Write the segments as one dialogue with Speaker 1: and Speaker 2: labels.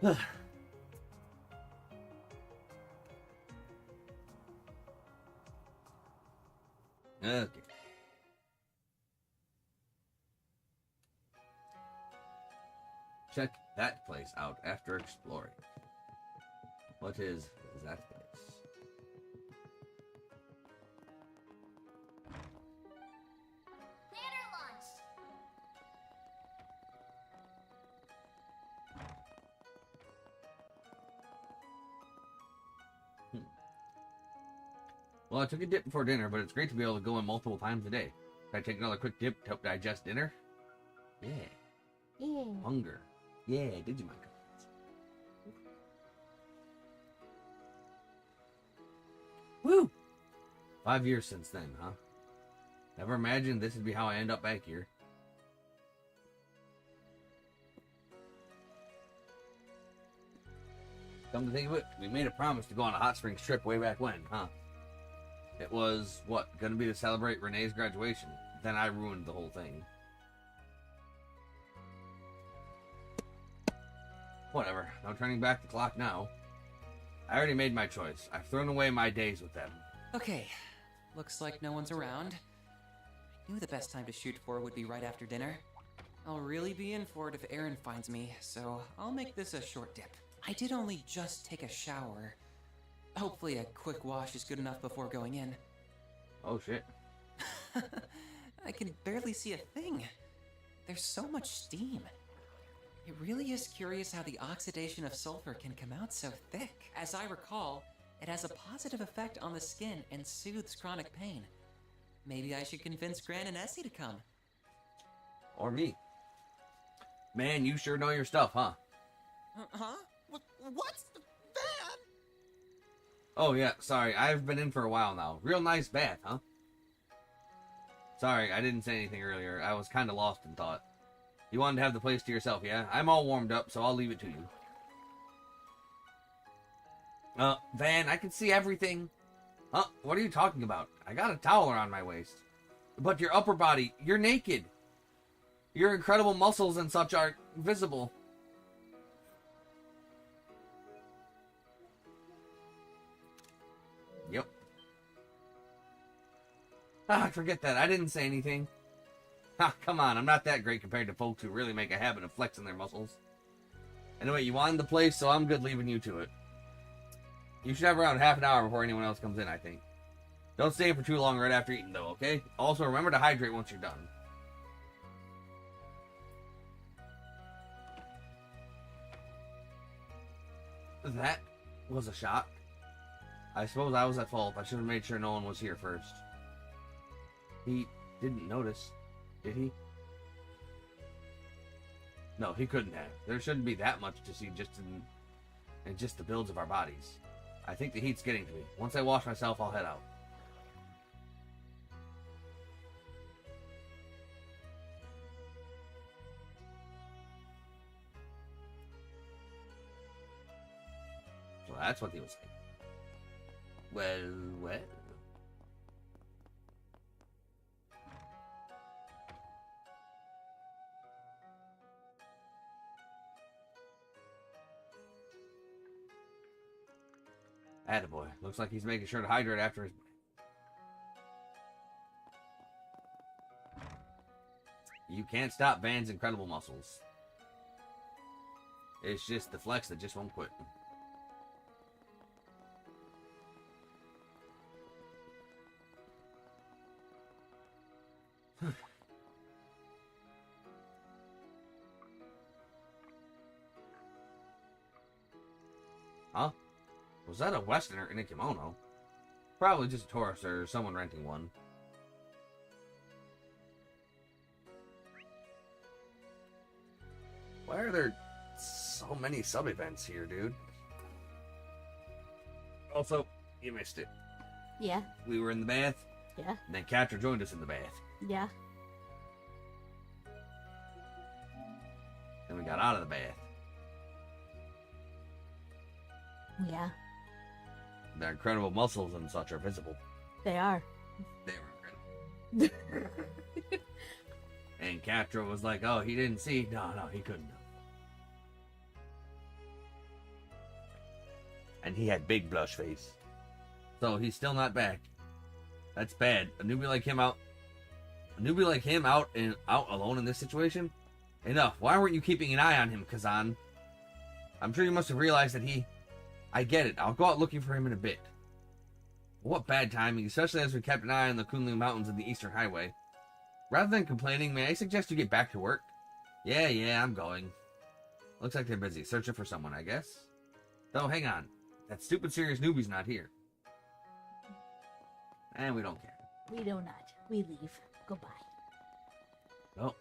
Speaker 1: Okay. Check that place out after exploring. What is that place?
Speaker 2: Dinner lunch.
Speaker 1: Well, I took a dip before dinner, but it's great to be able to go in multiple times a day. Can I take another quick dip to help digest dinner? Yeah.
Speaker 2: Yeah.
Speaker 1: Hunger. Yeah, Digimon. Woo! 5 years since then, huh? Never imagined this would be how I end up back here. Come to think of it, we made a promise to go on a hot springs trip way back when, huh? It was, what, gonna be to celebrate Renee's graduation. Then I ruined the whole thing. Whatever, no turning back the clock now. I already made my choice. I've thrown away my days with them.
Speaker 3: Okay, looks like no one's around. Knew the best time to shoot for would be right after dinner. I'll really be in for it if Aaron finds me, so I'll make this a short dip. I did only just take a shower. Hopefully a quick wash is good enough before going in.
Speaker 1: Oh shit.
Speaker 3: I can barely see a thing. There's so much steam. It really is curious how the oxidation of sulfur can come out so thick. As I recall, it has a positive effect on the skin and soothes chronic pain. Maybe I should convince Gran and Essie to come.
Speaker 1: Or me. Man, you sure know your stuff, huh?
Speaker 4: Huh? What's the van?
Speaker 1: Oh yeah, sorry, I've been in for a while now. Real nice bath, huh? Sorry, I didn't say anything earlier. I was kinda lost in thought. You wanted to have the place to yourself, yeah? I'm all warmed up, so I'll leave it to you. Van, I can see everything. Huh? What are you talking about? I got a towel around my waist. But your upper body, you're naked. Your incredible muscles and such are visible. Yep. Ah, forget that. I didn't say anything. Ha, come on. I'm not that great compared to folks who really make a habit of flexing their muscles. Anyway, you wanted the place, so I'm good leaving you to it. You should have around half an hour before anyone else comes in, I think. Don't stay for too long right after eating, though, okay? Also, remember to hydrate once you're done. That was a shot. I suppose I was at fault. I should have made sure no one was here first. He didn't notice, did he? No, he couldn't have. There shouldn't be that much to see just in just the builds of our bodies. I think the heat's getting to me. Once I wash myself, I'll head out. So that's what he was saying. Well. Attaboy. Looks like he's making sure to hydrate after his... You can't stop Van's incredible muscles. It's just the flex that just won't quit. Huh? Was that a Westerner in a kimono? Probably just a tourist or someone renting one. Why are there so many sub-events here, dude? Also, you missed it.
Speaker 2: Yeah.
Speaker 1: We were in the bath,
Speaker 2: Yeah.
Speaker 1: and then Catra joined us in the bath.
Speaker 2: Yeah.
Speaker 1: Then we got out of the bath.
Speaker 2: Yeah.
Speaker 1: Their incredible muscles and such are visible.
Speaker 2: They are.
Speaker 1: They were incredible. And Catra was like, oh, he didn't see. No, he couldn't have. And he had big blush face. So he's still not back. That's bad. A newbie like him out alone in this situation? Enough. Why weren't you keeping an eye on him, Kazan? I'm sure you must have realized that I get it. I'll go out looking for him in a bit. What bad timing, especially as we kept an eye on the Kunlun Mountains and the Eastern Highway. Rather than complaining, may I suggest you get back to work? Yeah, I'm going. Looks like they're busy, searching for someone, I guess. Though, hang on. That stupid serious newbie's not here. And we don't care.
Speaker 2: We do not. We leave. Goodbye.
Speaker 1: Oh,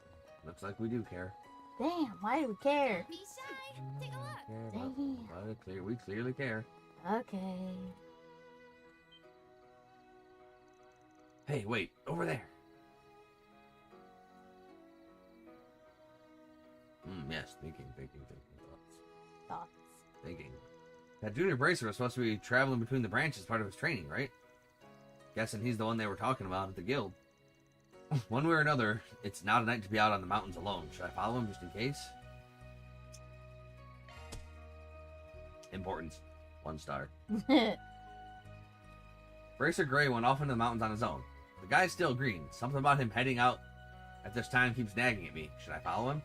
Speaker 1: looks like we do care.
Speaker 2: Damn, why do we care?
Speaker 5: Be shy. Take a look.
Speaker 2: Damn.
Speaker 1: We clearly care.
Speaker 2: Okay.
Speaker 1: Hey, wait, over there. Yes, thinking,
Speaker 2: Thoughts.
Speaker 1: thinking. That junior bracer was supposed to be traveling between the branches part of his training, right? Guessing he's the one they were talking about at the guild. One way or another, it's not a night to be out on the mountains alone. Should I follow him just in case? Importance. 1 star. Bracer Gray went off into the mountains on his own. The guy's still green. Something about him heading out at this time keeps nagging at me. Should I follow him?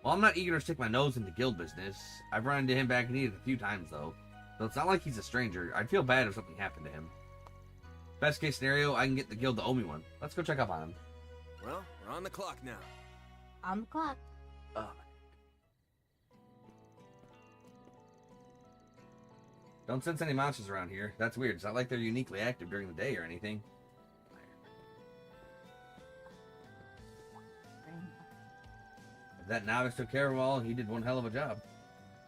Speaker 1: Well, I'm not eager to stick my nose into guild business. I've run into him back in Eden a few times, though. So it's not like he's a stranger. I'd feel bad if something happened to him. Best case scenario, I can get the guild to owe me one. Let's go check up on him.
Speaker 4: Well, we're on the clock now.
Speaker 2: On the clock.
Speaker 1: Don't sense any monsters around here. That's weird. It's not like they're uniquely active during the day or anything. If that novice took care of them all, he did one hell of a job.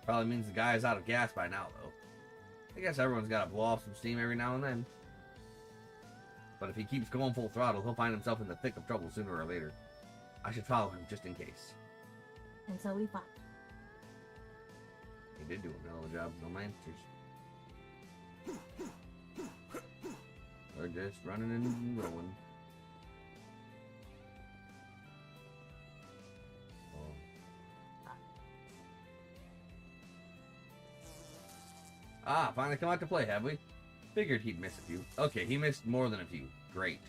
Speaker 1: Probably means the guy is out of gas by now, though. I guess everyone's got to blow off some steam every now and then. But if he keeps going full throttle, he'll find himself in the thick of trouble sooner or later. I should follow him just in case.
Speaker 2: And so we fought.
Speaker 1: He did do a hell of a job. No answers. We're just running and rolling. Ah, finally come out to play, have we? Figured he'd miss a few. Okay, he missed more than a few. Great.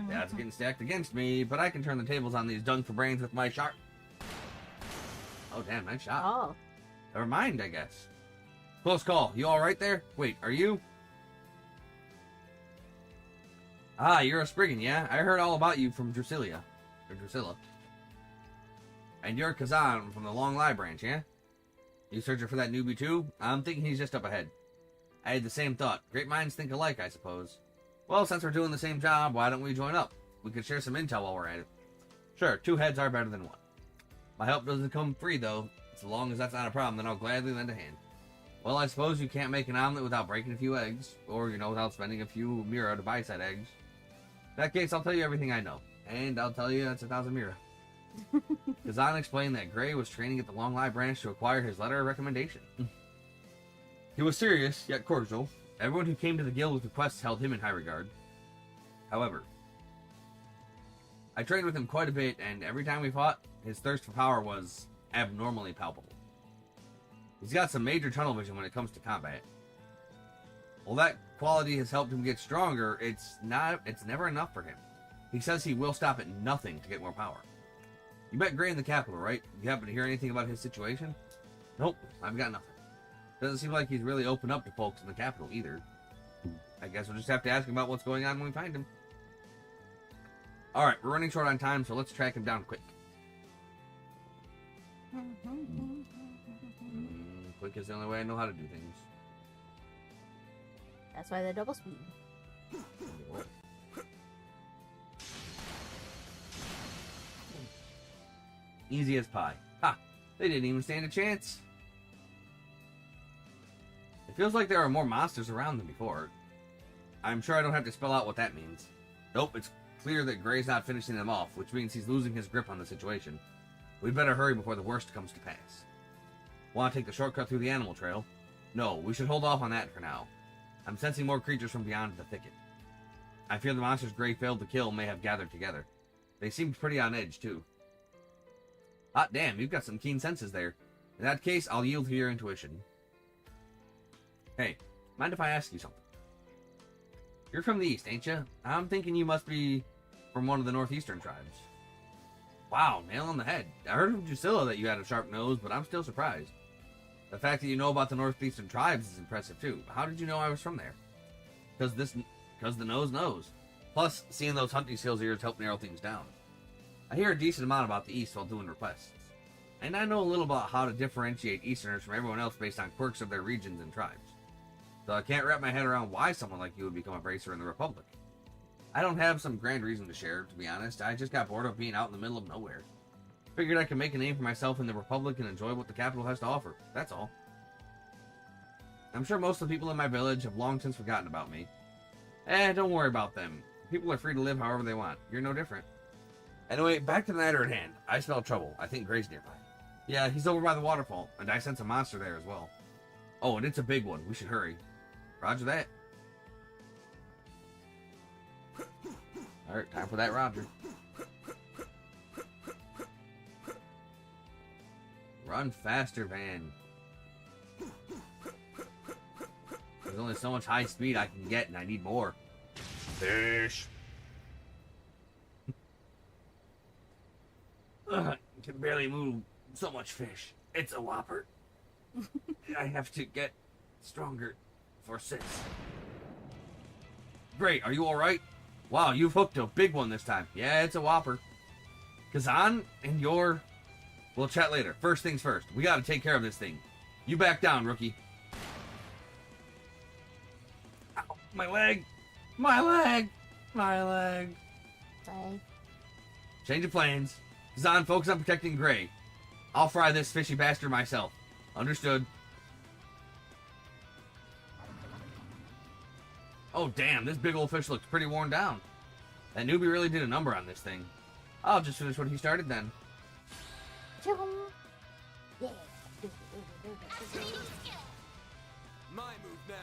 Speaker 1: That's getting stacked against me, but I can turn the tables on these dunk for brains with my sharp. Oh, damn, nice shot.
Speaker 2: Oh.
Speaker 1: Never mind, I guess. Close call. You all right there? Wait, are you? Ah, you're a Spriggan, yeah? I heard all about you from Drusilla. And you're Kazan from the Long Lie branch, yeah? You searching for that newbie too? I'm thinking he's just up ahead. I had the same thought. Great minds think alike, I suppose. Well, since we're doing the same job, why don't we join up? We could share some intel while we're at it. Sure, 2 heads are better than 1. My help doesn't come free, though. So long as that's not a problem, then I'll gladly lend a hand. Well, I suppose you can't make an omelet without breaking a few eggs. Or, without spending a few mira to buy said eggs. In that case, I'll tell you everything I know. And I'll tell you it's 1,000 mira. Kazan explained that Gray was training at the Long Lie branch to acquire his letter of recommendation. He was serious, yet cordial. Everyone who came to the guild with requests held him in high regard. However, I trained with him quite a bit, and every time we fought, his thirst for power was abnormally palpable. He's got some major tunnel vision when it comes to combat. While that quality has helped him get stronger, it's never enough for him. He says he will stop at nothing to get more power. You met Gray in the capital, right? You happen to hear anything about his situation? Nope, I've got nothing. Doesn't seem like he's really open up to folks in the capital either. I guess we'll just have to ask him about what's going on when we find him. Alright, we're running short on time, so let's track him down quick. Quick is the only way I know how to do things.
Speaker 2: That's why they're double speed.
Speaker 1: Easy as pie. Ha! They didn't even stand a chance. It feels like there are more monsters around than before. I'm sure I don't have to spell out what that means. Nope, it's clear that Gray's not finishing them off, which means he's losing his grip on the situation. We'd better hurry before the worst comes to pass. Want to take the shortcut through the animal trail? No, we should hold off on that for now. I'm sensing more creatures from beyond the thicket. I fear the monsters Gray failed to kill may have gathered together. They seemed pretty on edge, too. Hot damn, you've got some keen senses there. In that case, I'll yield to your intuition. Hey, mind if I ask you something? You're from the east, ain't you? I'm thinking you must be from one of the northeastern tribes. Wow, nail on the head. I heard from Drusilla that you had a sharp nose, but I'm still surprised. The fact that you know about the northeastern tribes is impressive too. How did you know I was from there? Because the nose knows. Plus, seeing those hunting skills of yours helped narrow things down. I hear a decent amount about the east while doing requests. And I know a little about how to differentiate Easterners from everyone else based on quirks of their regions and tribes. So I can't wrap my head around why someone like you would become a bracer in the Republic. I don't have some grand reason to share, to be honest. I just got bored of being out in the middle of nowhere. Figured I could make a name for myself in the Republic and enjoy what the capital has to offer. That's all. I'm sure most of the people in my village have long since forgotten about me. Don't worry about them. People are free to live however they want. You're no different. Anyway, back to the matter at hand. I smell trouble. I think Gray's nearby. Yeah, he's over by the waterfall, and I sense a monster there as well. Oh, and it's a big one. We should hurry. Roger that. Alright, time for that, Roger. Run faster, Van. There's only so much high speed I can get, and I need more. Fish. Can barely move. So much fish. It's a whopper. I have to get stronger for 6. Great, are you alright? Wow, you've hooked a big one this time. Yeah, it's a whopper. Kazan and your... We'll chat later. First things first. We gotta take care of this thing. You back down, rookie. Ow, my leg. My leg. My leg.
Speaker 2: Bye.
Speaker 1: Change of plans. Kazan, focus on protecting Gray. I'll fry this fishy bastard myself. Understood. Oh, damn. This big old fish looks pretty worn down. That newbie really did a number on this thing. I'll just finish what he started then.
Speaker 2: Chum. Yeah.
Speaker 4: My move now.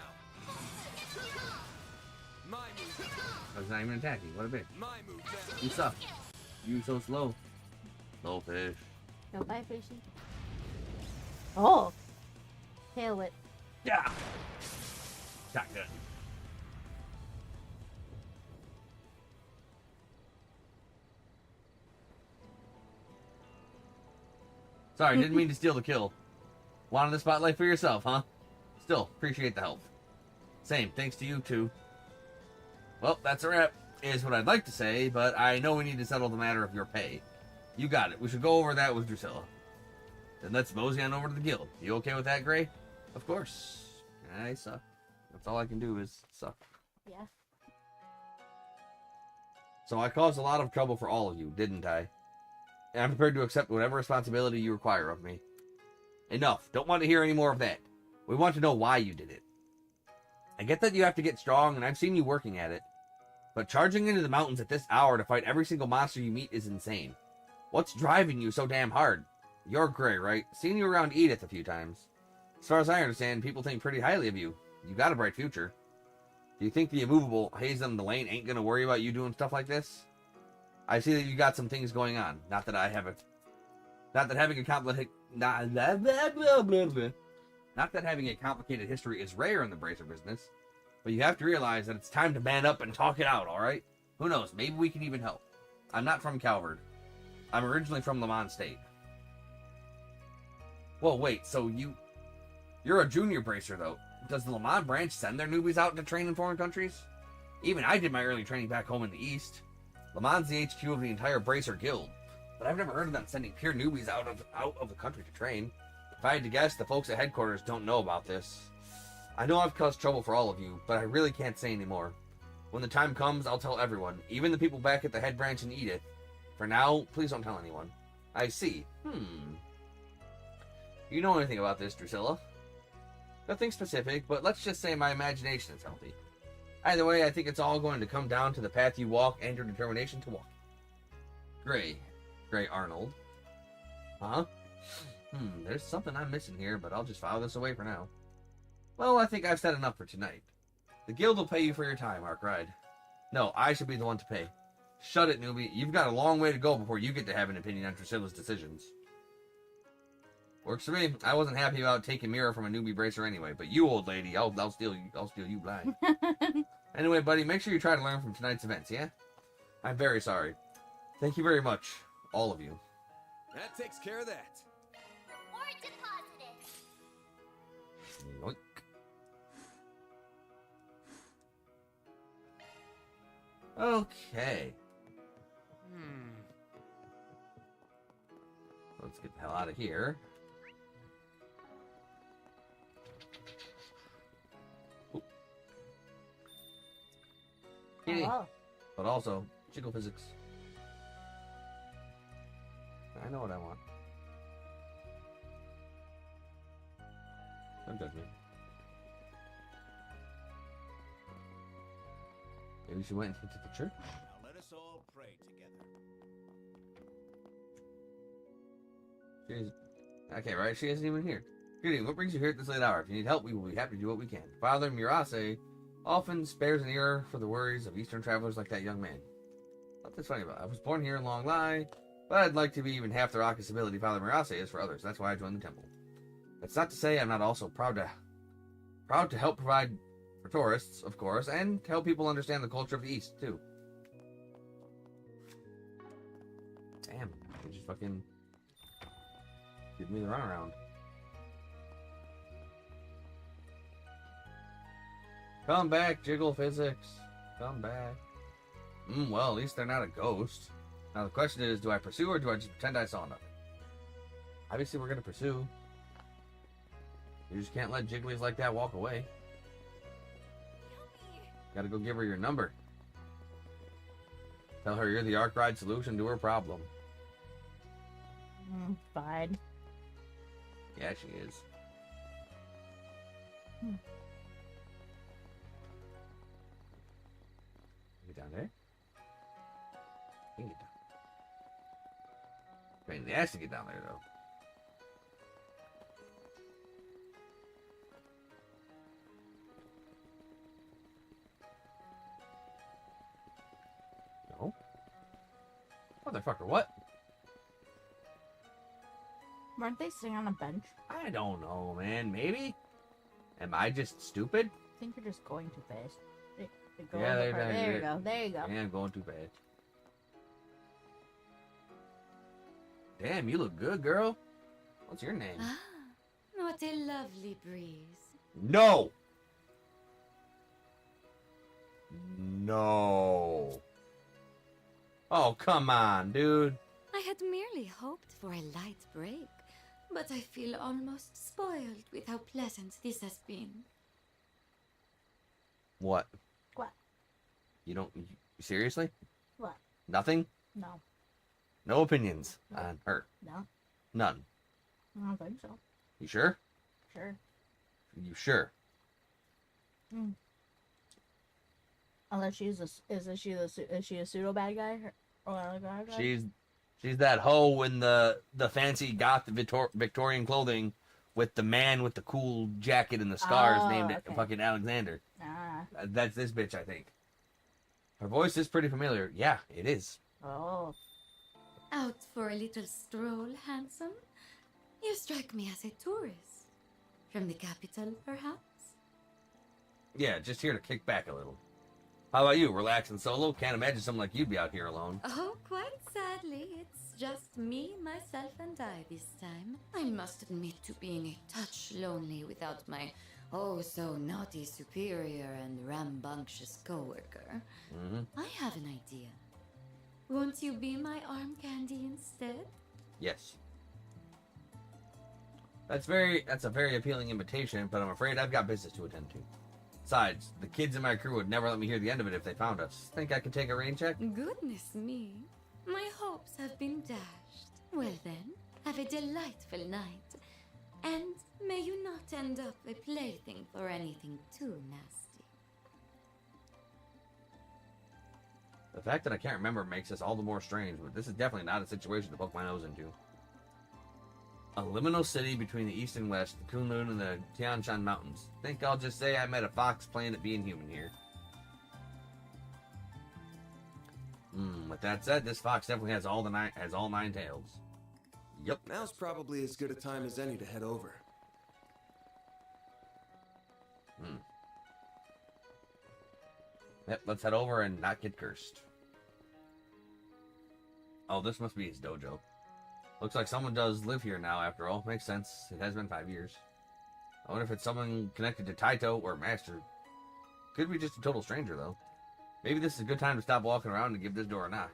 Speaker 4: My move.
Speaker 1: I was not even attacking. What a bitch.
Speaker 4: My move now.
Speaker 1: You suck. You so slow. Slow fish.
Speaker 2: Go bye, fishy. Oh. Tail whip.
Speaker 1: Yeah. Shotgun. Sorry, didn't mean to steal the kill. Wanted the spotlight for yourself, huh? Still, appreciate the help. Same, thanks to you too. Well, that's a wrap, is what I'd like to say, but I know we need to settle the matter of your pay. You got it. We should go over that with Drusilla. Then let's mosey on over to the guild. You okay with that, Gray? Of course. I suck. That's all I can do is suck.
Speaker 2: Yeah.
Speaker 1: So I caused a lot of trouble for all of you, didn't I? And I'm prepared to accept whatever responsibility you require of me. Enough. Don't want to hear any more of that. We want to know why you did it. I get that you have to get strong, and I've seen you working at it. But charging into the mountains at this hour to fight every single monster you meet is insane. What's driving you so damn hard? You're Gray, right? Seen you around Edith a few times. As far as I understand, people think pretty highly of you. You got a bright future. Do you think the immovable Hazen Delane ain't gonna worry about you doing stuff like this? I see that you got some things going on. Not that having a complicated history is rare in the bracer business, but you have to realize that it's time to man up and talk it out, alright? Who knows, maybe we can even help. I'm not from Calvard. I'm originally from Lamont State. Whoa, wait, so you're a junior bracer, though. Does the Lamont branch send their newbies out to train in foreign countries? Even I did my early training back home in the East. Lamont's the HQ of the entire bracer guild, but I've never heard of them sending pure newbies out of the country to train. If I had to guess, the folks at headquarters don't know about this. I know I've caused trouble for all of you, but I really can't say anymore. When the time comes, I'll tell everyone, even the people back at the head branch in Edith. For now, please don't tell anyone. I see. You know anything about this, Drusilla? Nothing specific, but let's just say my imagination is healthy. Either way, I think it's all going to come down to the path you walk and your determination to walk. Gray Arnold. Huh? There's something I'm missing here, but I'll just file this away for now. Well, I think I've said enough for tonight. The guild will pay you for your time, Arkride. No, I should be the one to pay. Shut it, newbie. You've got a long way to go before you get to have an opinion on Drusilla's decisions. Works for me. I wasn't happy about taking Mira from a newbie bracer anyway, but you, old lady, I'll steal you blind. Anyway, buddy, make sure you try to learn from tonight's events, yeah? I'm very sorry. Thank you very much, all of you.
Speaker 4: That takes care of that.
Speaker 5: Or deposited.
Speaker 1: Yoink. Okay. Let's get the hell out of here. Oop. Kitty.
Speaker 2: Oh.
Speaker 1: But also, jiggle physics. I know what I want. Don't judge me. Maybe she went into the church?
Speaker 6: Now let us all pray together.
Speaker 1: She's... Okay, right? She isn't even here. Greeting, what brings you here at this late hour? If you need help, we will be happy to do what we can. Father Murase often spares an ear for the worries of Eastern travelers like that young man. Nothing's funny about it. I was born here in Long Lai, but I'd like to be even half the raucous ability Father Murase is for others. That's why I joined the temple. That's not to say I'm not also proud to help provide for tourists, of course, and to help people understand the culture of the East, too. Damn, they just fucking give me the runaround. Come back, Jiggle Physics. Come back. Well, at least they're not a ghost. Now the question is, do I pursue or do I just pretend I saw nothing? Obviously we're gonna pursue. You just can't let Jigglies like that walk away. Gotta go give her your number. Tell her you're the Arc Ride solution to her problem.
Speaker 2: Fine.
Speaker 1: Yeah, she is. Get down there. You can get down. Pain in the ass to get down there, though. No. Motherfucker, what?
Speaker 2: Weren't they sitting on a bench?
Speaker 1: I don't know, man. Maybe? Am I just stupid?
Speaker 2: I think you're just going too fast.
Speaker 1: Yeah,
Speaker 2: there you go. There you go.
Speaker 1: Yeah, I'm going too fast. Damn, you look good, girl. What's your name?
Speaker 5: Ah, what a lovely breeze.
Speaker 1: No! No. Oh, come on, dude.
Speaker 5: I had merely hoped for a light break, but I feel almost spoiled with how pleasant this has been.
Speaker 1: What?
Speaker 2: What?
Speaker 1: You don't... Seriously?
Speaker 2: What?
Speaker 1: Nothing?
Speaker 2: No.
Speaker 1: No opinions on her?
Speaker 2: No.
Speaker 1: None.
Speaker 2: I don't think so.
Speaker 1: You sure?
Speaker 2: Sure.
Speaker 1: You sure?
Speaker 2: Unless she's is she a pseudo bad guy or a bad guy?
Speaker 1: She's that hoe in the fancy goth Victorian clothing with the man with the cool jacket and the scars named
Speaker 2: okay.
Speaker 1: fucking Alexander.
Speaker 2: Ah.
Speaker 1: That's this bitch, I think. Her voice is pretty familiar. Yeah, it is.
Speaker 2: Oh.
Speaker 5: Out for a little stroll, handsome? You strike me as a tourist. From the capital, perhaps?
Speaker 1: Yeah, just here to kick back a little. How about you? Relaxing solo? Can't imagine someone like you'd be out here alone.
Speaker 5: Oh, quite sadly, it's just me, myself, and I this time. I must admit to being a touch lonely without my oh-so-naughty superior and rambunctious coworker. I have an idea. Won't you be my arm candy instead?
Speaker 1: Yes. That's a very appealing invitation, but I'm afraid I've got business to attend to. Besides, the kids in my crew would never let me hear the end of it if they found us. Think I could take a rain check?
Speaker 5: Goodness me. My hopes have been dashed. Well then, have a delightful night. And may you not end up a plaything for anything too nasty.
Speaker 1: The fact that I can't remember makes this all the more strange, but this is definitely not a situation to poke my nose into. A liminal city between the east and west, the Kunlun and the Tian Shan Mountains. Think I'll just say I met a fox playing at being human here. With that said, this fox definitely has all nine tails. Yep.
Speaker 4: Now's probably as good a time as any to head over.
Speaker 1: Yep, let's head over and not get cursed. Oh, this must be his dojo. Looks like someone does live here now, after all. Makes sense. It has been 5 years. I wonder if it's someone connected to Taito or Master. Could be just a total stranger, though. Maybe this is a good time to stop walking around and give this door a knock.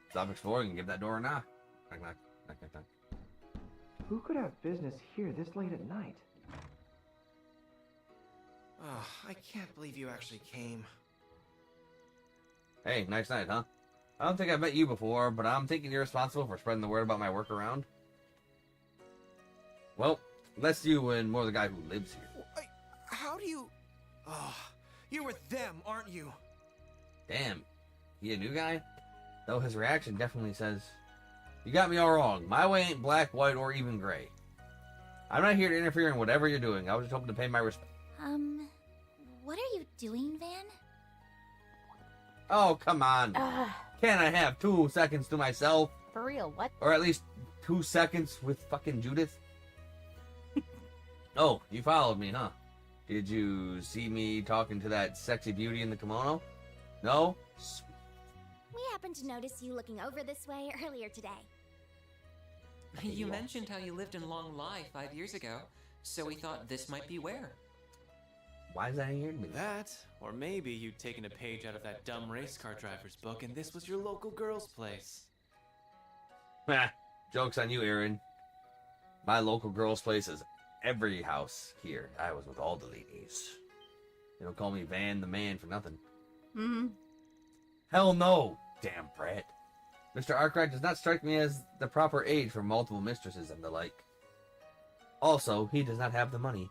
Speaker 1: Stop exploring and give that door a knock. Knock, knock, knock, knock, knock.
Speaker 7: Who could have business here this late at night?
Speaker 8: Oh, I can't believe you actually came.
Speaker 1: Hey, nice night, huh? I don't think I've met you before, but I'm thinking you're responsible for spreading the word about my work around. Well, less you and more the guy who lives here.
Speaker 8: How do you... Oh, you're with them, aren't you?
Speaker 1: Damn, he a new guy? Though his reaction definitely says, you got me all wrong. My way ain't black, white, or even gray. I'm not here to interfere in whatever you're doing. I was just hoping to pay my respect.
Speaker 9: What are you doing, Van?
Speaker 1: Oh, come on. Can't I have 2 seconds to myself?
Speaker 2: For real, what?
Speaker 1: Or at least 2 seconds with fucking Judith? Oh, you followed me, huh? Did you see me talking to that sexy beauty in the kimono? No?
Speaker 9: We happened to notice you looking over this way earlier today.
Speaker 3: You mentioned how you lived in Long Lai 5 years ago, so we thought this might be where.
Speaker 1: Why is that here to me?
Speaker 10: That, or maybe you'd taken a page out of that dumb race car driver's book and this was your local girl's place.
Speaker 1: Heh, joke's on you, Aaron. My local girl's place is every house here. I was with all the ladies. They don't call me Van the Man for nothing.
Speaker 2: Mm-hmm.
Speaker 1: Hell no, damn brat. Mr. Arkwright does not strike me as the proper age for multiple mistresses and the like. Also, he does not have the money.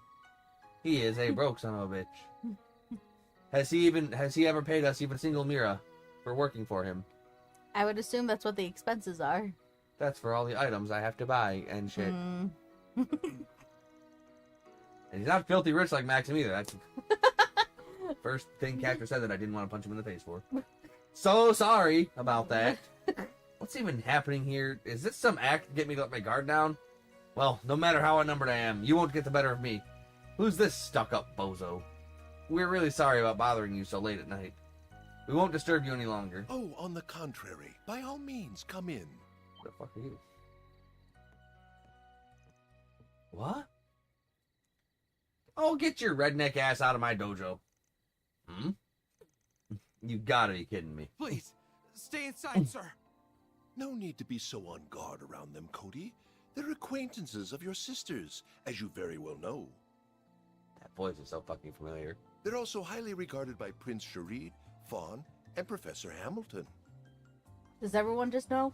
Speaker 1: He is a broke son of a bitch. Has he ever paid us even a single mira for working for him?
Speaker 2: I would assume that's what the expenses are.
Speaker 1: That's for all the items I have to buy and shit. And he's not filthy rich like Maxim either. That's first thing Cactus said that I didn't want to punch him in the face for. So sorry about that. What's even happening here? Is this some act to get me to let my guard down? Well, no matter how outnumbered I am, you won't get the better of me. Who's this stuck-up bozo? We're really sorry about bothering you so late at night. We won't disturb you any longer.
Speaker 6: Oh, on the contrary. By all means, come in.
Speaker 1: The fuck are you? What? Oh, get your redneck ass out of my dojo. Hmm? You gotta be kidding me.
Speaker 8: Please, stay inside, sir.
Speaker 6: No need to be so on guard around them, Cody. They're acquaintances of your sisters, as you very well know.
Speaker 1: That voice is so fucking familiar.
Speaker 6: They're also highly regarded by Prince Sharid, Fawn, and Professor Hamilton.
Speaker 2: Does everyone just know?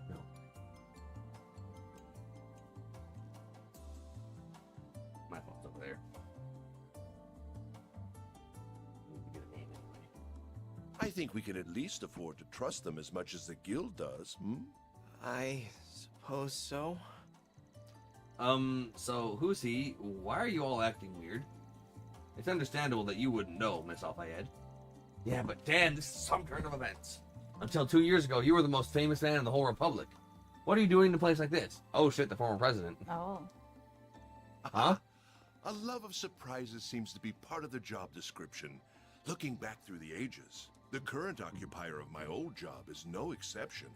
Speaker 1: No. My phone's over there. Need to get a name anyway.
Speaker 6: I think we can at least afford to trust them as much as the guild does, hmm?
Speaker 8: I suppose so.
Speaker 1: So who's he? Why are you all acting weird? It's understandable that you wouldn't know, Miss Alfayed. Yeah, but Dan, this is some turn of events. Until 2 years ago, you were the most famous man in the whole Republic. What are you doing in a place like this? Oh shit, the former president.
Speaker 2: Oh.
Speaker 1: Huh?
Speaker 6: A love of surprises seems to be part of the job description. Looking back through the ages, the current occupier of my old job is no exception.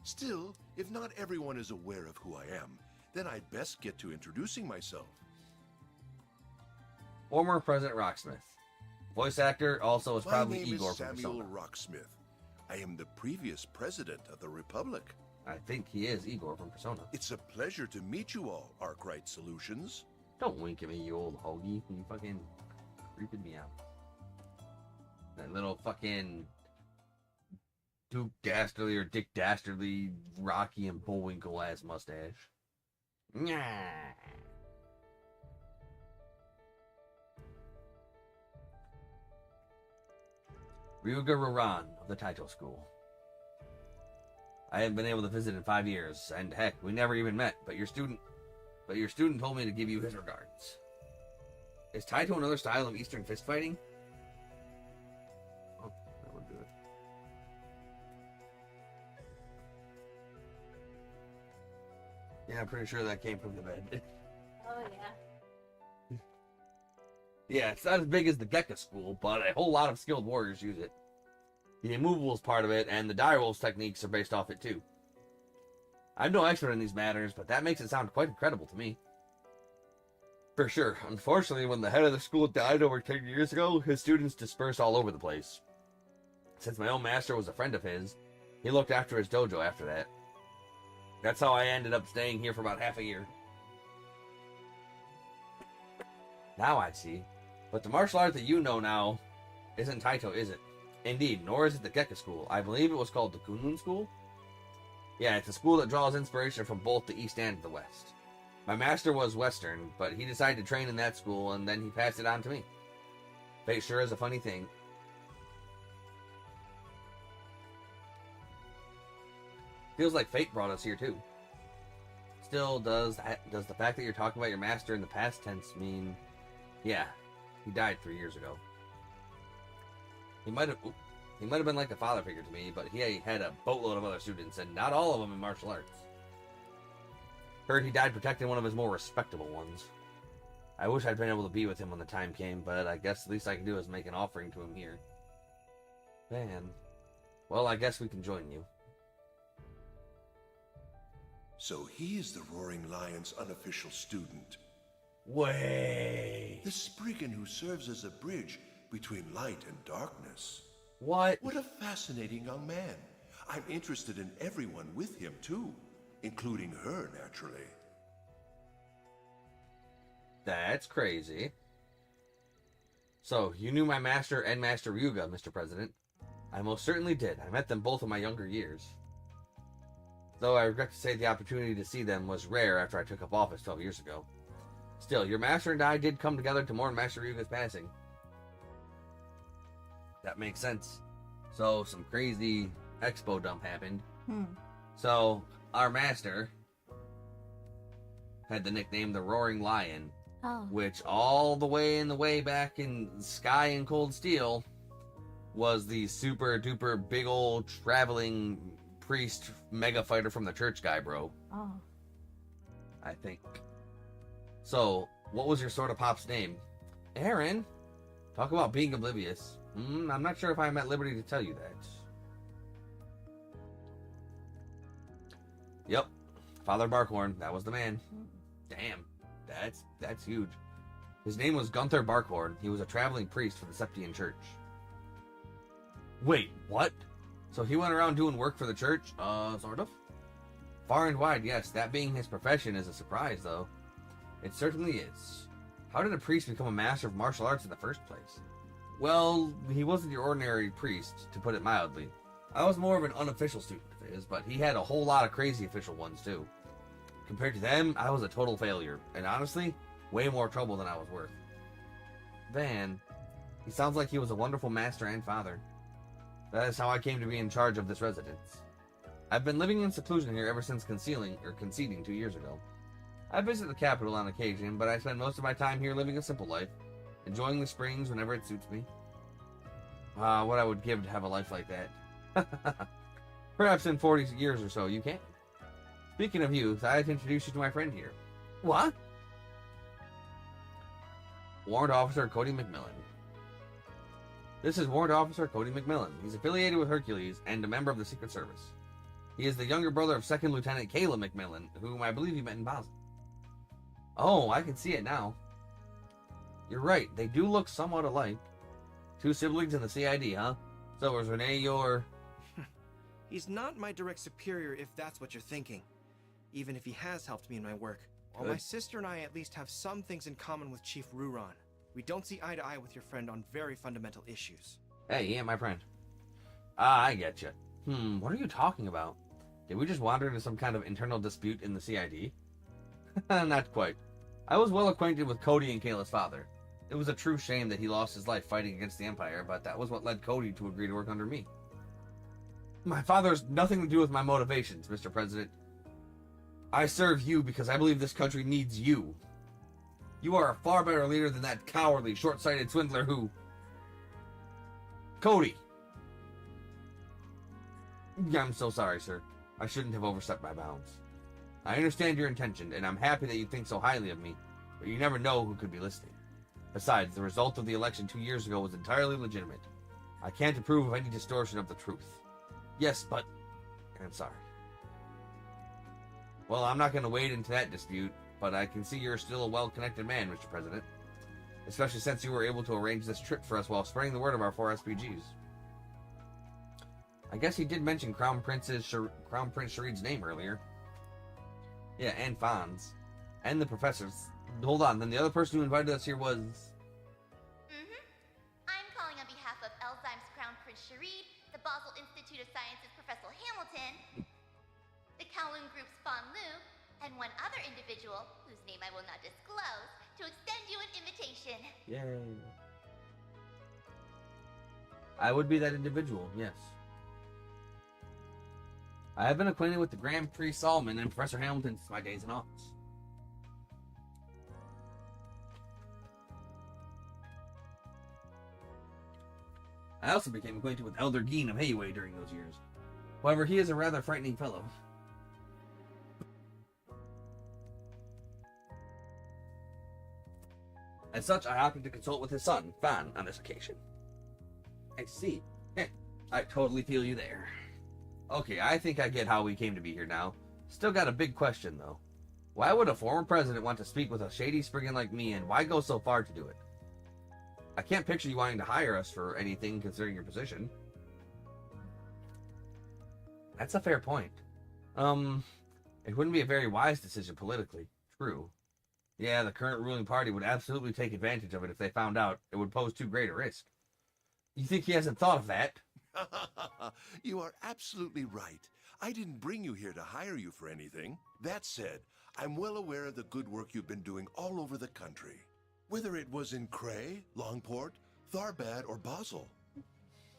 Speaker 6: Still, if not everyone is aware of who I am, then I'd best get to introducing myself.
Speaker 1: Former President Rocksmith. Voice actor, also is
Speaker 6: My
Speaker 1: probably
Speaker 6: name
Speaker 1: Igor
Speaker 6: is
Speaker 1: from
Speaker 6: Samuel
Speaker 1: Persona.
Speaker 6: Rocksmith. I am the previous president of the Republic.
Speaker 1: I think he is Igor from Persona.
Speaker 6: It's a pleasure to meet you all, Arkwright Solutions.
Speaker 1: Don't wink at me, you old hoagie. You fucking creeping me out. That little fucking Duke Dastardly or Dick Dastardly, Rocky and Bullwinkle ass mustache. Nyah. Ryuga Roran of the Taito School. I haven't been able to visit in 5 years, and heck, we never even met, but your student told me to give you his regards. Is Taito another style of Eastern fist fighting? Oh, Yeah, I'm pretty sure that came from the bed.
Speaker 2: Oh yeah.
Speaker 1: Yeah, it's not as big as the Gekka school, but a whole lot of skilled warriors use it. The immovable is part of it, and the direwolves techniques are based off it too. I'm no expert in these matters, but that makes it sound quite incredible to me. For sure. Unfortunately, when the head of the school died over 10 years ago, his students dispersed all over the place. Since my own master was a friend of his, he looked after his dojo after that. That's how I ended up staying here for about half a year. Now I see. But the martial art that you know now isn't Taito, is it? Indeed, nor is it the Gekka school. I believe it was called the Kunlun school? Yeah, it's a school that draws inspiration from both the East and the West. My master was Western, but he decided to train in that school, and then he passed it on to me. Fate sure is a funny thing. Feels like fate brought us here, too. Still, does the fact that you're talking about your master in the past tense mean... Yeah, he died 3 years ago. He might have been like a father figure to me, but he had a boatload of other students, and not all of them in martial arts. Heard he died protecting one of his more respectable ones. I wish I'd been able to be with him when the time came, but I guess the least I can do is make an offering to him here. Man. Well, I guess we can join you.
Speaker 6: So he is the Roaring Lion's unofficial student.
Speaker 1: Way.
Speaker 6: The Spriggan who serves as a bridge between light and darkness.
Speaker 1: What?
Speaker 6: What a fascinating young man. I'm interested in everyone with him, too. Including her, naturally.
Speaker 1: That's crazy. So, you knew my master and Master Ryuga, Mr. President. I most certainly did. I met them both in my younger years. Though I regret to say the opportunity to see them was rare after I took up office 12 years ago. Still, your master and I did come together to mourn Master Ryuga's passing. That makes sense. So, some crazy expo dump happened. So, our master had the nickname the Roaring Lion, which all the way back in Sky and Cold Steel was the super duper big old traveling priest mega fighter from the church guy, bro.
Speaker 2: Oh.
Speaker 1: I think. So, what was your sort of pop's name? Aaron? Talk about being oblivious. I'm not sure if I'm at liberty to tell you that. Yep. Father Barkhorn. That was the man. Damn. That's huge. His name was Gunther Barkhorn. He was a traveling priest for the Septian Church. Wait, what? So he went around doing work for the church? Sort of? Far and wide, yes. That being his profession is a surprise, though. It certainly is. How did a priest become a master of martial arts in the first place? Well, he wasn't your ordinary priest, to put it mildly. I was more of an unofficial student of his, but he had a whole lot of crazy official ones, too. Compared to them, I was a total failure, and honestly, way more trouble than I was worth. Van, he sounds like he was a wonderful master and father. That is how I came to be in charge of this residence. I've been living in seclusion here ever since conceding 2 years ago. I visit the capital on occasion, but I spend most of my time here living a simple life, enjoying the springs whenever it suits me. What I would give to have a life like that. Perhaps in 40 years or so you can. Speaking of youth, I'd introduce you to my friend here. What? Warrant Officer Cody McMillan. This is Warrant Officer Cody McMillan. He's affiliated with Hercules and a member of the Secret Service. He is the younger brother of 2nd Lieutenant Kayla McMillan, whom I believe you met in Basel. Oh, I can see it now. You're right, they do look somewhat alike. 2 siblings in the CID, huh? So is Renee your...
Speaker 8: He's not my direct superior if that's what you're thinking. Even if he has helped me in my work. While my sister and I at least have some things in common with Chief Ruron. We don't see eye to eye with your friend on very fundamental issues.
Speaker 1: Hey, he ain't my friend. I get you. What are you talking about? Did we just wander into some kind of internal dispute in the CID? Not quite. I was well acquainted with Cody and Kayla's father. It was a true shame that he lost his life fighting against the Empire, but that was what led Cody to agree to work under me. My father has nothing to do with my motivations, Mr. President. I serve you because I believe this country needs you. You are a far better leader than that cowardly, short-sighted swindler who... Cody! I'm so sorry, sir. I shouldn't have overstepped my bounds. I understand your intention, and I'm happy that you think so highly of me, but you never know who could be listening. Besides, the result of the election 2 years ago was entirely legitimate. I can't approve of any distortion of the truth. Yes, but... I'm sorry. Well, I'm not going to wade into that dispute, but I can see you're still a well-connected man, Mr. President. Especially since you were able to arrange this trip for us while spreading the word of our 4 SPGs. I guess he did mention Crown Prince Sharid's name earlier. Yeah, and Fonz. And the professors. Hold on, then the other person who invited us here was...
Speaker 11: I'm calling on behalf of Elzheim's Crown Prince Sharid, the Basel Institute of Sciences Professor Hamilton, the Kowloon Group's Fan Lu, and one other individual, whose name I will not disclose, to extend you an invitation.
Speaker 1: Yay. I would be that individual, yes. I have been acquainted with the Grand Prix Solomon and Professor Hamilton since my days in office. I also became acquainted with Elder Geen of Hayway during those years. However, he is a rather frightening fellow. As such, I opted to consult with his son, Fan, on this occasion. I see. I totally feel you there. Okay, I think I get how we came to be here now. Still got a big question, though. Why would a former president want to speak with a shady spriggan like me, and why go so far to do it? I can't picture you wanting to hire us for anything considering your position. That's a fair point. It wouldn't be a very wise decision politically. True. Yeah, the current ruling party would absolutely take advantage of it if they found out it would pose too great a risk. You think he hasn't thought of that?
Speaker 6: You are absolutely right. I didn't bring you here to hire you for anything. That said, I'm well aware of the good work you've been doing all over the country. Whether it was in Cray, Longport, Tharbad, or Basel.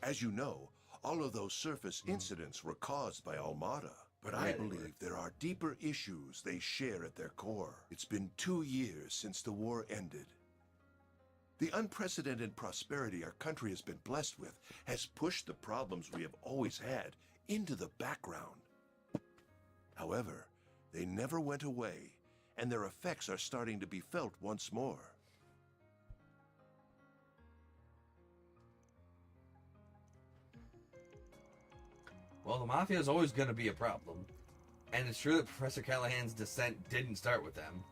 Speaker 6: As you know, all of those surface incidents were caused by Almada. But I believe there are deeper issues they share at their core. It's been 2 years since the war ended. The unprecedented prosperity our country has been blessed with has pushed the problems we have always had into the background. However, they never went away, and their effects are starting to be felt once more.
Speaker 1: Well, the Mafia is always going to be a problem. And it's true that Professor Callahan's descent didn't start with them.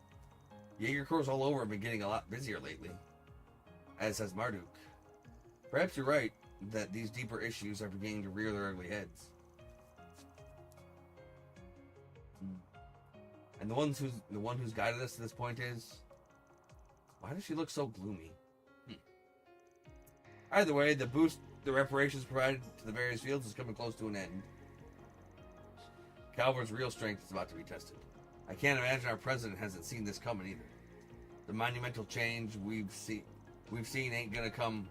Speaker 1: Jaeger Corps all over have been getting a lot busier lately. As has Marduk. Perhaps you're right that these deeper issues are beginning to rear their ugly heads. And the one who's guided us to this point is... Why does she look so gloomy? Either way, the boost the reparations provided to the various fields is coming close to an end. Calvert's real strength is about to be tested. I can't imagine our president hasn't seen this coming either. The monumental change we've seen ain't gonna come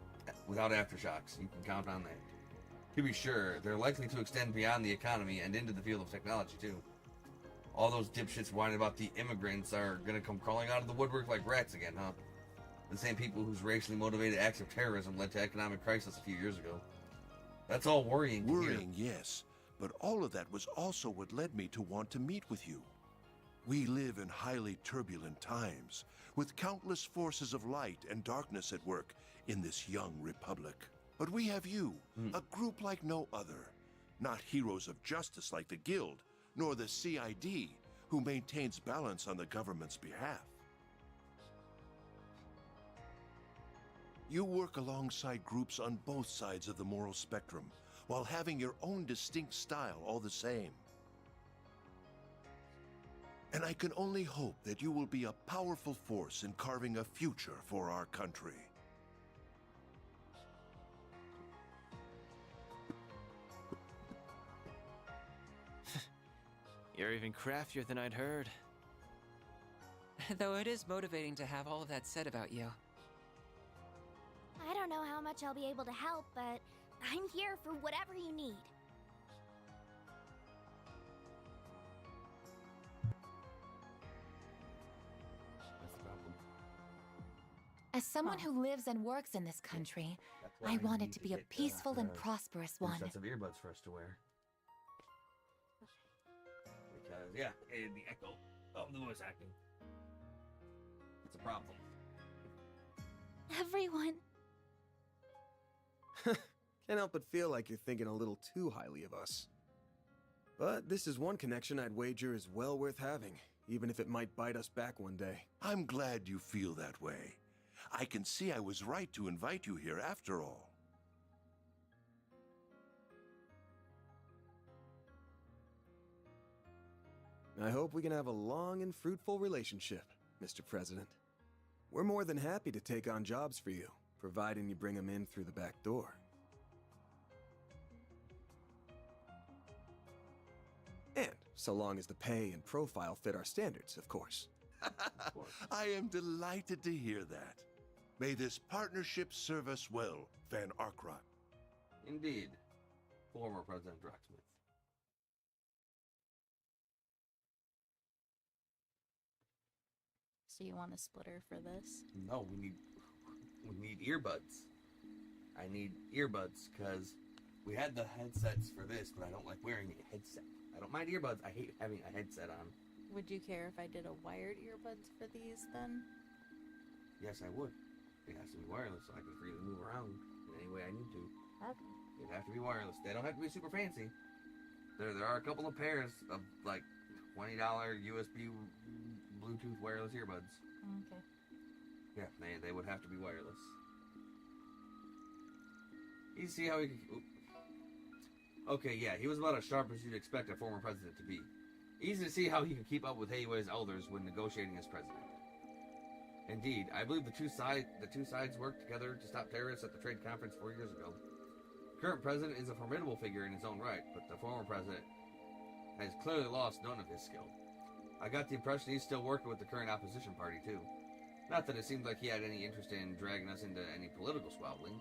Speaker 1: without aftershocks. You can count on that. To be sure, they're likely to extend beyond the economy and into the field of technology too. All those dipshits whining about the immigrants are gonna come crawling out of the woodwork like rats again, huh? The same people whose racially motivated acts of terrorism led to economic crisis a few years ago. That's all worrying to hear.
Speaker 6: Worrying, yes, but all of that was also what led me to want to meet with you. We live in highly turbulent times, with countless forces of light and darkness at work in this young republic. But we have you, a group like no other. Not heroes of justice like the Guild, nor the CID, who maintains balance on the government's behalf. You work alongside groups on both sides of the moral spectrum, while having your own distinct style all the same. And I can only hope that you will be a powerful force in carving a future for our country.
Speaker 10: You're even craftier than I'd heard.
Speaker 3: Though it is motivating to have all of that said about you.
Speaker 9: I don't know how much I'll be able to help, but I'm here for whatever you need.
Speaker 1: That's the problem.
Speaker 12: As someone who lives and works in this country, I want it to be a peaceful and prosperous one.
Speaker 1: Sets of earbuds for us to wear. does, yeah. And the echo of the voice acting. It's a problem.
Speaker 9: Everyone.
Speaker 4: Can't help but feel like you're thinking a little too highly of us. But this is one connection I'd wager is well worth having, even if it might bite us back one day.
Speaker 6: I'm glad you feel that way. I can see I was right to invite you here after all.
Speaker 4: I hope we can have a long and fruitful relationship, Mr. President. We're more than happy to take on jobs for you, providing you bring them in through the back door. And so long as the pay and profile fit our standards, of course.
Speaker 6: I am delighted to hear that. May this partnership serve us well, Van Arkrot.
Speaker 1: Indeed. Former President Drocksmith.
Speaker 2: So you want a splitter for this?
Speaker 1: No, we need earbuds. I need earbuds because we had the headsets for this, but I don't like wearing a headset. I don't mind earbuds. I hate having a headset on.
Speaker 2: Would you care if I did a wired earbuds for these then?
Speaker 1: Yes, I would. It has to be wireless so I can freely move around in any way I need to.
Speaker 2: Okay.
Speaker 1: It'd have to be wireless. They don't have to be super fancy. There are a couple of pairs of like $20 USB Bluetooth wireless earbuds.
Speaker 2: Okay.
Speaker 1: Yeah, they would have to be wireless. You see how he... Okay, yeah, he was about as sharp as you'd expect a former president to be. Easy to see how he could keep up with Hayway's elders when negotiating as president. Indeed, I believe the two sides worked together to stop terrorists at the trade conference 4 years ago. The current president is a formidable figure in his own right, but the former president has clearly lost none of his skill. I got the impression he's still working with the current opposition party, too. Not that it seemed like he had any interest in dragging us into any political squabbling.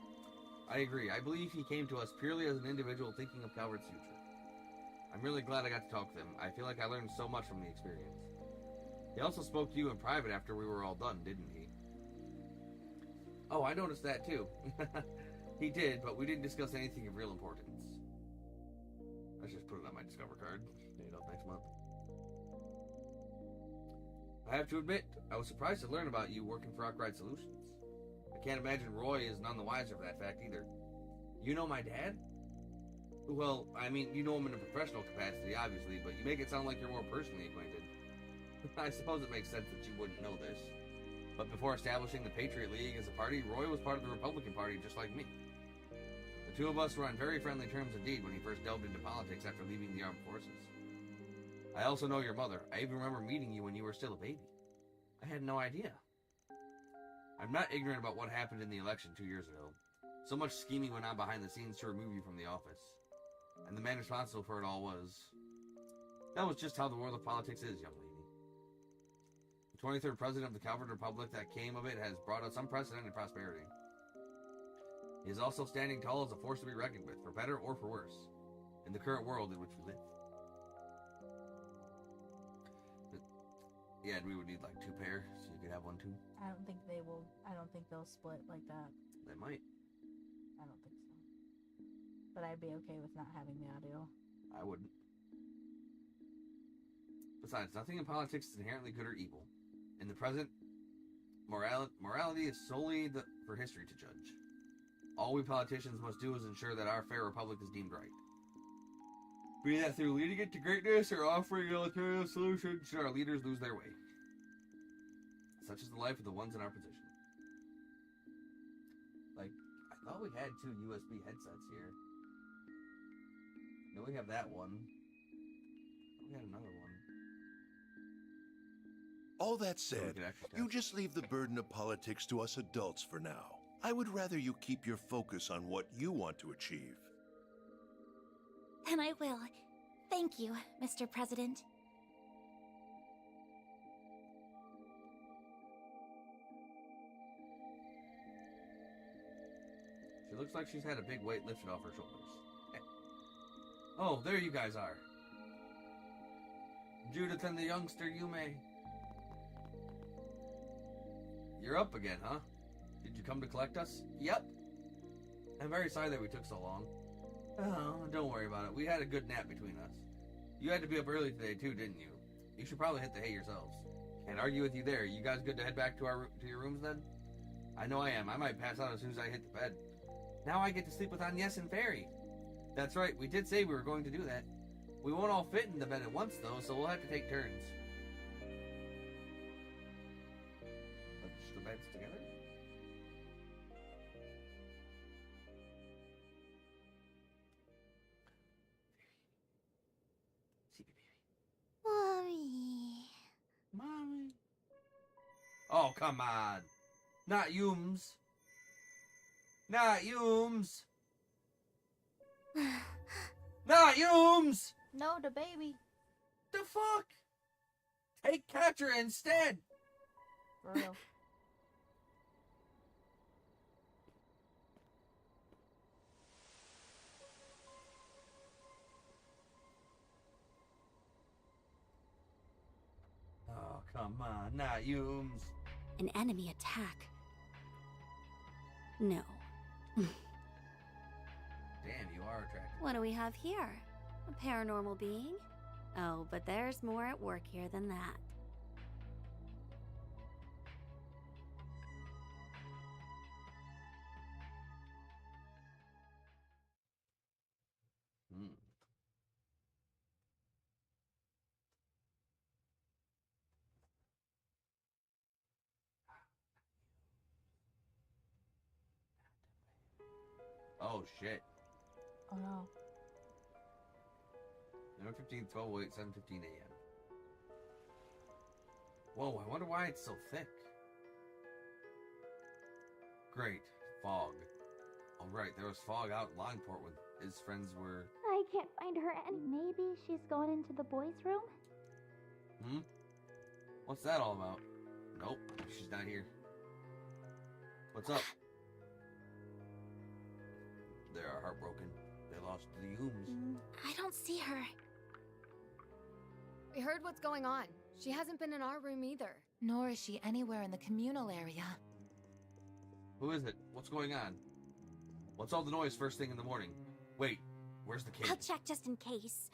Speaker 1: I agree. I believe he came to us purely as an individual thinking of Calvert's future. I'm really glad I got to talk to him. I feel like I learned so much from the experience. He also spoke to you in private after we were all done, didn't he? Oh, I noticed that too. He did, but we didn't discuss anything of real importance. I should just put it on my Discover card. Date up next month. I have to admit, I was surprised to learn about you working for Arkwright Solutions. I can't imagine Roy is none the wiser for that fact either. You know my dad? Well, I mean, you know him in a professional capacity, obviously, but you make it sound like you're more personally acquainted. I suppose it makes sense that you wouldn't know this. But before establishing the Patriot League as a party, Roy was part of the Republican Party just like me. The two of us were on very friendly terms indeed when he first delved into politics after leaving the armed forces. I also know your mother. I even remember meeting you when you were still a baby. I had no idea. I'm not ignorant about what happened in the election 2 years ago. So much scheming went on behind the scenes to remove you from the office. And the man responsible for it all was... That was just how the world of politics is, young lady. The 23rd president of the Calvert Republic that came of it has brought us unprecedented prosperity. He is also standing tall as a force to be reckoned with, for better or for worse, in the current world in which we live. Yeah, and we would need like 2 pair, so you could have one too.
Speaker 2: I don't think they will. I don't think they'll split like that.
Speaker 1: They might.
Speaker 2: I don't think so. But I'd be okay with not having the audio.
Speaker 1: I wouldn't. Besides, nothing in politics is inherently good or evil. In the present, morality is solely for history to judge. All we politicians must do is ensure that our fair republic is deemed right. Be that through leading it to greatness or offering alternative solutions should our leaders lose their way. Such is the life of the ones in our position. Like, I thought we had 2 USB headsets here. No, we have that one. We had another one.
Speaker 6: All that said, you just leave the burden of politics to us adults for now. I would rather you keep your focus on what you want to achieve.
Speaker 9: And I will. Thank you, Mr. President.
Speaker 1: She looks like she's had a big weight lifted off her shoulders. Oh, there you guys are. Judith and the youngster Yume. You're up again, huh? Did you come to collect us? Yep. I'm very sorry that we took so long. Oh, don't worry about it. We had a good nap between us. You had to be up early today too, didn't you? You should probably hit the hay yourselves. Can't argue with you there. You guys good to head back to your rooms then? I know I am. I might pass out as soon as I hit the bed. Now I get to sleep with Agnes and Fairy. That's right. We did say we were going to do that. We won't all fit in the bed at once, though, so we'll have to take turns. Push the beds together?
Speaker 9: Mommy.
Speaker 1: Mommy. Oh, come on. Not Yums. Not Yums. Not Yums.
Speaker 2: No, the baby.
Speaker 1: The fuck? Take Catcher instead.
Speaker 2: For real.
Speaker 1: Oh, come on. Not Yums.
Speaker 13: An enemy attack. No.
Speaker 1: Damn, you are attractive.
Speaker 13: What do we have here? A paranormal being? Oh, but there's more at work here than that.
Speaker 1: Oh, shit.
Speaker 2: Oh, no.
Speaker 1: November 15th, 12:08, 7:15 a.m. Whoa, I wonder why it's so thick. Great. Fog. Oh, right, there was fog out in Longport when his friends were...
Speaker 9: I can't find her and maybe she's gone into the boys' room?
Speaker 1: Hmm? What's that all about? Nope, she's not here. What's up? They are heartbroken. They lost the Yums.
Speaker 12: I don't see her.
Speaker 14: We heard what's going on. She hasn't been in our room either.
Speaker 12: Nor is she anywhere in the communal area.
Speaker 1: Who is it? What's going on? What's all the noise first thing in the morning? Wait, where's the kid?
Speaker 9: I'll check just in case.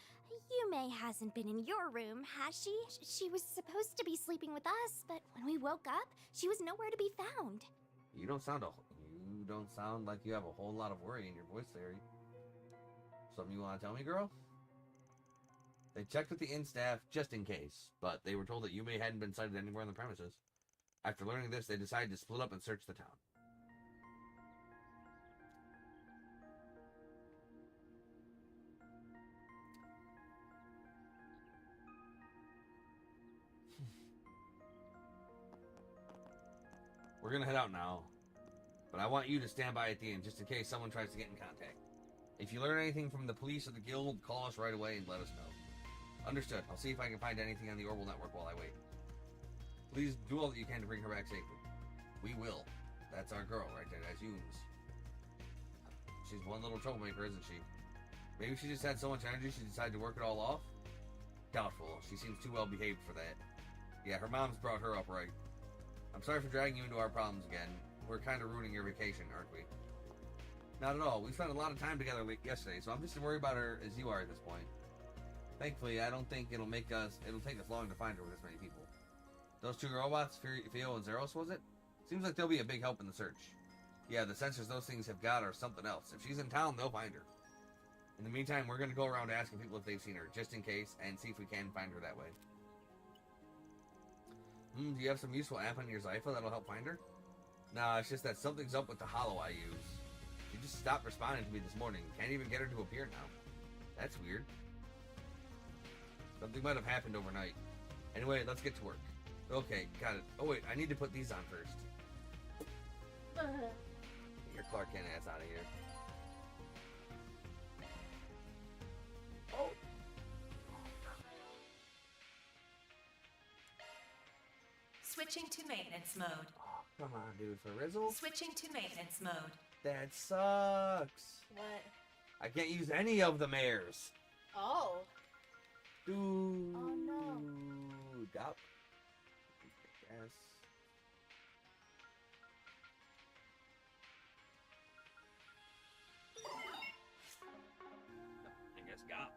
Speaker 9: Yume hasn't been in your room, has she? She was supposed to be sleeping with us, but when we woke up, she was nowhere to be found.
Speaker 1: You don't sound like you have a whole lot of worry in your voice, Larry. Something you want to tell me, girl? They checked with the inn staff just in case, but they were told that Yume hadn't been sighted anywhere on the premises. After learning this, they decided to split up and search the town. We're gonna head out now, but I want you to stand by at the inn just in case someone tries to get in contact. If you learn anything from the police or the guild, call us right away and let us know. Understood. I'll see if I can find anything on the Orbital Network while I wait. Please do all that you can to bring her back safely. We will. That's our girl right there. That's Yums. She's one little troublemaker, isn't she? Maybe she just had so much energy she decided to work it all off? Doubtful. She seems too well behaved for that. Yeah, her mom's brought her up right. I'm sorry for dragging you into our problems again. We're kind of ruining your vacation, aren't we? Not at all. We spent a lot of time together yesterday, so I'm just as worried about her as you are at this point. Thankfully, I don't think it'll take us long to find her with this many people. Those two robots, Theo and Zeros, was it? Seems like they'll be a big help in the search. Yeah, the sensors those things have got are something else. If she's in town, they'll find her. In the meantime, we're going to go around asking people if they've seen her, just in case, and see if we can find her that way. Do you have some useful app on your Zypha that'll help find her? Nah, it's just that something's up with the holo I use. She just stopped responding to me this morning. Can't even get her to appear now. That's weird. Something might have happened overnight. Anyway, let's get to work. Okay, got it. Oh wait, I need to put these on first. Get your Clark Kent ass out of here. Oh.
Speaker 15: Switching to maintenance mode.
Speaker 1: Oh, come on, dude. For Rizzle?
Speaker 15: Switching to maintenance mode.
Speaker 1: That sucks.
Speaker 2: What?
Speaker 1: I can't use any of the mares.
Speaker 2: Oh.
Speaker 1: Dude.
Speaker 2: Oh no.
Speaker 1: Yup. Yes. I guess got.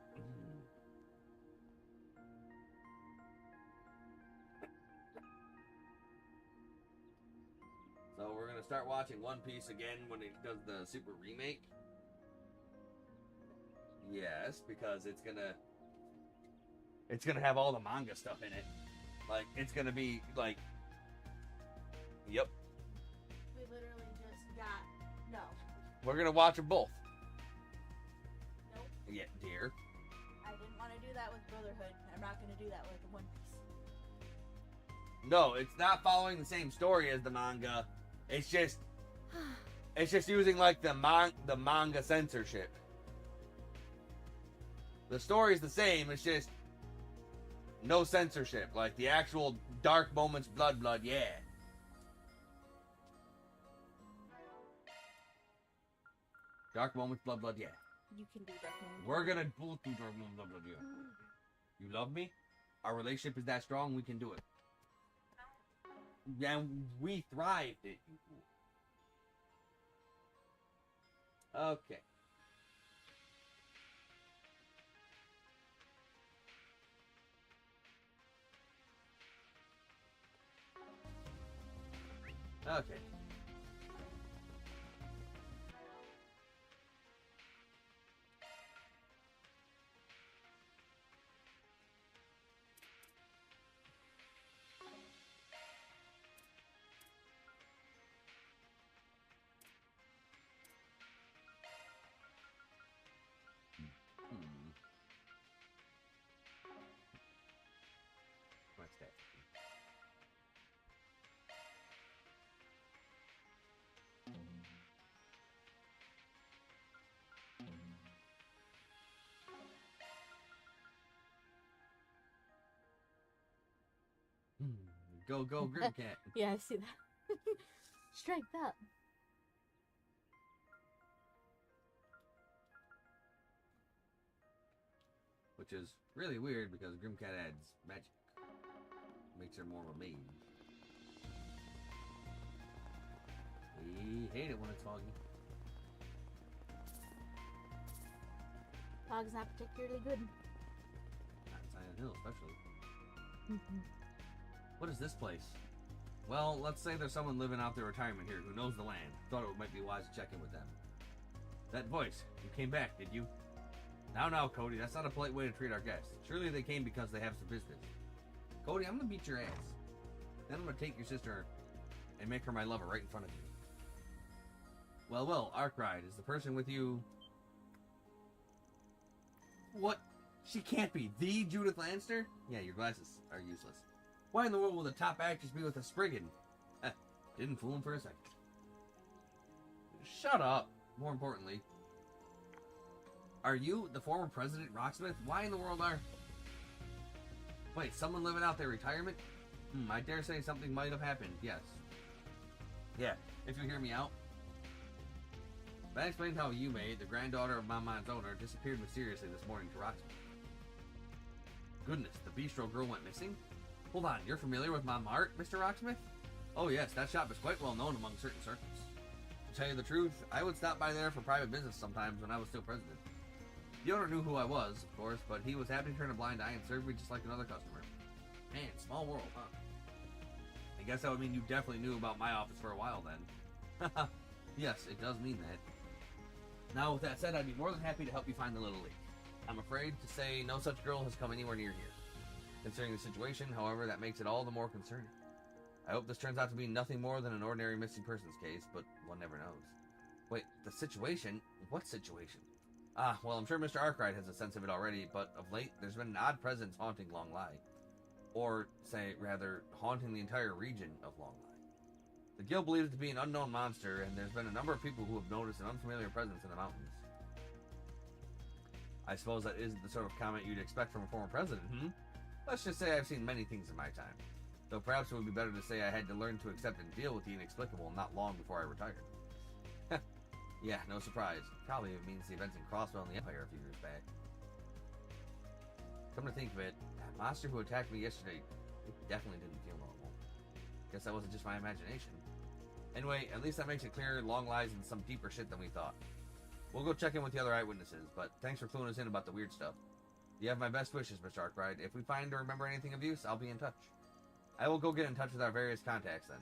Speaker 1: So we're gonna start watching One Piece again when it does the Super Remake. Yes, because it's gonna have all the manga stuff in it. Like, it's gonna be like, yep.
Speaker 2: We literally just got no.
Speaker 1: We're gonna watch them both.
Speaker 2: Nope.
Speaker 1: Yeah, dear.
Speaker 2: I didn't want to do that with Brotherhood. I'm not going to do that with One Piece.
Speaker 1: No, it's not following the same story as the manga. It's just using like the manga censorship. The story's the same. It's just no censorship, like the actual dark moments, blood, yeah. Dark moments, blood, yeah.
Speaker 2: You can do Dark Moments.
Speaker 1: We're gonna both do Dark moments, blood, yeah. You love me? Our relationship is that strong. We can do it. And we thrived it. Okay. Okay. What's that? Go, Grimcat.
Speaker 2: Yeah, I see that. Strike that.
Speaker 1: Which is really weird because Grimcat adds magic. Makes her more of a mage. We hate it when it's foggy.
Speaker 2: Fog's not particularly good.
Speaker 1: Not in Silent Hill, especially. What is this place? Well, let's say there's someone living out their retirement here who knows the land. Thought it might be wise to check in with them. That voice, you came back, did you? Now, Cody, that's not a polite way to treat our guests. Surely they came because they have some business. Cody, I'm gonna beat your ass. Then I'm gonna take your sister and make her my lover right in front of you. Well, Arkride, is the person with you... What? She can't be the Judith Lannister? Yeah, your glasses are useless. Why in the world will the top actress be with a Spriggan? Didn't fool him for a second. Shut up. More importantly, are you the former President Rocksmith? Why in the world are... Wait, someone living out their retirement? I dare say something might have happened, yes. Yeah, if you hear me out. That explains how Yume, the granddaughter of Mamon's owner, disappeared mysteriously this morning to Rocksmith. Goodness, the bistro girl went missing? Hold on, you're familiar with Montmartre, Mr. Rocksmith? Oh yes, that shop is quite well known among certain circles. To tell you the truth, I would stop by there for private business sometimes when I was still president. The owner knew who I was, of course, but he was happy to turn a blind eye and serve me just like another customer. Man, small world, huh? I guess that would mean you definitely knew about my office for a while then. Yes, it does mean that. Now, with that said, I'd be more than happy to help you find the little leak. I'm afraid to say no such girl has come anywhere near here. Considering the situation, however, that makes it all the more concerning. I hope this turns out to be nothing more than an ordinary missing persons case, but one never knows. Wait, the situation? What situation? Well, I'm sure Mr. Arkwright has a sense of it already, but of late, there's been an odd presence haunting Long Lai. Or, say, rather, haunting the entire region of Long Lai. The guild believes it to be an unknown monster, and there's been a number of people who have noticed an unfamiliar presence in the mountains. I suppose that isn't the sort of comment you'd expect from a former president, Let's just say I've seen many things in my time. Though perhaps it would be better to say I had to learn to accept and deal with the inexplicable not long before I retired. Yeah, no surprise. Probably it means the events in Crosswell and the Empire a few years back. Come to think of it, that monster who attacked me yesterday, it definitely didn't feel normal. Guess that wasn't just my imagination. Anyway, at least that makes it clear Long lies in some deeper shit than we thought. We'll go check in with the other eyewitnesses, but thanks for cluing us in about the weird stuff. You have my best wishes, Mr. Arkwright. If we find or remember anything of use, I'll be in touch. I will go get in touch with our various contacts then.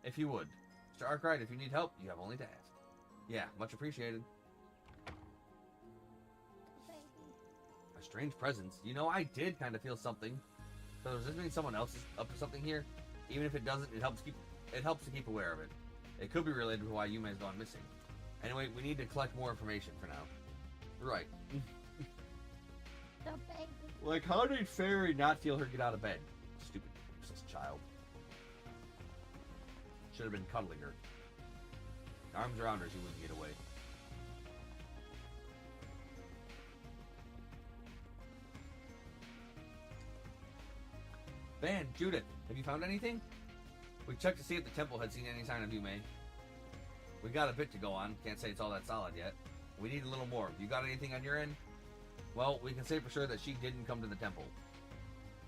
Speaker 1: If you would, Mr. Arkwright, if you need help, you have only to ask. Yeah, much appreciated. A strange presence. You know, I did kind of feel something. So does this mean someone else is up to something here? Even if it doesn't, it helps to keep aware of it. It could be related to why Yume's gone missing. Anyway, we need to collect more information for now. Right.
Speaker 2: The baby.
Speaker 1: Like, how did Fairy not feel her get out of bed? Stupid, useless child. Should have been cuddling her. Arms around her, she wouldn't get away. Van, Judith, have you found anything? We checked to see if the temple had seen any sign of Yume. We got a bit to go on. Can't say it's all that solid yet. We need a little more. You got anything on your end? Well, we can say for sure that she didn't come to the temple.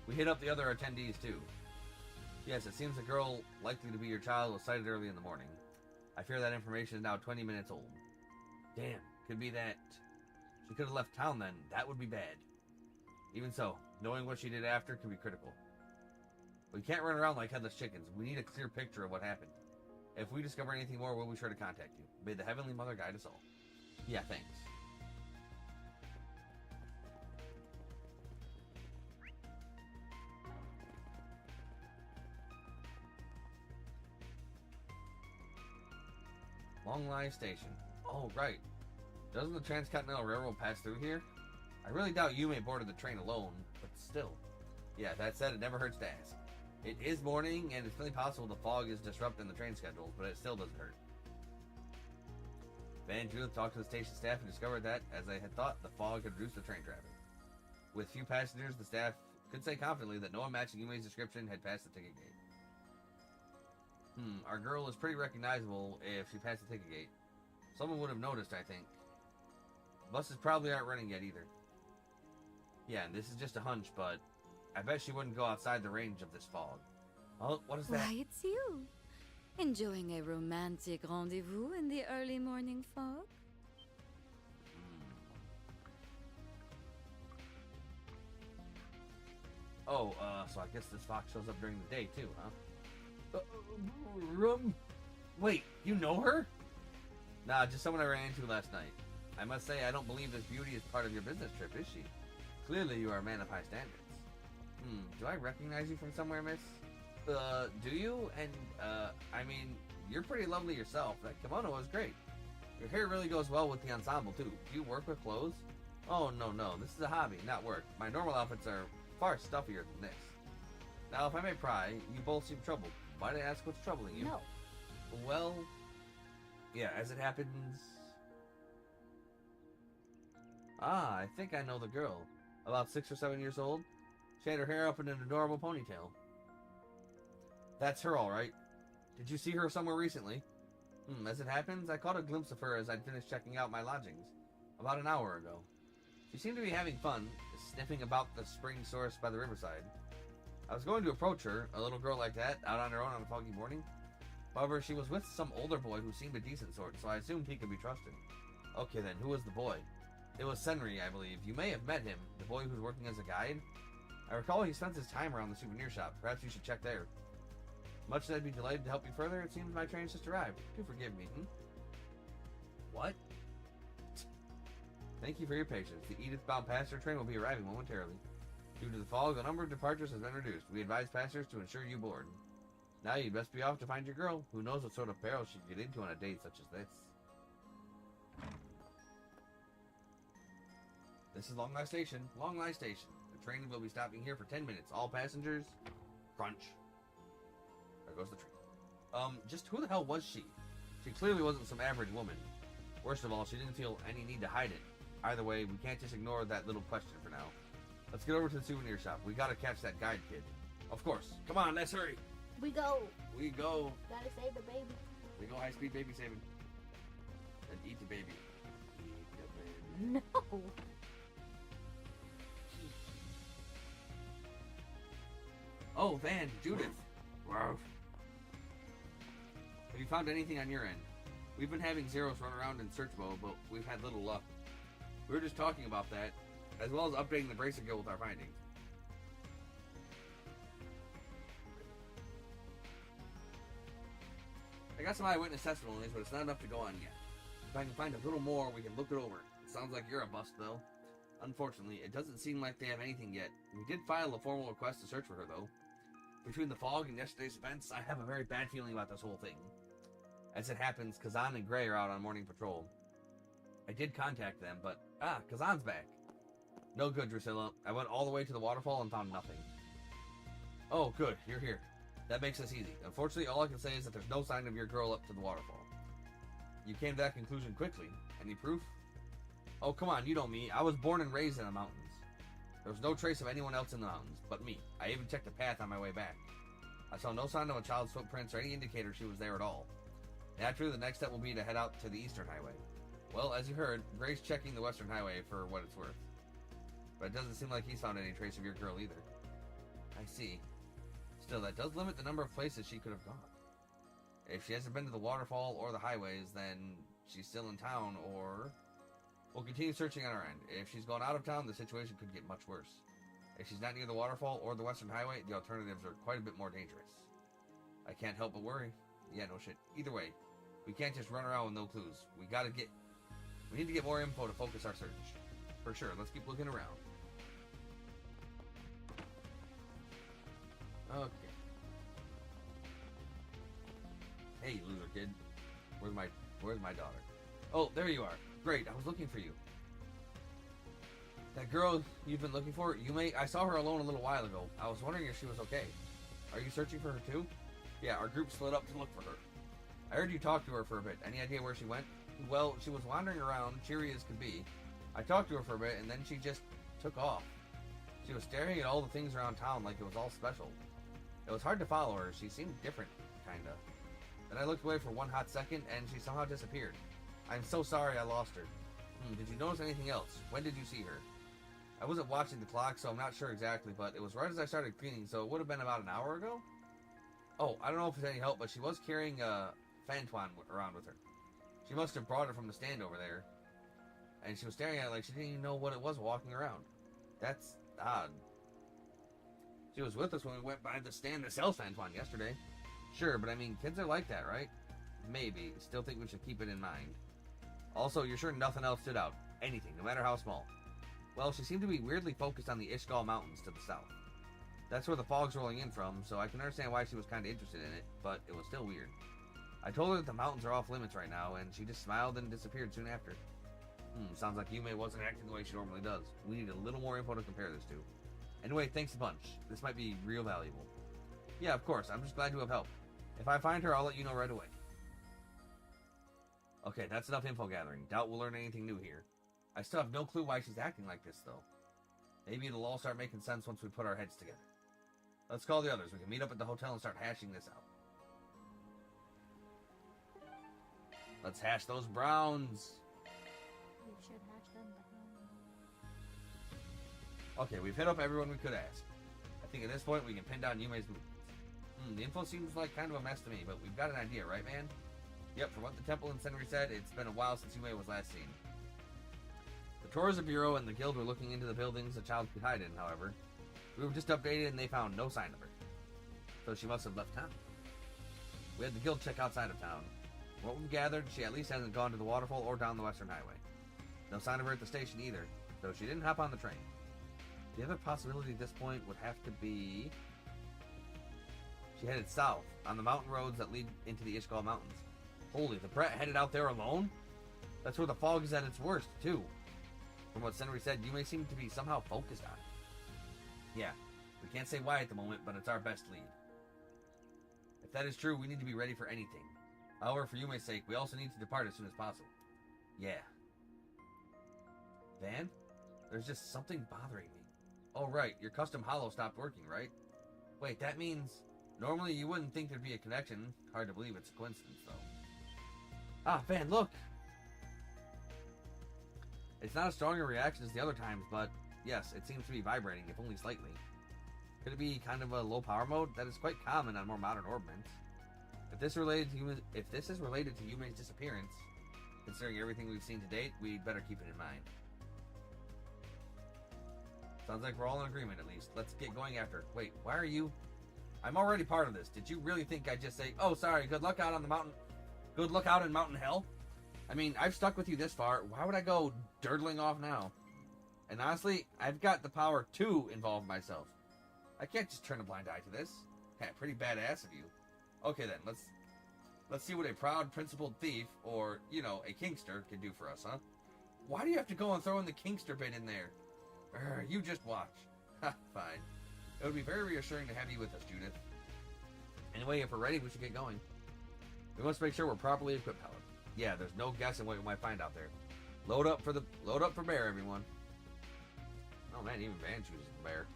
Speaker 1: We hit up the other attendees too. Yes, it seems the girl likely to be your child was sighted early in the morning. I fear that information is now 20 minutes old. Damn, could be that she could have left town then. That would be bad. Even so, knowing what she did after could be critical. We can't run around like headless chickens. We need a clear picture of what happened. If we discover anything more, we'll be sure to contact you. May the Heavenly Mother guide us all. Yeah, thanks. Long Line Station. Oh, right. Doesn't the Transcontinental Railroad pass through here? I really doubt Yume boarded the train alone, but still. Yeah, that said, it never hurts to ask. It is morning, and it's really possible the fog is disrupting the train schedules, but it still doesn't hurt. Van and Judith talked to the station staff and discovered that, as they had thought, the fog had reduced the train traffic. With few passengers, the staff could say confidently that no one matching Yume's description had passed the ticket gate. Our girl is pretty recognizable if she passed the ticket gate. Someone would have noticed, I think. Buses probably aren't running yet either. Yeah, this is just a hunch, but I bet she wouldn't go outside the range of this fog. Oh, what is that?
Speaker 5: Why, it's you. Enjoying a romantic rendezvous in the early morning fog?
Speaker 1: Oh, so I guess this fox shows up during the day too, huh? Wait, you know her? Nah, just someone I ran into last night. I must say, I don't believe this beauty is part of your business trip, is she? Clearly you are a man of high standards. Do I recognize you from somewhere, miss? Do you? And, I mean, you're pretty lovely yourself. That kimono was great. Your hair really goes well with the ensemble, too. Do you work with clothes? Oh, no. This is a hobby, not work. My normal outfits are far stuffier than this. Now, if I may pry, you both seem troubled. Might I ask what's troubling you?
Speaker 2: No.
Speaker 1: Well, yeah, as it happens... Ah, I think I know the girl. About 6 or 7 years old. She had her hair up in an adorable ponytail. That's her, all right. Did you see her somewhere recently? As it happens, I caught a glimpse of her as I'd finished checking out my lodgings. About an hour ago. She seemed to be having fun, sniffing about the spring source by the riverside. I was going to approach her, a little girl like that, out on her own on a foggy morning. However, she was with some older boy who seemed a decent sort, so I assumed he could be trusted. Okay then, who was the boy? It was Senri, I believe. You may have met him, the boy who's working as a guide. I recall he spends his time around the souvenir shop. Perhaps you should check there. Much as I'd be delighted to help you further, it seems my train's just arrived. Do forgive me, What? Thank you for your patience. The Edith-bound passenger train will be arriving momentarily. Due to the fog, the number of departures has been reduced. We advise passengers to ensure you board. Now you'd best be off to find your girl. Who knows what sort of peril she'd get into on a date such as this. This is Long Line Station. Long Line Station. The train will be stopping here for 10 minutes. All passengers, crunch. There goes the train. Just who the hell was she? She clearly wasn't some average woman. Worst of all, she didn't feel any need to hide it. Either way, we can't just ignore that little question for now. Let's get over to the souvenir shop. We gotta catch that guide kid. Of course. Come on, let's hurry.
Speaker 2: We go.
Speaker 1: We go.
Speaker 2: Gotta save the baby.
Speaker 1: We go high-speed baby saving. And eat the baby. Eat the baby.
Speaker 2: No.
Speaker 1: Oh, Van, Judith. Wow. Have you found anything on your end? We've been having Zeros run around in search mode, but we've had little luck. We were just talking about that, as well as updating the Bracer Guild with our findings. I got some eyewitness testimonies, but it's not enough to go on yet. If I can find a little more, we can look it over. It sounds like you're a bust, though. Unfortunately, it doesn't seem like they have anything yet. We did file a formal request to search for her, though. Between the fog and yesterday's events, I have a very bad feeling about this whole thing. As it happens, Kazan and Gray are out on morning patrol. I did contact them, but... Kazan's back. No good, Drusilla. I went all the way to the waterfall and found nothing. Oh, good. You're here. That makes this easy. Unfortunately, all I can say is that there's no sign of your girl up to the waterfall. You came to that conclusion quickly. Any proof? Oh, come on, you know me. I was born and raised in the mountains. There was no trace of anyone else in the mountains, but me. I even checked the path on my way back. I saw no sign of a child's footprints or any indicator she was there at all. Naturally, the next step will be to head out to the Eastern Highway. Well, as you heard, Gray's checking the Western Highway for what it's worth. But it doesn't seem like he's found any trace of your girl either. I see. Still, that does limit the number of places she could have gone. If she hasn't been to the waterfall or the highways, then she's still in town, or... We'll continue searching on our end. If she's gone out of town, the situation could get much worse. If she's not near the waterfall or the Western Highway, the alternatives are quite a bit more dangerous. I can't help but worry. Yeah, no shit. Either way, we can't just run around with no clues. We need to get more info to focus our search. For sure, let's keep looking around. Okay. Hey, you loser kid. Where's my daughter? Oh, there you are. Great, I was looking for you. That girl you've been looking for, Yume, I saw her alone a little while ago. I was wondering if she was okay. Are you searching for her too? Yeah, our group split up to look for her. I heard you talk to her for a bit. Any idea where she went? Well, she was wandering around, cheery as could be. I talked to her for a bit, and then she just took off. She was staring at all the things around town like it was all special. It was hard to follow her. She seemed different, kinda. Then I looked away for one hot second, and she somehow disappeared. I'm so sorry I lost her. Did you notice anything else? When did you see her? I wasn't watching the clock, so I'm not sure exactly, but it was right as I started cleaning, so it would have been about an hour ago? Oh, I don't know if it's any help, but she was carrying a Fantuan around with her. She must have brought it from the stand over there. And she was staring at it like she didn't even know what it was walking around. That's odd. She was with us when we went by the stand that sells Fantuan yesterday. Sure, but I mean, kids are like that, right? Maybe. Still think we should keep it in mind. Also, you're sure nothing else stood out? Anything, no matter how small. Well, she seemed to be weirdly focused on the Ishgal Mountains to the south. That's where the fog's rolling in from, so I can understand why she was kind of interested in it, but it was still weird. I told her that the mountains are off limits right now, and she just smiled and disappeared soon after. Sounds like Yume wasn't acting the way she normally does. We need a little more info to compare this to. Anyway, thanks a bunch. This might be real valuable. Yeah, of course. I'm just glad to have helped. If I find her, I'll let you know right away. Okay, that's enough info gathering. Doubt we'll learn anything new here. I still have no clue why she's acting like this, though. Maybe it'll all start making sense once we put our heads together. Let's call the others. We can meet up at the hotel and start hashing this out. Let's hash those browns.
Speaker 2: You should hatch them down.
Speaker 1: Okay, we've hit up everyone we could ask. I think at this point we can pin down Yume's movements. The info seems like kind of a mess to me, but we've got an idea, right, man? Yep, from what the temple and Senri said, it's been a while since Yume was last seen. The Tourism Bureau and the Guild were looking into the buildings the child could hide in, however. We were just updated and they found no sign of her. So she must have left town. We had the Guild check outside of town. From what we've gathered, she at least hasn't gone to the waterfall or down the Western Highway. No sign of her at the station either, so she didn't hop on the train. The other possibility at this point would have to be... she headed south, on the mountain roads that lead into the Ishgal Mountains. Holy, the brat headed out there alone? That's where the fog is at its worst, too. From what Senri said, you may seem to be somehow focused on it. Yeah, we can't say why at the moment, but it's our best lead. If that is true, we need to be ready for anything. However, for Yume's sake, we also need to depart as soon as possible. Yeah. Van? There's just something bothering me. Oh right, your custom hollow stopped working, right? Wait, that means... normally you wouldn't think there'd be a connection. Hard to believe it's a coincidence, though. Ah, Van, look! It's not as strong a reaction as the other times, but yes, it seems to be vibrating, if only slightly. Could it be kind of a low power mode? That is quite common on more modern orbments. If this is related to Yume's disappearance, considering everything we've seen to date, we'd better keep it in mind. Sounds like we're all in agreement, at least. Let's get going after her. Wait, why are you... I'm already part of this. Did you really think I'd just say, oh, sorry, good luck out on the mountain? Good look out in Mountain Hell? I mean, I've stuck with you this far. Why would I go dirtling off now? And honestly, I've got the power to involve myself. I can't just turn a blind eye to this. Yeah, pretty badass of you. Okay then, let's see what a proud principled thief, or, you know, a kinkster, can do for us, huh? Why do you have to go and throw in the kinkster bit in there? You just watch. Ha, fine. It would be very reassuring to have you with us, Judith. Anyway, if we're ready, we should get going. We must make sure we're properly equipped, however. Yeah, there's no guessing what we might find out there. Load up for bear, everyone. Oh man, even Van chooses the bear.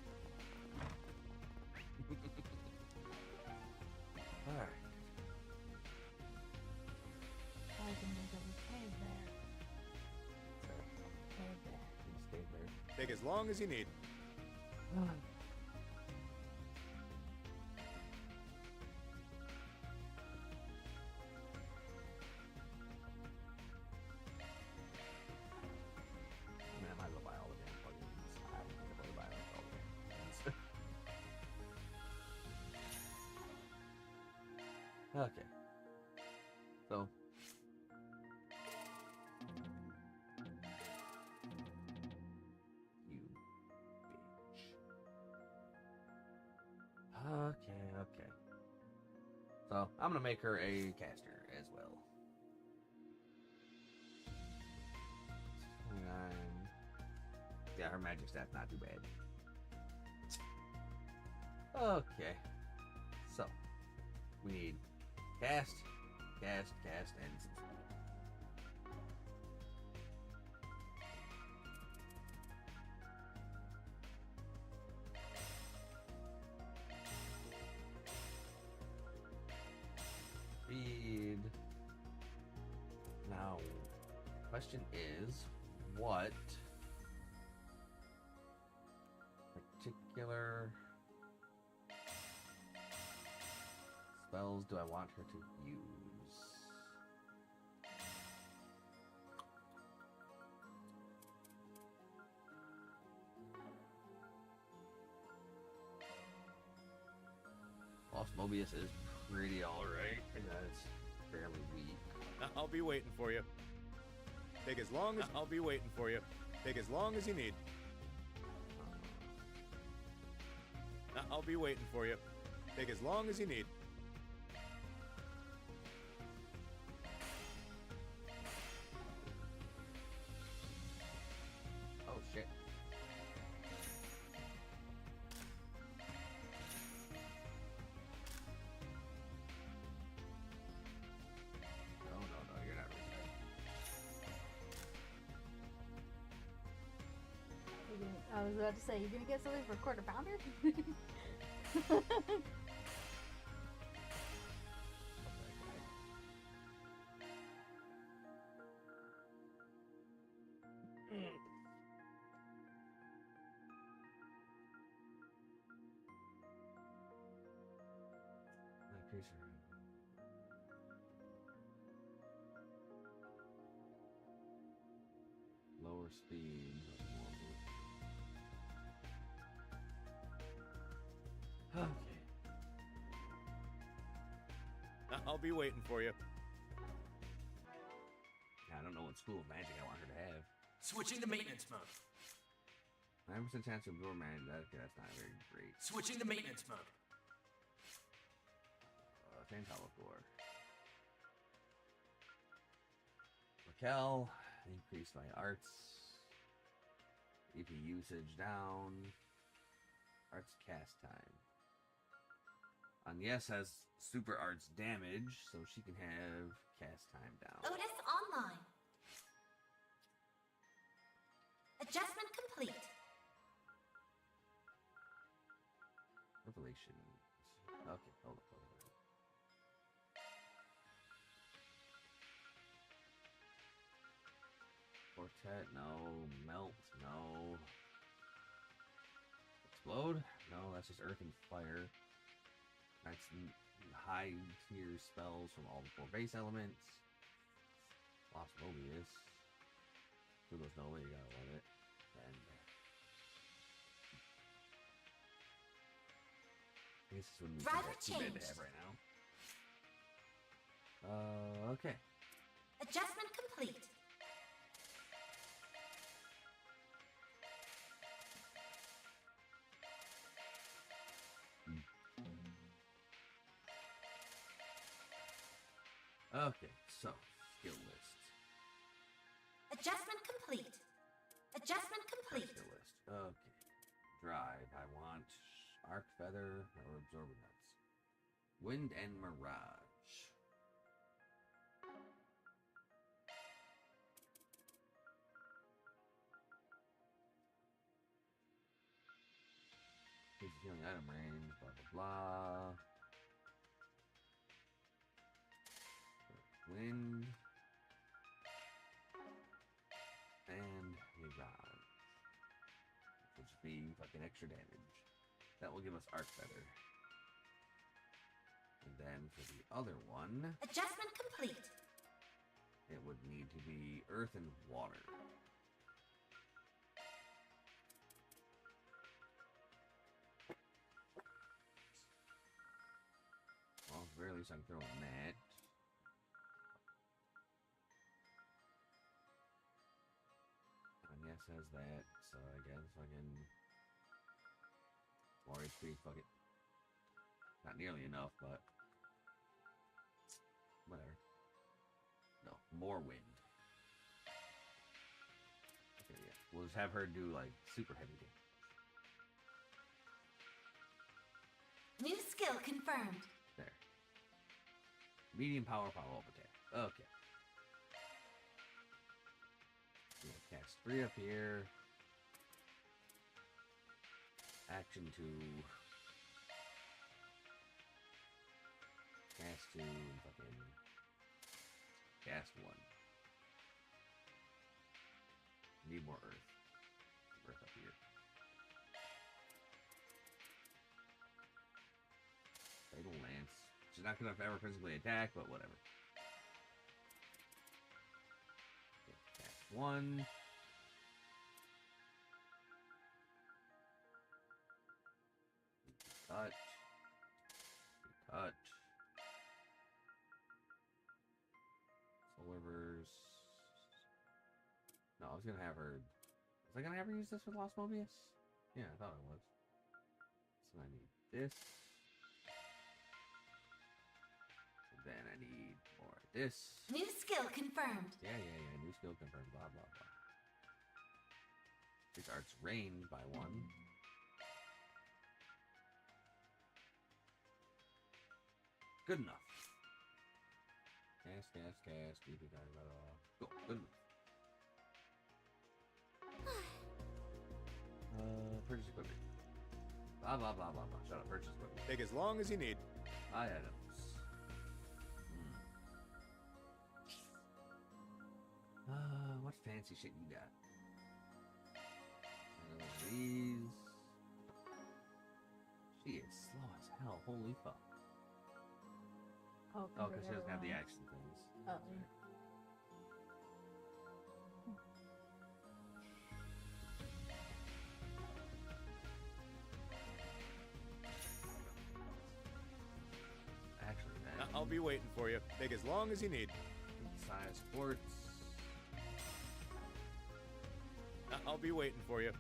Speaker 1: Alright.
Speaker 2: I can think of a cave there. Cave there.
Speaker 16: Take as long as you need.
Speaker 1: Okay. So. You bitch. Okay. So, I'm gonna make her a caster as well. 29. Yeah, her magic stat's not too bad. Okay. So, we need cast, and some speed. Now, question is, what particular spells do I want her to use? Lost Mobius is pretty alright. That's fairly weak.
Speaker 16: I'll be waiting for you. Take as long as I'll be waiting for you. Take as long as you need. I'll be waiting for you. Take as long as you need.
Speaker 1: Oh shit. No, you're not ready.
Speaker 2: I was about to say, you're gonna get something for a quarter pounder?
Speaker 1: Lower speed. Okay.
Speaker 16: I'll be waiting for you.
Speaker 1: I don't know what school of magic I want her to have.
Speaker 17: Switching to maintenance mode.
Speaker 1: 9% chance to absorb magic. Okay, that's not very great.
Speaker 17: Switching to maintenance mode.
Speaker 1: Same core. Raquel, increase my arts. EP usage down. Arts cast time. Yes has super arts damage, so she can have cast time down.
Speaker 15: Otis online. Adjustment complete.
Speaker 1: Revelations. Okay, hold up. Quartet, no. Melt, no. Explode? No, that's just earth and fire. That's high tier spells from all the 4 base elements. Lost Mobius. Who goes no way, you gotta love it. And I guess this wouldn't be too bad to have right now. Okay.
Speaker 15: Adjustment complete.
Speaker 1: Okay, so skill list.
Speaker 15: Adjustment complete. Adjustment complete.
Speaker 1: Skill list. Okay. Drive. I want arc feather or absorbing nuts. Wind and mirage. Healing item range. Blah blah blah. Wind and mirage, which would be fucking extra damage. That will give us arc feather. And then for the other one,
Speaker 15: Adjustment complete.
Speaker 1: it would need to be earth and water. Well, at the very least I can throw in that. And yes, has that, so I guess fucking more HP, fuck it. Not nearly enough, but whatever. No, more wind. Okay, yeah. We'll just have her do like super heavy damage.
Speaker 15: New skill confirmed.
Speaker 1: There. Medium power follow-up attack. Okay. Yeah, cast 3 up here. Action 2. Cast 2 and fucking cast 1. Need more earth. Earth up here. Fatal Lance. She's not gonna ever physically attack, but whatever. Okay, cast 1. Touch. Touch. Solar Verse. No, I was gonna have her. Was I gonna have her use this with Lost Mobius? Yeah, I thought I was. So I need this. And then I need more of this.
Speaker 15: New skill confirmed.
Speaker 1: Yeah. New skill confirmed. Blah, blah, blah. This art's range by 1. Good enough. Cast. Go. Good enough. Purchase equipment. Blah, blah, blah, blah, blah. Shut up. Purchase equipment.
Speaker 16: Take as long as you need.
Speaker 1: Buy items. What fancy shit you got? These. She is slow as hell. Holy fuck.
Speaker 2: Oh,
Speaker 1: because she doesn't have the action things.
Speaker 2: Oh.
Speaker 1: Actually, then.
Speaker 16: I'll be waiting for you. Take as long as you need.
Speaker 1: Size sports.
Speaker 16: I'll be waiting for you.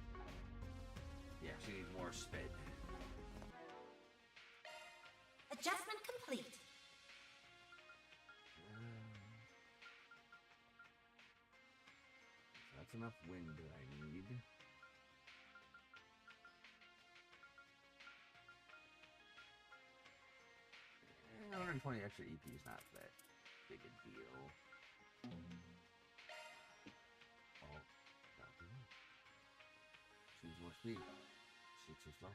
Speaker 1: Yeah, she needs more sped.
Speaker 15: Adjustment complete.
Speaker 1: That's enough wind that I need. 120 extra EP is not that big a deal. Oh, not too much. Choose more speed. She's too slow.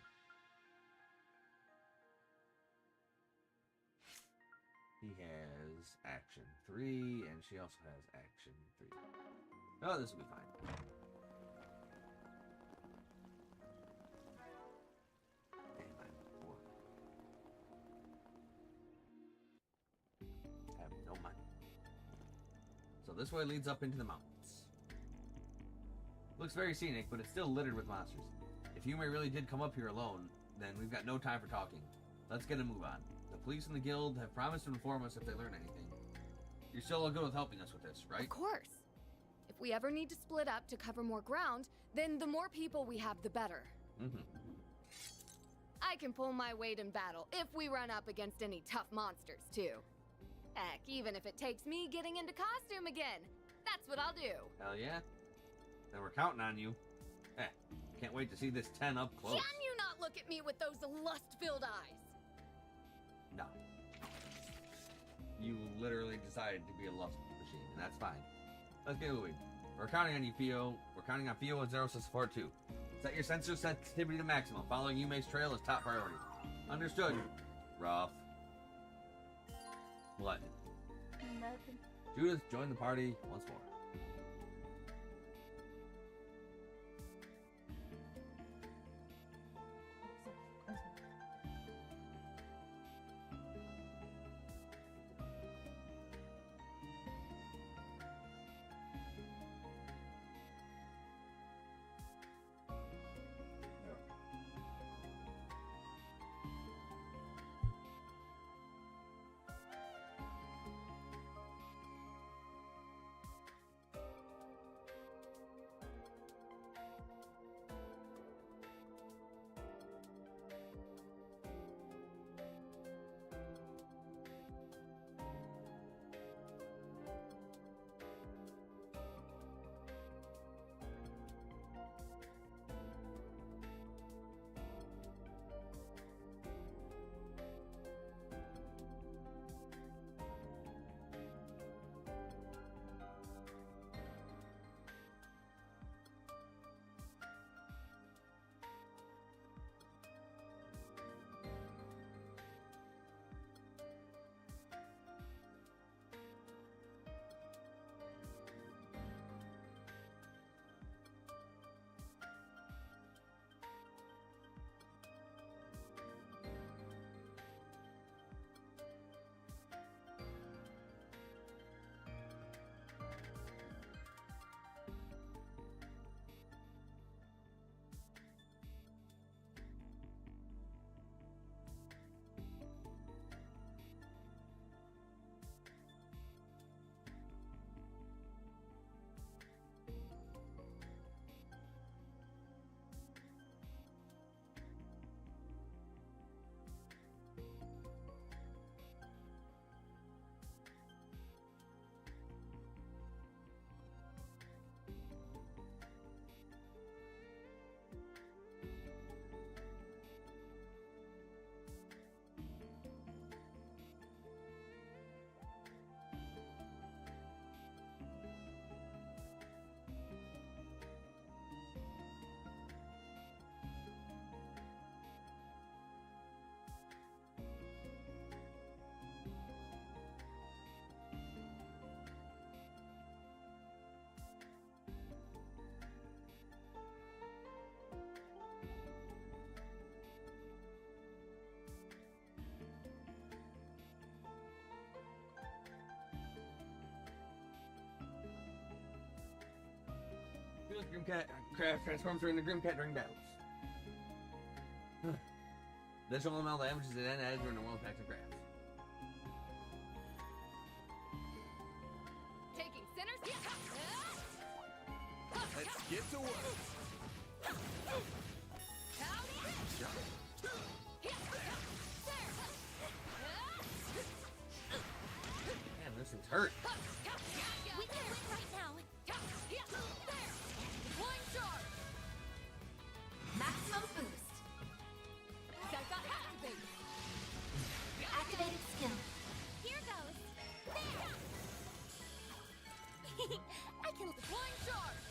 Speaker 1: He has action 3, and she also has action 3. Oh, this will be fine. And I'm 4. Have no money. So this way leads up into the mountains. Looks very scenic, but it's still littered with monsters. If Yume really did come up here alone, then we've got no time for talking. Let's get a move on. The police and the guild have promised to inform us if they learn anything. You're still good with helping us with this, right?
Speaker 14: Of course. If we ever need to split up to cover more ground, then the more people we have, the better.
Speaker 1: Mm-hmm.
Speaker 14: I can pull my weight in battle if we run up against any tough monsters, too. Heck, even if it takes me getting into costume again, that's what I'll do.
Speaker 1: Hell yeah. Then we're counting on you. Can't wait to see this 10 up close.
Speaker 14: Can you not look at me with those lust-filled eyes?
Speaker 1: No. You literally decided to be a lust machine, and that's fine. Let's get moving. We're counting on you, Fio. We're counting on Fio and Zeros to support too. Set your sensor sensitivity to maximum. Following Yume's trail is top priority. Understood. Rough. What?
Speaker 2: Nothing.
Speaker 1: Judith, join the party once more. Grimcat craft transforms during the Grimcat during battles. Additional amount of damage is then added during the world attacks and crafts.
Speaker 14: Taking sinners?
Speaker 4: Let's get to work.
Speaker 1: Man, this thing's hurt.
Speaker 9: We can win right now.
Speaker 15: Maximum boost. Activated skill.
Speaker 9: Here goes. There. I can
Speaker 14: Flying charge.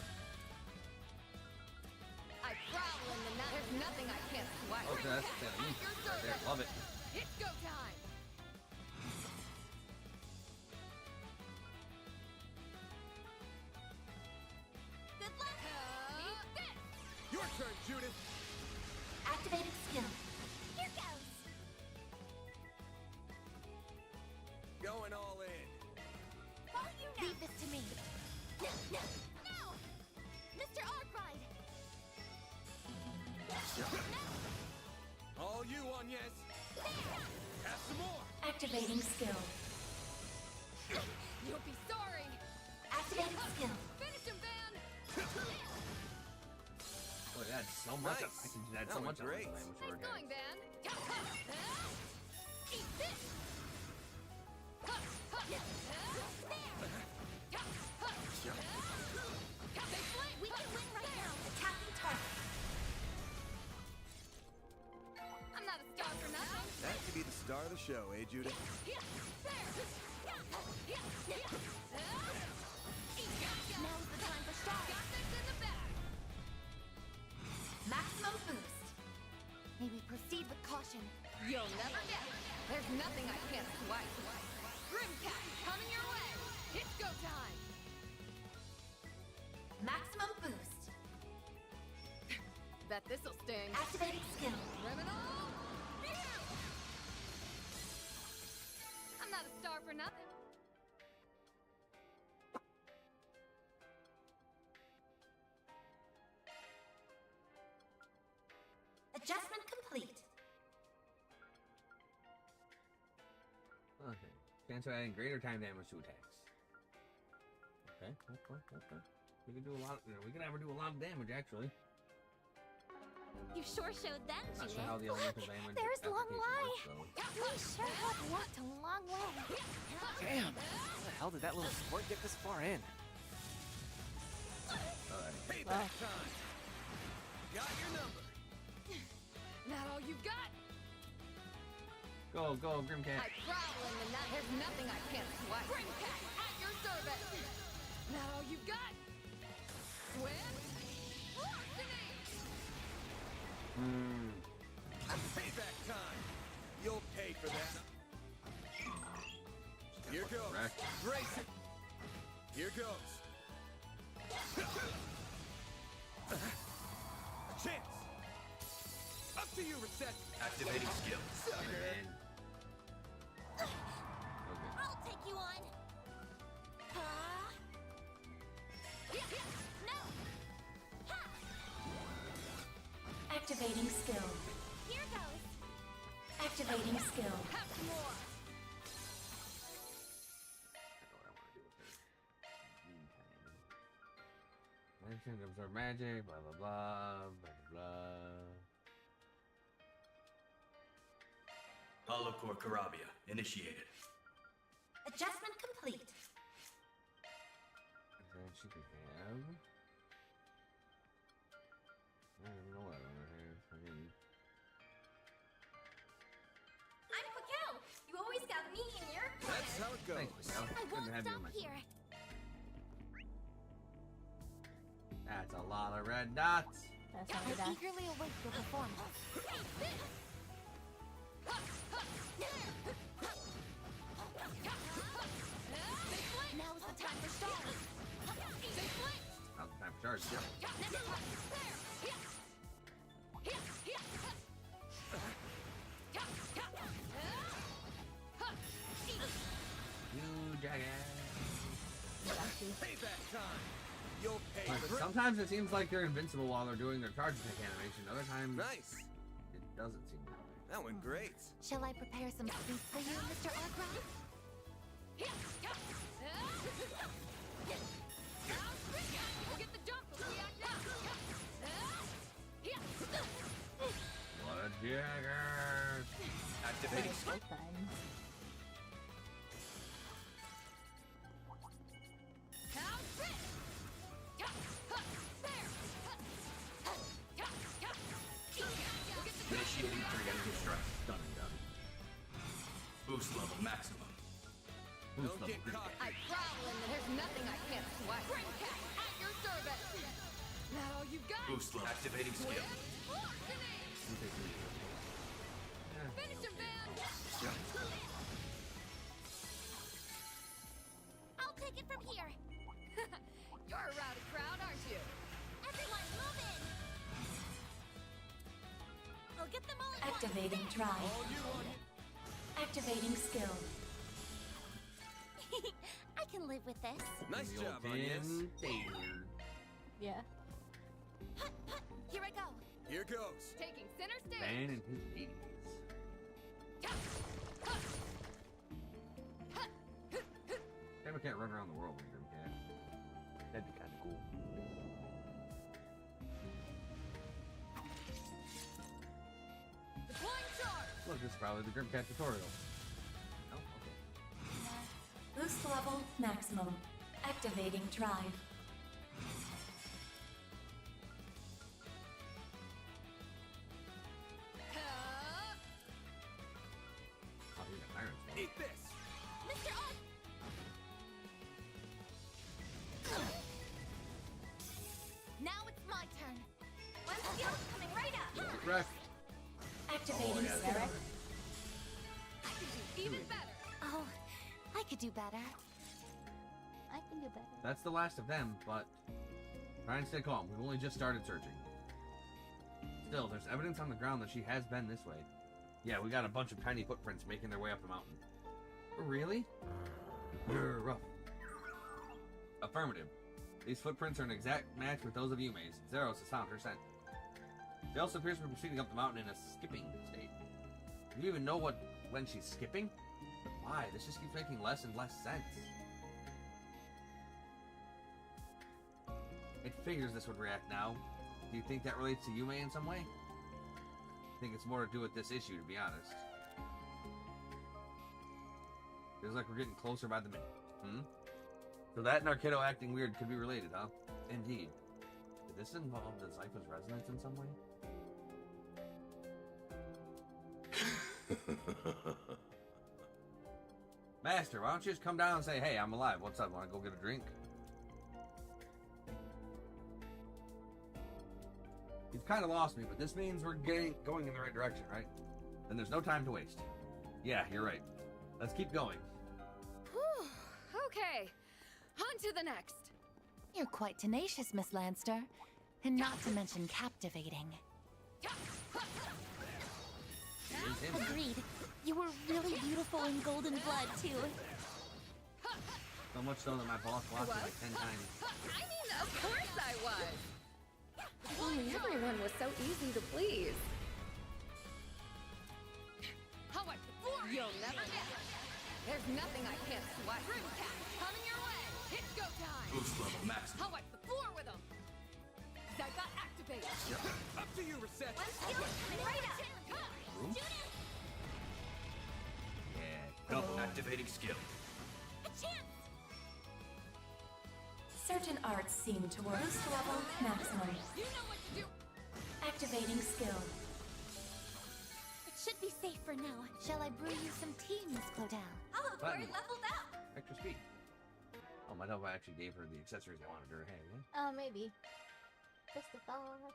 Speaker 14: I prowl in the night. There's nothing I can't swipe.
Speaker 1: Okay, that's right there. Love it.
Speaker 14: It's go time.
Speaker 9: Good luck.
Speaker 4: Your turn, Judith.
Speaker 15: Activated skill.
Speaker 9: Here goes.
Speaker 4: Going all in.
Speaker 9: All you now. Leave this to me. No. Mr. Arkride.
Speaker 4: All you on, yes. Have some more.
Speaker 15: Activating skill.
Speaker 14: You'll
Speaker 15: Activating skill.
Speaker 14: Finish him, Van!
Speaker 1: Boy, that's so much.
Speaker 4: Nice.
Speaker 1: I can add
Speaker 4: That
Speaker 1: so
Speaker 4: was
Speaker 1: much on
Speaker 4: great.
Speaker 1: my
Speaker 14: Nice
Speaker 1: sword
Speaker 14: going,
Speaker 1: guys.
Speaker 14: Van! Eat this!
Speaker 15: We can win right now. Attacking target.
Speaker 14: I'm not a star for nothing!
Speaker 4: That could be the star of the show, eh, Judith?
Speaker 15: Now's the time for stars.
Speaker 14: Got this in the bag!
Speaker 15: Maximum boost. May we proceed with caution.
Speaker 14: You'll never get it! There's nothing I can't swipe! Grimcat, coming your way! It's go time!
Speaker 15: Maximum boost.
Speaker 14: Bet this'll sting!
Speaker 15: Activating skill.
Speaker 14: Criminal! I'm not a star for nothing!
Speaker 15: Adjustment complete.
Speaker 1: Okay. Chance of adding greater time damage to attacks. Okay. We can do a lot. We can ever do a lot of damage, actually.
Speaker 9: You sure showed them,
Speaker 1: Not
Speaker 9: Judith.
Speaker 1: sure how the elemental damage
Speaker 9: There's Long
Speaker 1: application
Speaker 9: Lai.
Speaker 1: works,
Speaker 9: We sure have walked a long way.
Speaker 8: Damn! How the hell did that little sport get this far in?
Speaker 4: Payback time. Got your number.
Speaker 14: That all you've got?
Speaker 1: Go, Grimcat.
Speaker 14: I growl in the night. There's nothing I can't swipe. Grimcat, at your service. That all you've got? Swim?
Speaker 4: Payback time. You'll pay for that. Here goes.
Speaker 1: Correct.
Speaker 4: Brace it. Here goes. A chance. Up to you, Reset.
Speaker 17: Activating skill.
Speaker 1: Man.
Speaker 9: I'll take you on. No.
Speaker 15: Activating skill.
Speaker 9: Here goes.
Speaker 15: Activating skill.
Speaker 14: Have some more.
Speaker 1: Mention absorb magic, blah blah blah, blah blah.
Speaker 17: Holocore Karabia initiated.
Speaker 15: Adjustment complete.
Speaker 1: Then she can have. I don't even know what I want to have. I mean,
Speaker 9: I'm Pakel. You always got me in your corner.
Speaker 4: That's how it goes.
Speaker 1: thanks, Miguel.
Speaker 9: I
Speaker 1: Good to
Speaker 9: won't
Speaker 1: have you
Speaker 9: stop
Speaker 1: in my team.
Speaker 9: here.
Speaker 1: That's a lot of red dots.
Speaker 2: That's how
Speaker 15: I
Speaker 2: we die.
Speaker 15: eagerly await your performance.
Speaker 9: Now's the time for stars.
Speaker 1: Now's the time for charge. You jackass.
Speaker 4: Payback time. You'll pay
Speaker 1: Like,
Speaker 4: for
Speaker 1: sometimes it seems like they're invincible while they're doing their charge attack animation. Other times,
Speaker 4: Nice.
Speaker 1: it doesn't seem that way.
Speaker 4: That went great.
Speaker 15: Shall I prepare some sweets for you, Mr. Arcroft?
Speaker 14: We'll get the jump if we act up.
Speaker 1: What a jagger!
Speaker 17: Activating skill.
Speaker 2: Both times.
Speaker 17: Initiating preemptive strike.
Speaker 1: Done and done.
Speaker 17: Boost level maximum.
Speaker 1: Boost
Speaker 4: Don't get
Speaker 1: level.
Speaker 4: cocky.
Speaker 14: I prowl and there's nothing I can't swipe. Grimcat, at your service. That all you've got?
Speaker 17: Boost level. Activating skill.
Speaker 14: Finish him, Van!
Speaker 9: I'll take it from here.
Speaker 14: You're a rowdy crowd, aren't you?
Speaker 9: Everyone, move in. I'll get them all at once.
Speaker 15: Activating drive.
Speaker 4: All you on it.
Speaker 15: Activating skill.
Speaker 9: I can live with this.
Speaker 4: Nice
Speaker 1: The
Speaker 4: job,
Speaker 1: old
Speaker 4: Onias.
Speaker 1: Vin Taylor.
Speaker 2: Yeah.
Speaker 9: Here I go.
Speaker 4: Here goes.
Speaker 14: Taking center stage.
Speaker 1: Van and his 80s. Damn, I can't run around the world with Grimcat. That'd be kind of cool. Look, this is probably the Grimcat tutorial. Oh, okay.
Speaker 18: Boost level maximum. Activating drive.
Speaker 1: Oh, you got irons.
Speaker 16: Eat this!
Speaker 9: Mr. Odd! Now it's my turn. One skill's coming right up.
Speaker 1: Correct.
Speaker 18: Activating
Speaker 1: yeah,
Speaker 18: skill.
Speaker 14: I can do even better.
Speaker 15: Oh, I could do better.
Speaker 9: I can do better.
Speaker 1: That's the last of them, but try and stay calm. We've only just started searching. Still, there's evidence on the ground that she has been this way. Yeah, we got a bunch of tiny footprints making their way up the mountain. Really? You're rough. Affirmative. These footprints are an exact match with those of Yume's. Zeros has found her scent. She also appears to be proceeding up the mountain in a skipping state. Do you even know when she's skipping? Why? This just keeps making less and less sense. It figures this would react now. Do you think that relates to Yume in some way? I think it's more to do with this issue, to be honest. Feels like we're getting closer by the minute. So that and Arcado acting weird could be related, huh? Indeed. Did this involve the Zypha's resonance in some way? Master, why don't you just come down and say, hey, I'm alive. What's up? Want to go get a drink? You've kind of lost me, but this means we're going in the right direction, right? Then there's no time to waste. Yeah, you're right. Let's keep going.
Speaker 14: Whew. Okay, on to the next.
Speaker 12: You're quite tenacious, Miss Lanster. And not to mention captivating.
Speaker 9: Agreed. You were really beautiful in golden blood, too.
Speaker 1: So much so that my boss lost me like 10 times.
Speaker 14: I mean, of course I was. If only everyone was so easy to please. How much before? You'll never get. There's nothing I can't swipe. Grimcat, coming your way. It's go time.
Speaker 17: Boost level maximum.
Speaker 14: How much the floor with them? I got activated.
Speaker 16: Up to you, Reset!
Speaker 9: One skill's coming right up.
Speaker 1: Room? Yeah, go.
Speaker 17: Activating skill.
Speaker 9: A chance.
Speaker 18: Certain arts seem to work. Boost level maximum.
Speaker 14: You know what to do.
Speaker 18: Activating skill.
Speaker 9: It should be safe for now. Shall I brew you some tea, Miss Claudel? Oh,
Speaker 1: Button.
Speaker 9: we're leveled up.
Speaker 1: Extra speed. Oh, my dog actually gave her the accessories I wanted her to have, yeah?
Speaker 2: Maybe. Just a thought.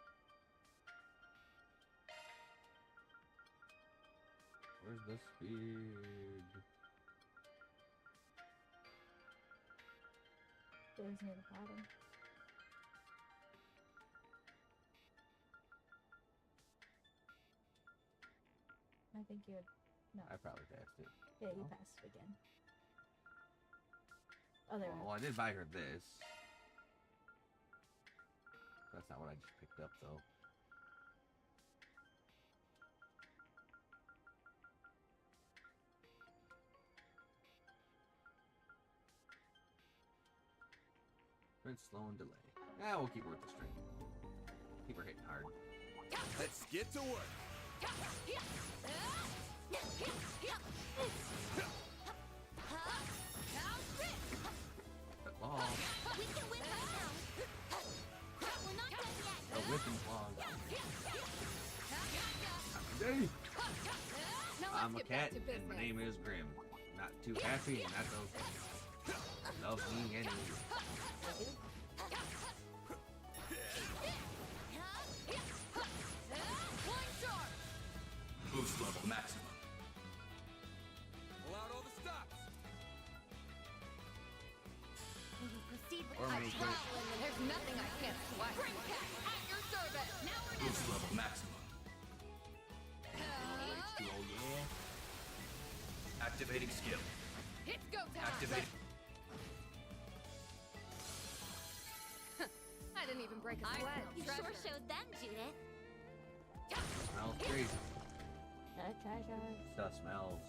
Speaker 1: Where's the speed?
Speaker 2: It was near the bottom. I think you would. No.
Speaker 1: I probably passed it.
Speaker 2: Yeah, you passed it again. Oh, there we
Speaker 1: Well, I did buy her this. That's not what I just picked up, though. Print slow and delay. Yeah, we'll keep her with the string. Keep her hitting hard.
Speaker 16: Let's get to work!
Speaker 1: That law.
Speaker 9: We can win this now. We're not done yet.
Speaker 1: The whipping claws.
Speaker 14: Now
Speaker 1: I'm a
Speaker 14: let's get
Speaker 1: cat,
Speaker 14: back to
Speaker 1: and
Speaker 14: business.
Speaker 1: my name is Grim. Not too happy, and that's okay. Love me anyway.
Speaker 17: Boost level maximum.
Speaker 16: Pull out all the stops!
Speaker 9: Will you proceed with
Speaker 1: Or
Speaker 9: my
Speaker 1: make
Speaker 9: trial?
Speaker 1: it-
Speaker 14: There's nothing I can't swipe. Grimcat, at your service. Now or
Speaker 17: Boost
Speaker 14: never.
Speaker 17: level maximum.
Speaker 1: Oh, yeah.
Speaker 17: Activating skill.
Speaker 14: It's go time.
Speaker 17: Activating.
Speaker 14: I didn't even break a sweat.
Speaker 9: You sure showed then, Judith.
Speaker 1: Smells crazy.
Speaker 2: Treasure.
Speaker 1: Stuff smells.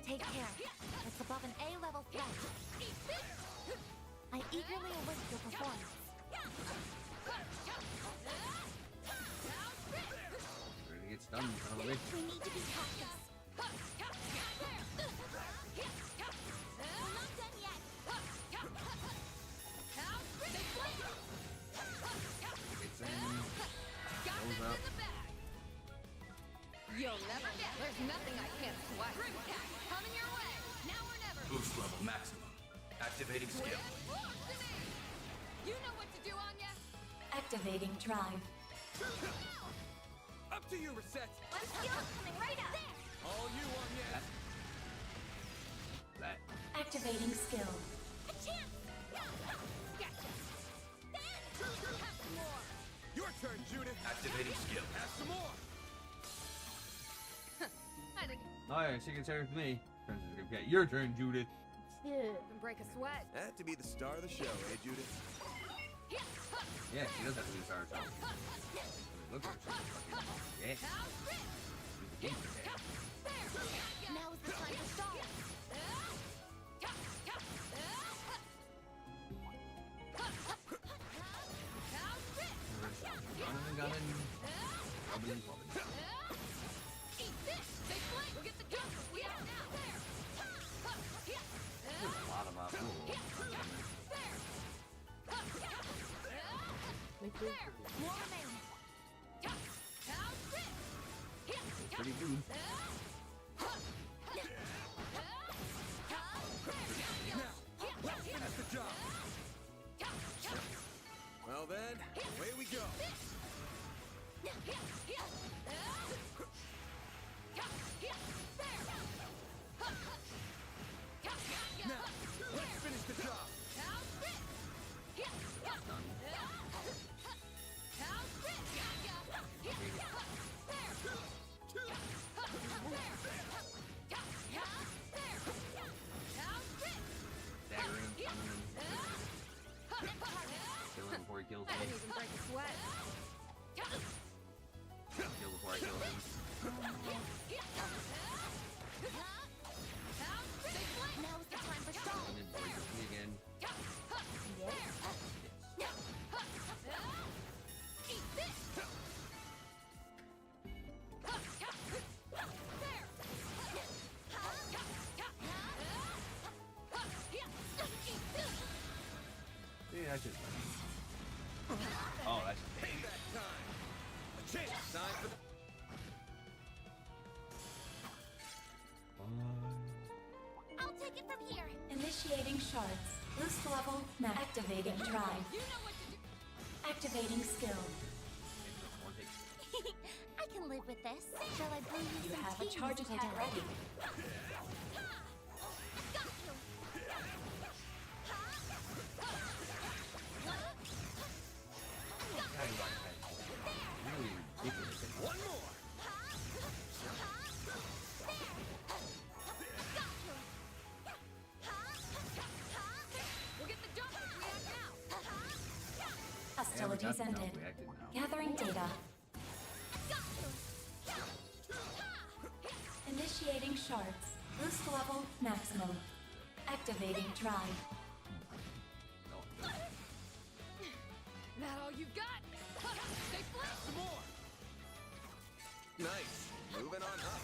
Speaker 15: Take care. It's above an A-level threat. I eagerly await your
Speaker 17: Activating skill.
Speaker 14: You know what to do, Anya.
Speaker 18: Activating drive.
Speaker 16: Up to you, Reset.
Speaker 9: One skill coming right up. There.
Speaker 16: All you on yet.
Speaker 1: That.
Speaker 18: Activating skill.
Speaker 9: A chance.
Speaker 14: Gotcha. Have some more.
Speaker 16: Your turn, Judith.
Speaker 17: Activating skill.
Speaker 16: Have some more.
Speaker 14: I didn't
Speaker 1: Oh yeah, she can share with me. Okay, your turn, Judith.
Speaker 2: Yeah.
Speaker 14: even break a sweat.
Speaker 4: Had to be the star of the show, eh, Judith?
Speaker 1: Yeah, she does have to be a star of the show. Look at her. She's fucking. Yeah.
Speaker 9: Now is the time to stall.
Speaker 1: Gunning. Rubbing, rubbing.
Speaker 14: Eat this! Big flank! We'll get the jumper! We out now! There!
Speaker 1: There's a lot of
Speaker 14: More remaining!
Speaker 1: pretty good.
Speaker 16: Let's finish the job.
Speaker 4: Well then, away we go.
Speaker 16: Now, let's finish the job.
Speaker 1: Dagger him, summon him. Kill him before he kills
Speaker 14: I
Speaker 1: me.
Speaker 14: didn't even break a sweat.
Speaker 1: Kill before I kill him.
Speaker 9: Now is the time for stall.
Speaker 1: And then before he kills me again.
Speaker 14: Eat this!
Speaker 1: See, that's just. Oh, that's just big.
Speaker 16: Payback time. A chance. Time for the...
Speaker 9: I'll take it from here.
Speaker 18: Initiating shards. Boost level. Activating drive.
Speaker 14: You know what to do.
Speaker 18: Activating skill.
Speaker 9: I can live with this. Shall I bring you
Speaker 18: You
Speaker 9: some
Speaker 18: have a
Speaker 9: tea,
Speaker 18: charge
Speaker 9: Mr.
Speaker 18: attack
Speaker 9: Daybreak?
Speaker 18: ready.
Speaker 9: Got you.
Speaker 1: Really ridiculous.
Speaker 16: One more.
Speaker 14: We'll get the jumper! We act now!
Speaker 18: Hostilities ended. Gathering data. Initiating shards. Boost level maximum. Activating drive.
Speaker 14: That all you got? Stay flat!
Speaker 16: Some more.
Speaker 4: Nice. Moving on up.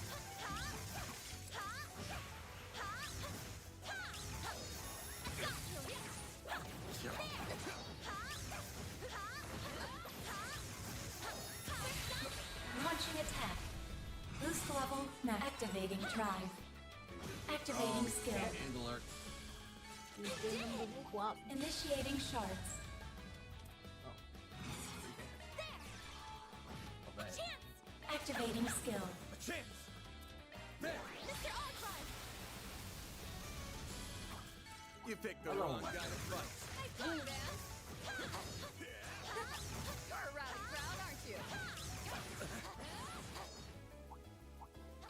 Speaker 18: Launching attack. Boost level activating drive. Activating skill.
Speaker 1: Handle her.
Speaker 18: Initiating shards. Activating skill.
Speaker 16: A chance. There.
Speaker 9: Mr. Oddrun!
Speaker 4: You picked the wrong guy to fight.
Speaker 14: Hey, calm down! You're a rowdy crowd, aren't you?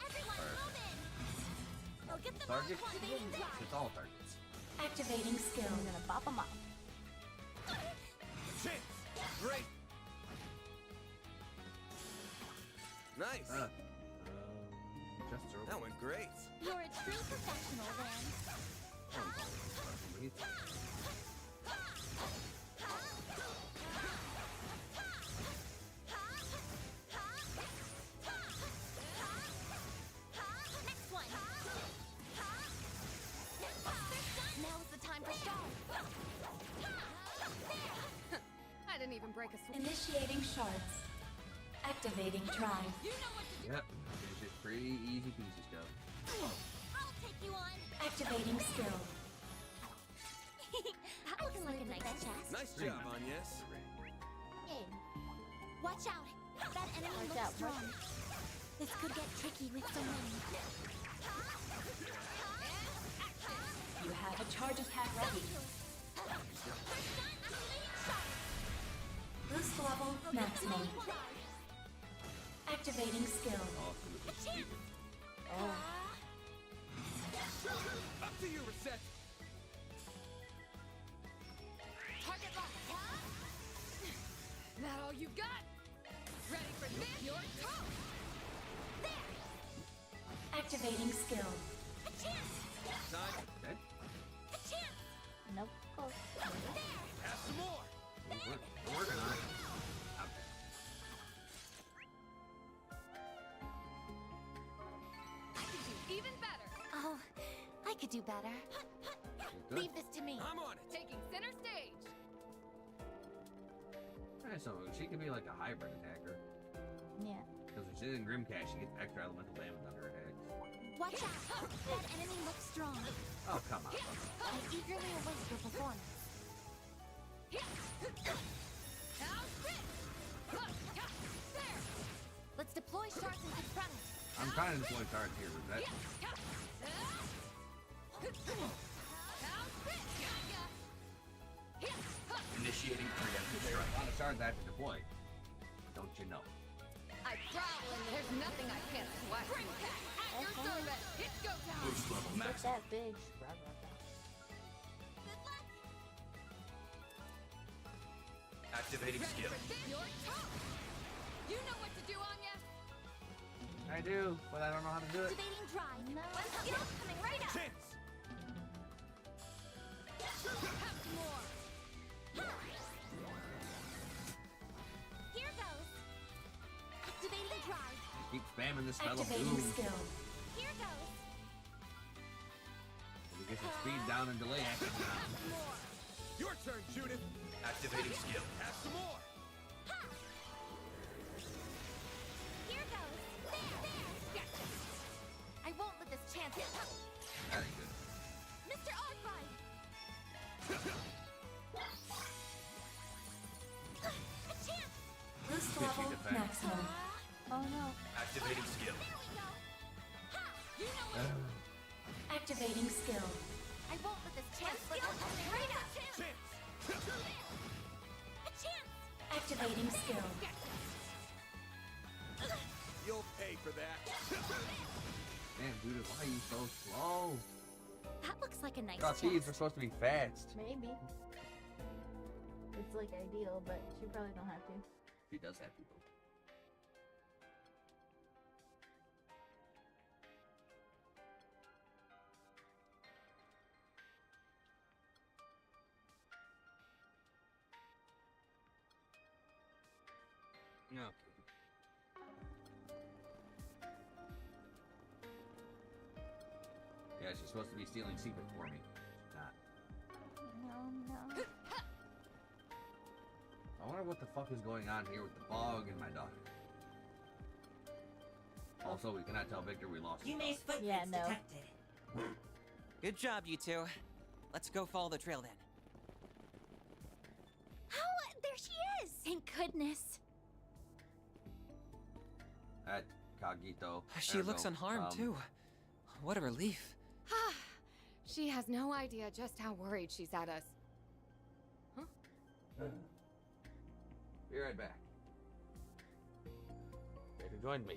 Speaker 9: Everyone, move in! I'll get them
Speaker 1: Target?
Speaker 9: all activating drive.
Speaker 1: It's all targets.
Speaker 18: Activating skill.
Speaker 2: I'm gonna bop them up.
Speaker 16: A chance. Great.
Speaker 4: Nice.
Speaker 1: Just throw.
Speaker 4: That went great.
Speaker 9: You're a true professional, then. Next one. Now is the time for stall.
Speaker 14: I didn't even break a sweat.
Speaker 18: Initiating shards. Activating drive.
Speaker 14: You know what to do!
Speaker 1: Yep. It's just pretty easy peasy stuff.
Speaker 9: I'll take you on.
Speaker 18: Activating skill.
Speaker 4: Nice job, Agnes.
Speaker 9: Hey, watch out! That enemy
Speaker 2: Watch
Speaker 9: looks
Speaker 2: out,
Speaker 9: strong. This could get tricky with so many.
Speaker 18: You have a charge attack ready. Boost level maximum. Activating skill.
Speaker 2: Oh.
Speaker 4: Up to you, Reset.
Speaker 14: Target lock. That all you got? Ready for this? Your turn.
Speaker 18: Activating skill.
Speaker 1: Dead?
Speaker 2: Nope. Close.
Speaker 4: Have some more.
Speaker 1: We're working on it.
Speaker 14: I can do even better.
Speaker 15: Oh, I could do better.
Speaker 1: Good.
Speaker 15: Leave this to me.
Speaker 4: I'm on it.
Speaker 14: Taking center stage.
Speaker 1: Alright, so she could be like a hybrid attacker.
Speaker 2: Yeah.
Speaker 1: Because when she's in Grimcast, she gets extra elemental damage on her attacks.
Speaker 9: Watch out! That enemy looks strong.
Speaker 1: Oh, come on.
Speaker 9: I eagerly await your performance.
Speaker 15: Let's deploy sharks and confront it.
Speaker 1: I'm trying to deploy cards here, but that.
Speaker 17: Initiating preemptive
Speaker 1: There are
Speaker 17: strike.
Speaker 1: a lot of shards I have to deploy. Don't you know?
Speaker 14: I prowl and there's nothing I can't swipe. At your service. It's go time.
Speaker 17: Boost level
Speaker 2: Get
Speaker 17: maximum.
Speaker 2: that big.
Speaker 17: Activating skill.
Speaker 14: Your turn. You know what to do, Anya.
Speaker 1: I do, but I don't know how to do it.
Speaker 9: Activating drive.
Speaker 2: No.
Speaker 9: Skill coming right up.
Speaker 4: Chance.
Speaker 14: Have some more.
Speaker 9: Here goes. Activating drive.
Speaker 1: Keep spamming this spell of
Speaker 18: Activating
Speaker 1: doom.
Speaker 18: skill.
Speaker 9: Here goes.
Speaker 1: We get some speed down and delay action now.
Speaker 4: Your turn, Judith.
Speaker 17: Activating skill.
Speaker 4: Have some more.
Speaker 9: Here goes. There.
Speaker 15: I won't let this chance.
Speaker 1: Very good.
Speaker 9: Mr. Arkwright. A chance.
Speaker 18: Boost
Speaker 1: Fishy
Speaker 18: level
Speaker 1: defense.
Speaker 18: maximum.
Speaker 2: Oh no.
Speaker 17: Activating skill.
Speaker 9: There we go.
Speaker 14: You know what?
Speaker 18: Activating skill.
Speaker 15: I won't let this chance slip.
Speaker 9: Skill coming right up.
Speaker 4: Chance.
Speaker 9: A chance.
Speaker 18: Activating skill.
Speaker 4: You'll pay for that.
Speaker 1: Man, dude, why are you so slow?
Speaker 9: That looks like a nice
Speaker 1: Thought thieves
Speaker 9: chance.
Speaker 1: are supposed to be fast.
Speaker 2: Maybe. It's like ideal, but she probably don't have to.
Speaker 1: She does have people. No. Yeah, she's supposed to be stealing secrets for me. She's not.
Speaker 2: No.
Speaker 1: I wonder what the fuck is going on here with the bug and my daughter. Also, we cannot tell Victor we lost.
Speaker 19: You made footprints
Speaker 2: Yeah, no.
Speaker 19: detected.
Speaker 3: Good job, you two. Let's go follow the trail then.
Speaker 9: Oh, there she is. Thank goodness.
Speaker 1: At Cogito.
Speaker 3: She looks unharmed, too. What a relief.
Speaker 14: She has no idea just how worried she's at us.
Speaker 1: Be right back. Victor joined me.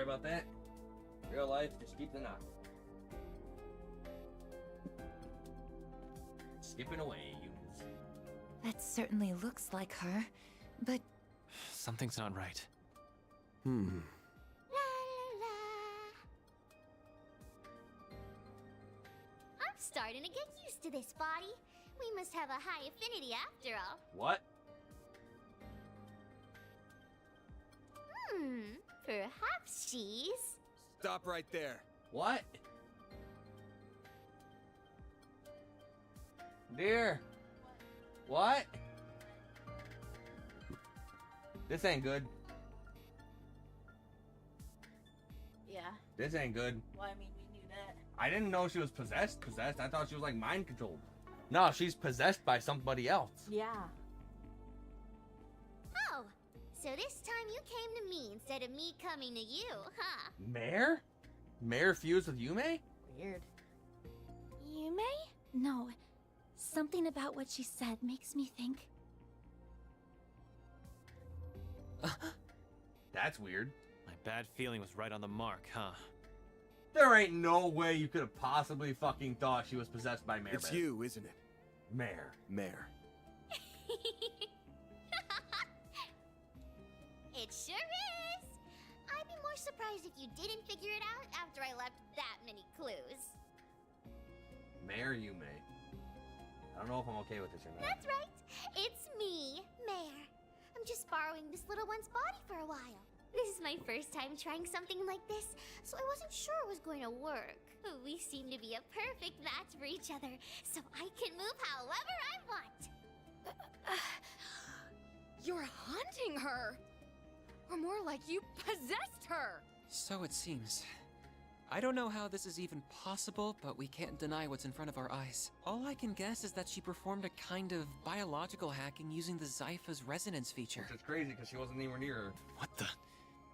Speaker 1: about that. Real life, just keep the knot. Skipping away, Eunice.
Speaker 12: That certainly looks like her, but
Speaker 10: Something's not right.
Speaker 9: I'm starting to get used to this body. We must have a high affinity after all.
Speaker 1: What?
Speaker 9: Perhaps she's...
Speaker 4: Stop right there.
Speaker 1: What? Dear. What? This ain't good.
Speaker 2: Yeah.
Speaker 1: This ain't good.
Speaker 2: Well, I mean, we knew that.
Speaker 1: I didn't know she was possessed. I thought she was like mind controlled. No, she's possessed by somebody else.
Speaker 2: Yeah.
Speaker 9: Oh, so this time you came to me instead of me coming to you, huh?
Speaker 1: Mare? Mare fused with Yume?
Speaker 2: Weird.
Speaker 15: Yume? No. Something about what she said makes me think.
Speaker 1: That's weird.
Speaker 10: My bad feeling was right on the mark, huh?
Speaker 1: There ain't no way you could have possibly fucking thought she was possessed by Mare.
Speaker 4: It's you, isn't it?
Speaker 1: Mare.
Speaker 4: Mare.
Speaker 9: It sure is. I'd be more surprised if you didn't figure it out after I left that many clues.
Speaker 1: Mare Yume. I don't know if I'm okay with this or not.
Speaker 9: That's right. It's me, Mare. I'm just borrowing this little one's body for a while. This is my first time trying something like this, so I wasn't sure it was going to work. We seem to be a perfect match for each other, so I can move however I want.
Speaker 14: You're haunting her! Or more like you possessed her!
Speaker 3: So it seems. I don't know how this is even possible, but we can't deny what's in front of our eyes. All I can guess is that she performed a kind of biological hacking using the Zypha's resonance feature.
Speaker 1: Which is crazy because she wasn't anywhere near her.
Speaker 10: What the?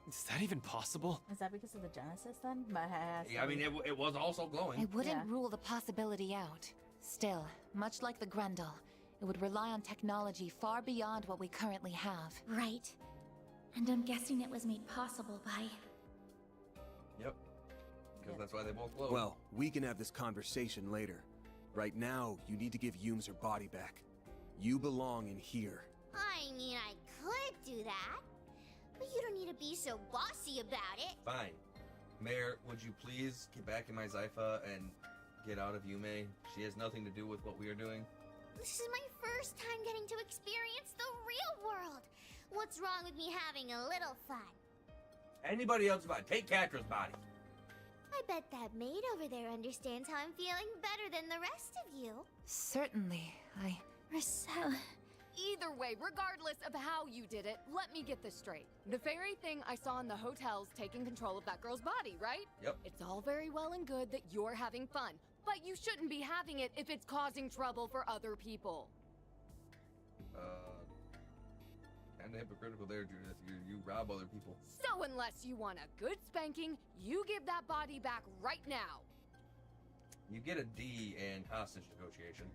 Speaker 10: Is that even possible?
Speaker 2: Is that because of the Genesis then? But
Speaker 1: Yeah, I mean, it was also glowing.
Speaker 12: I wouldn't rule the possibility out. Still, much like the Grendel, it would rely on technology far beyond what we currently have.
Speaker 15: Right. And I'm guessing it was made possible by...
Speaker 1: Yep. Because that's why they both glow.
Speaker 4: Well, we can have this conversation later. Right now, you need to give Yums her body back. You belong in here.
Speaker 9: I mean, I could do that, but you don't need to be so bossy about it.
Speaker 1: Fine. Mare, would you please get back in my Zypha and get out of Yume? She has nothing to do with what we are doing.
Speaker 9: This is my first time getting to experience the real world. What's wrong with me having a little fun?
Speaker 1: Anybody else about take Catra's body.
Speaker 9: I bet that maid over there understands how I'm feeling better than the rest of you.
Speaker 12: Certainly,
Speaker 15: Rosella...
Speaker 14: Either way, regardless of how you did it, let me get this straight. The fairy thing I saw in the hotel's taking control of that girl's body, right?
Speaker 1: Yep.
Speaker 14: It's all very well and good that you're having fun, but you shouldn't be having it if it's causing trouble for other people.
Speaker 1: Kinda hypocritical there, Judith. You rob other people.
Speaker 14: So unless you want a good spanking, you give that body back right now.
Speaker 1: You get a D in hostage negotiation.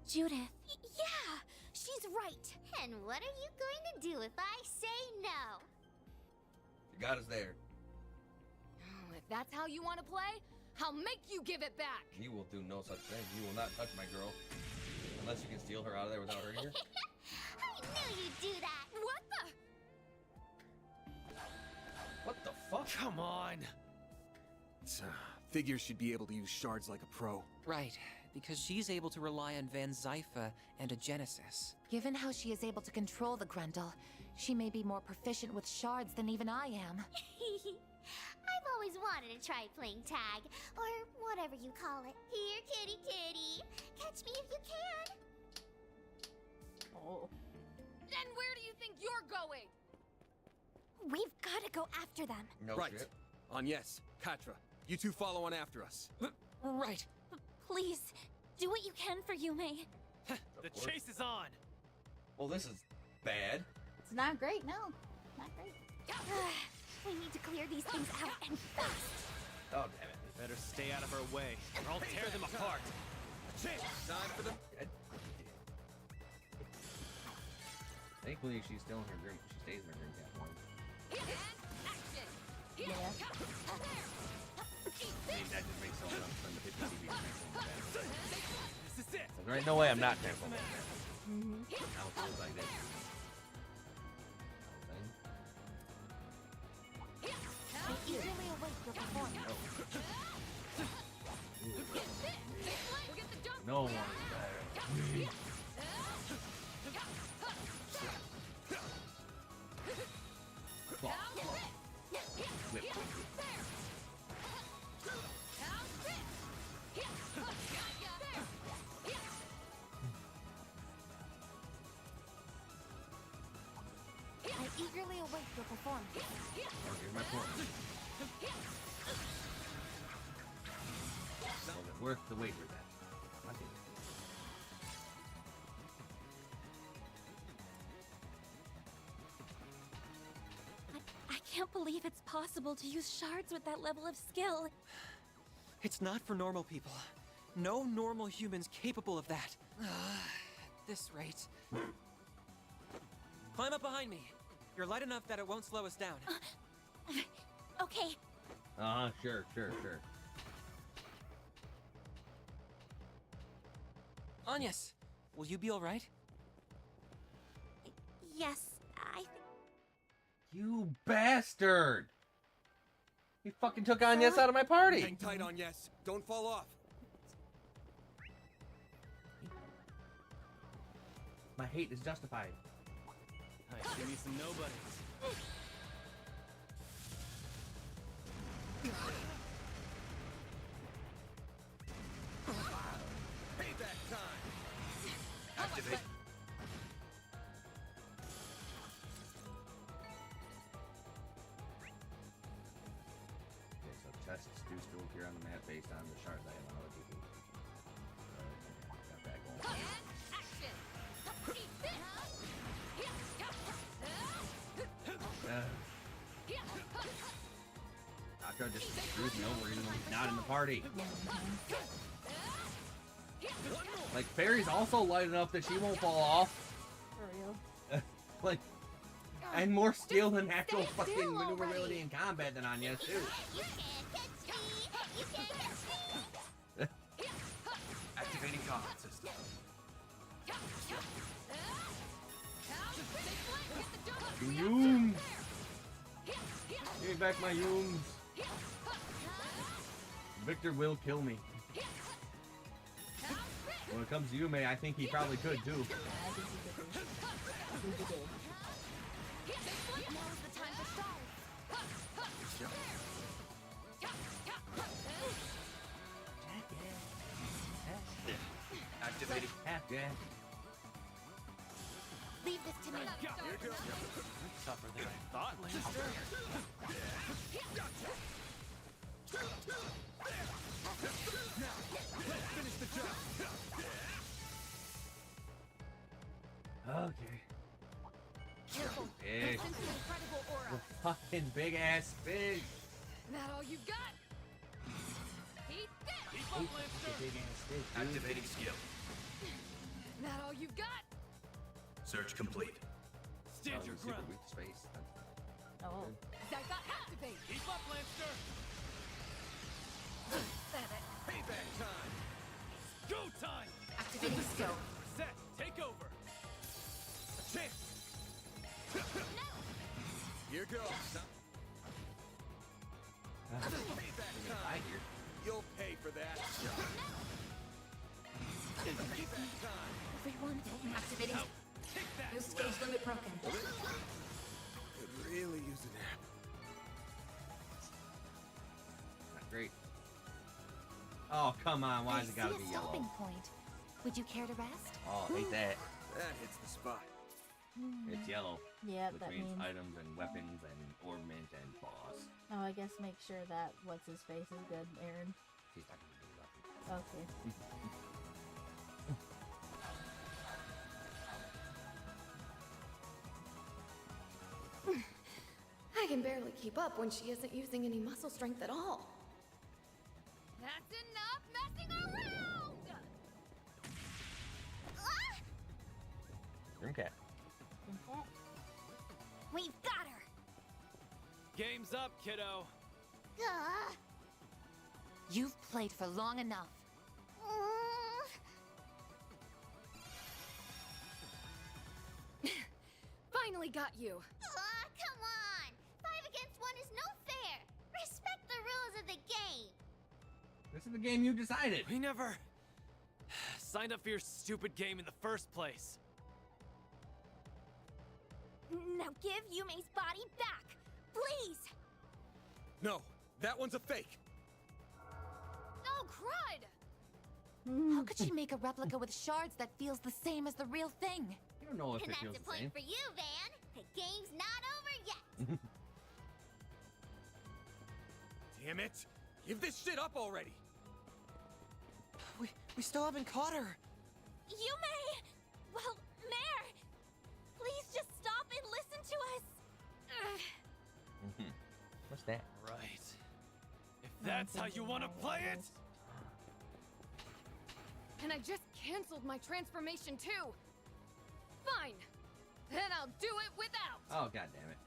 Speaker 15: Judith.
Speaker 9: Yeah, she's right. And what are you going to do if I say no?
Speaker 1: You got us there.
Speaker 14: If that's how you want to play, I'll make you give it back.
Speaker 1: You will do no such thing. You will not touch my girl. Unless you can steal her out of there without hurting her.
Speaker 9: I knew you'd do that.
Speaker 14: What the?
Speaker 1: What the fuck?
Speaker 10: Come on!
Speaker 4: Figures she'd be able to use shards like a pro.
Speaker 3: Right, because she's able to rely on Van Zypha and a Genesis.
Speaker 12: given how she is able to control the Grendel, she may be more proficient with shards than even I am.
Speaker 9: I've always wanted to try playing tag, or whatever you call it. Here, kitty kitty. Catch me if you can.
Speaker 2: Oh.
Speaker 14: Then where do you think you're going?
Speaker 15: We've got to go after them.
Speaker 1: No
Speaker 4: right.
Speaker 1: shit.
Speaker 4: Agnes, Katra, you two follow on after us.
Speaker 3: Right.
Speaker 15: Please, do what you can for Yume.
Speaker 10: The chase is on.
Speaker 1: Well, this is bad.
Speaker 2: It's not great, no. Not great.
Speaker 15: We need to clear these things out and fast.
Speaker 1: Oh, damn it.
Speaker 10: Better stay out of her way, or I'll tear them apart.
Speaker 4: Time for the...
Speaker 1: Thankfully, she's still in her green. She stays in her green cat form.
Speaker 14: And action!
Speaker 2: Yeah.
Speaker 1: I mean, that just makes so much sense from the 50 TV transform.
Speaker 10: This is it.
Speaker 1: Like, there ain't no way I'm not transforming.
Speaker 2: Mm-hmm.
Speaker 1: Now it feels like this.
Speaker 12: I eagerly await your performance.
Speaker 1: No one is better. Whip.
Speaker 12: I eagerly await your performance.
Speaker 1: Here's my point. Was it worth the wait for that? I think
Speaker 15: I can't believe it's possible to use shards with that level of skill.
Speaker 3: It's not for normal people. No normal humans capable of that. At this rate. Climb up behind me. You're light enough that it won't slow us down.
Speaker 15: Okay.
Speaker 1: Sure.
Speaker 3: Agnes, will you be alright?
Speaker 15: Yes, I think.
Speaker 1: You bastard! You fucking took Agnes out of my party!
Speaker 4: Hang tight on yes. Don't fall off.
Speaker 1: My hate is justified.
Speaker 10: Nice, give me some nobodies.
Speaker 4: Payback time.
Speaker 17: Activate.
Speaker 1: Okay, so tests do still appear on the map based on the shard etymology. Got that going. Taco just screwed me over even though he's not in the party. Like, Fairy's also light enough that she won't fall off.
Speaker 2: For real.
Speaker 1: Like, and more skill than actual fucking maneuverability in combat than Anya, too.
Speaker 9: You can't catch me! You can't catch me!
Speaker 17: Activating combat system.
Speaker 1: Yooms! Give me back my Yooms. Victor will kill me. When it comes to Yume, I think he probably could too.
Speaker 2: I think he did.
Speaker 12: Now's the time to start.
Speaker 17: Activating.
Speaker 12: Leave this to me.
Speaker 10: Tougher than I thought, Lannister.
Speaker 4: Finish the job.
Speaker 1: Okay.
Speaker 14: Careful.
Speaker 1: Big.
Speaker 14: Sense an incredible aura.
Speaker 1: Fucking big ass fish.
Speaker 14: That all you got? Eat this.
Speaker 1: Big ass fish. Dude.
Speaker 17: Activating skill.
Speaker 14: That all you got?
Speaker 17: Search complete.
Speaker 10: Stand your
Speaker 1: super
Speaker 10: ground.
Speaker 1: weak space.
Speaker 2: Oh.
Speaker 14: Zygot activate.
Speaker 10: Keep up, Lannister.
Speaker 4: Payback time.
Speaker 10: Go time.
Speaker 12: Activating skill.
Speaker 10: Set. Take over.
Speaker 4: A chance. Here goes. Payback time. You'll pay for that. Payback time.
Speaker 12: Everyone, activating. Boost gauge limit broken.
Speaker 4: Could really use a nap.
Speaker 1: Not great. Oh, come on. Why has it gotta
Speaker 12: I
Speaker 1: be
Speaker 12: see a stopping
Speaker 1: yellow?
Speaker 12: point. Would you care to rest?
Speaker 1: Oh, hate that.
Speaker 4: That hits the spot.
Speaker 1: It's yellow.
Speaker 2: Yeah,
Speaker 1: Which
Speaker 2: that
Speaker 1: means
Speaker 2: means.
Speaker 1: items and weapons and ornament and boss.
Speaker 2: Oh, I guess make sure that what's his face is good, Aaron.
Speaker 1: She's not gonna do that.
Speaker 2: Okay.
Speaker 13: I can barely keep up when she isn't using any muscle strength at all.
Speaker 14: That's enough messing around!
Speaker 1: Dreamcat.
Speaker 15: We've got her.
Speaker 10: Game's up, kiddo.
Speaker 9: Gah.
Speaker 12: You've played for long enough.
Speaker 14: Finally got you.
Speaker 9: Come on! 5 against 1 is no fair! Respect the rules of the game!
Speaker 1: This is the game you decided.
Speaker 10: We never signed up for your stupid game in the first place.
Speaker 15: Now give Yume's body back, please!
Speaker 4: No, that one's a fake.
Speaker 14: Oh, crud!
Speaker 12: How could she make a replica with shards that feels the same as the real thing?
Speaker 1: You don't know if
Speaker 9: And
Speaker 1: it
Speaker 9: that's
Speaker 1: feels
Speaker 9: a
Speaker 1: the
Speaker 9: point
Speaker 1: same.
Speaker 9: for you, Van! The game's not over yet!
Speaker 4: Damn it! Give this shit up already!
Speaker 3: We still haven't caught her.
Speaker 15: Yume! Well, Mayor! Please just stop and listen to us!
Speaker 1: What's that?
Speaker 10: Right. If that's how you want to play it.
Speaker 14: And I just canceled my transformation too. Fine. Then I'll do it without.
Speaker 1: Oh, god damn it.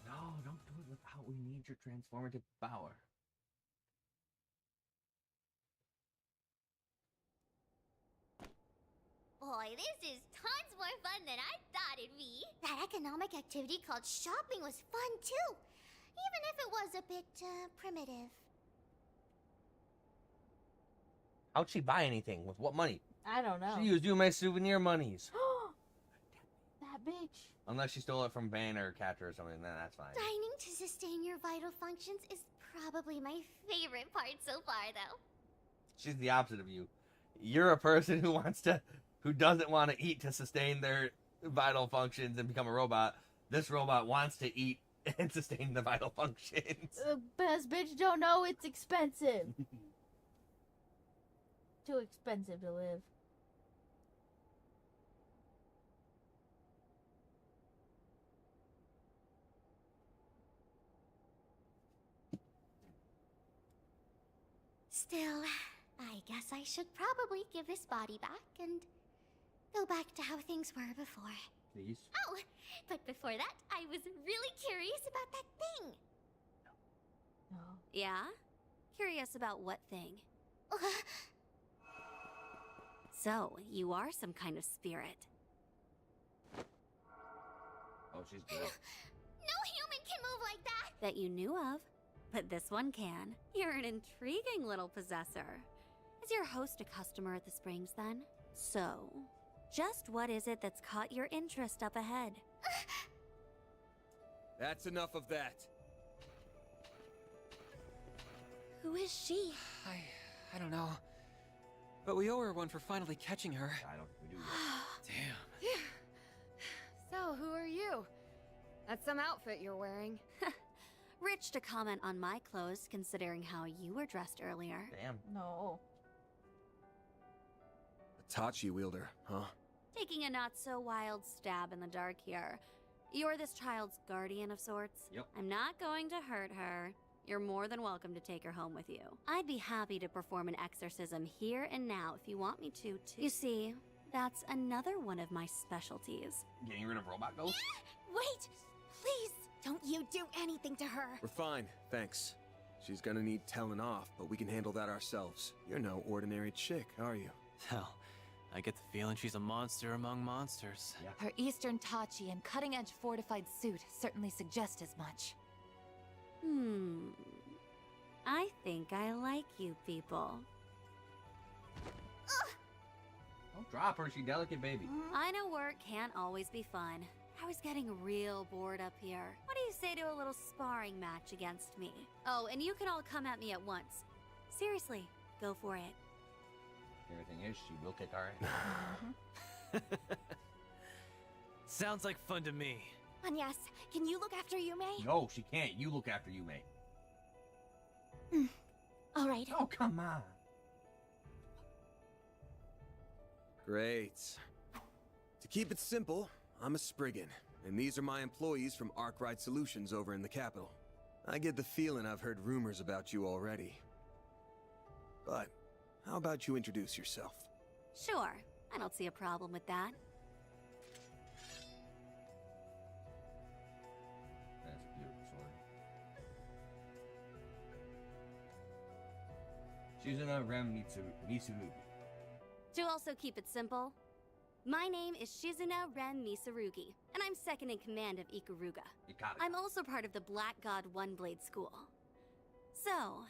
Speaker 1: No, don't do it without. We need your transformative power.
Speaker 9: Boy, this is tons more fun than I thought it'd be! That economic activity called shopping was fun too! Even if it was a bit, primitive.
Speaker 1: How'd she buy anything? With what money?
Speaker 2: I don't know.
Speaker 1: She used my souvenir monies.
Speaker 2: That bitch.
Speaker 1: Unless she stole it from Van or Catcher or something, then that's fine.
Speaker 9: Dining to sustain your vital functions is probably my favorite part so far, though.
Speaker 1: She's the opposite of you. You're a person who doesn't want to eat to sustain their vital functions and become a robot. This robot wants to eat and sustain the vital functions.
Speaker 2: Best bitch don't know it's expensive. Too expensive to live.
Speaker 9: Still, I guess I should probably give this body back and go back to how things were before.
Speaker 1: Please.
Speaker 9: Oh, but before that, I was really curious about that thing.
Speaker 2: No.
Speaker 13: Yeah? Curious about what thing? So, you are some kind of spirit.
Speaker 1: Oh, she's good.
Speaker 9: No human can move like that!
Speaker 13: That you knew of. But this one can. You're an intriguing little possessor. Is your host a customer at the Springs, then? So, just what is it that's caught your interest up ahead?
Speaker 4: That's enough of that.
Speaker 15: Who is she?
Speaker 3: I don't know. But we owe her one for finally catching her.
Speaker 1: I don't think we do
Speaker 3: Damn.
Speaker 14: So, who are you? That's some outfit you're wearing.
Speaker 13: Rich to comment on my clothes, considering how you were dressed earlier.
Speaker 1: Damn.
Speaker 2: No.
Speaker 4: A Tachi wielder, huh?
Speaker 13: Taking a not-so-wild stab in the dark here. You're this child's guardian of sorts?
Speaker 1: Yep.
Speaker 13: I'm not going to hurt her. You're more than welcome to take her home with you. I'd be happy to perform an exorcism here and now if you want me to, too. You see, that's another one of my specialties.
Speaker 1: Getting rid of robot ghosts?
Speaker 15: Wait! Please! Don't you do anything to her!
Speaker 4: We're fine, thanks. She's gonna need telling off, but we can handle that ourselves. You're no ordinary chick, are you?
Speaker 10: Hell, I get the feeling she's a monster among monsters.
Speaker 1: Yeah.
Speaker 12: Her Eastern Tachi and cutting-edge fortified suit certainly suggest as much.
Speaker 13: I think I like you people.
Speaker 1: Don't drop her, she delicate baby.
Speaker 13: I know work can't always be fun. I was getting real bored up here. What do you say to a little sparring match against me? Oh, and you can all come at me at once. Seriously, go for it.
Speaker 1: Everything is, she will kick our ass.
Speaker 10: Sounds like fun to me.
Speaker 15: Anyas, can you look after Yume?
Speaker 1: No, she can't. You look after you, mate.
Speaker 15: Alright.
Speaker 1: Oh, come on.
Speaker 4: Great. To keep it simple, I'm a Spriggan, and these are my employees from Arkwright Solutions over in the capital. I get the feeling I've heard rumors about you already. But how about you introduce yourself?
Speaker 13: Sure, I don't see a problem with that.
Speaker 1: Shizuna Rem Mitsurugi.
Speaker 13: To also keep it simple, my name is Shizuna Ren Misarugi, and I'm second in command of Ikaruga. I'm also part of the Black God One Blade School. So,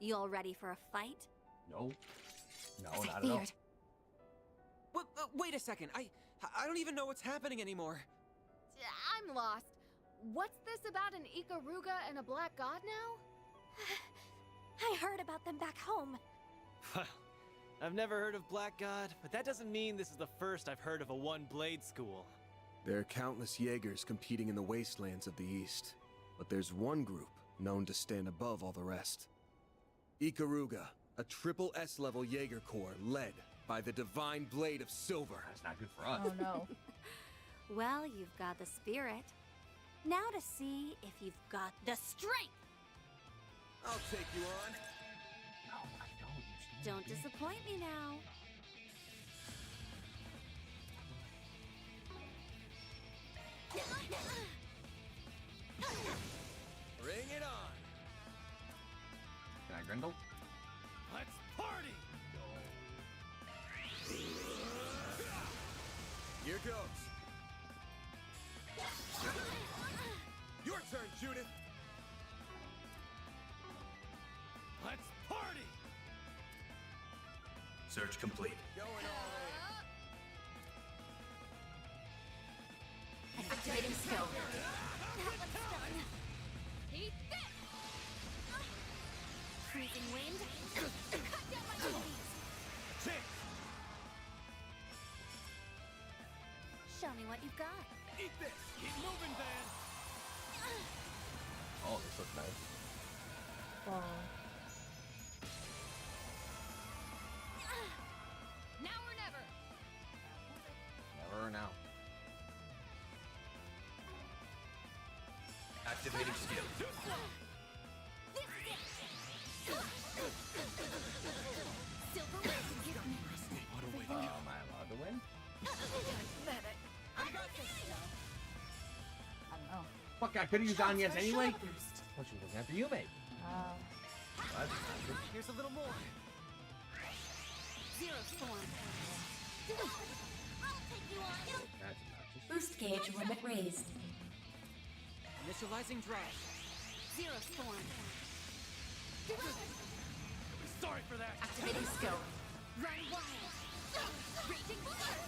Speaker 13: you all ready for a fight?
Speaker 1: No. No, not at all.
Speaker 3: Wait a second. I don't even know what's happening anymore.
Speaker 14: I'm lost. What's this about an Ikaruga and a Black God now?
Speaker 15: I heard about them back home.
Speaker 10: Well, I've never heard of Black God, but that doesn't mean this is the first I've heard of a one-blade school.
Speaker 4: There are countless Jaegers competing in the wastelands of the East, but there's one group known to stand above all the rest. Ikaruga, a triple S-level Jaeger Corps led by the Divine Blade of Silver.
Speaker 1: That's not good for us.
Speaker 2: Oh no.
Speaker 13: Well, you've got the spirit. Now to see if you've got the strength!
Speaker 4: I'll take you on.
Speaker 1: No, I don't.
Speaker 13: Don't disappoint me now.
Speaker 4: Bring it on.
Speaker 1: Can I Grendel?
Speaker 10: Let's party!
Speaker 4: Here goes. Your turn, Judith.
Speaker 10: Let's party!
Speaker 17: Search complete.
Speaker 4: Going all in.
Speaker 15: Activating skill.
Speaker 14: Eat this!
Speaker 13: Freezing wind. Cut down my enemies.
Speaker 10: Chase!
Speaker 13: Show me what you've got.
Speaker 10: Eat this! Keep moving, Van!
Speaker 1: Oh, this looks nice.
Speaker 2: Wow.
Speaker 14: Now or never!
Speaker 1: Never or now.
Speaker 17: Activating skill.
Speaker 13: Silver wind.
Speaker 1: Am I allowed to win?
Speaker 2: I don't know.
Speaker 1: Fuck, I could have used Anya's anyway.
Speaker 15: Boost.
Speaker 1: Oh, she was looking after you, mate.
Speaker 2: Uh,
Speaker 1: That's not good.
Speaker 10: Here's a little more.
Speaker 13: Zero storm. I'll take you on.
Speaker 1: That's obnoxious.
Speaker 15: Boost gauge limit raised.
Speaker 3: Initializing drive.
Speaker 13: Zero storm.
Speaker 10: Sorry for that.
Speaker 15: Activating skill.
Speaker 13: Run wild. Raging fire.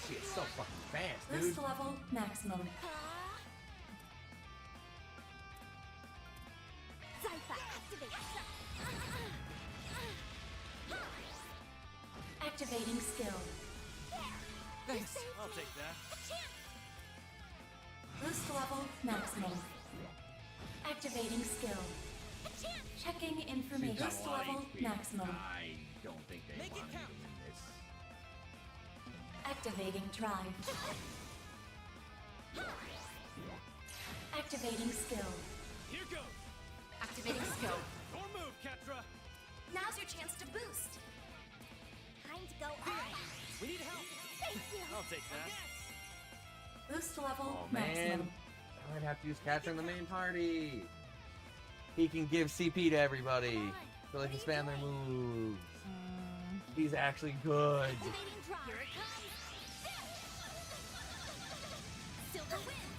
Speaker 1: She is so fucking fast, dude.
Speaker 15: Boost level maximum.
Speaker 13: Zypha activate.
Speaker 15: Activating skill.
Speaker 10: Thanks. I'll take that.
Speaker 15: Boost level maximum. Activating skill. Checking
Speaker 1: She's
Speaker 15: information.
Speaker 1: got
Speaker 15: Boost
Speaker 1: a lot of
Speaker 15: level
Speaker 1: HP.
Speaker 15: maximum.
Speaker 1: I don't think they
Speaker 3: Make it
Speaker 1: want me to
Speaker 3: count.
Speaker 1: win this.
Speaker 15: Activating drive. Activating skill.
Speaker 10: Here goes.
Speaker 15: Activating skill.
Speaker 10: Your move, Ketra.
Speaker 15: Now's your chance to boost.
Speaker 13: Time to go all
Speaker 10: We need help.
Speaker 13: Thank you.
Speaker 10: I'll take that.
Speaker 15: Boost level
Speaker 1: Oh man,
Speaker 15: maximum.
Speaker 1: I might have to use Catcher in the main party. He can give CP to everybody, so they can spam their moves. He's actually good.
Speaker 13: Activating drive. Here it comes. Silver wind.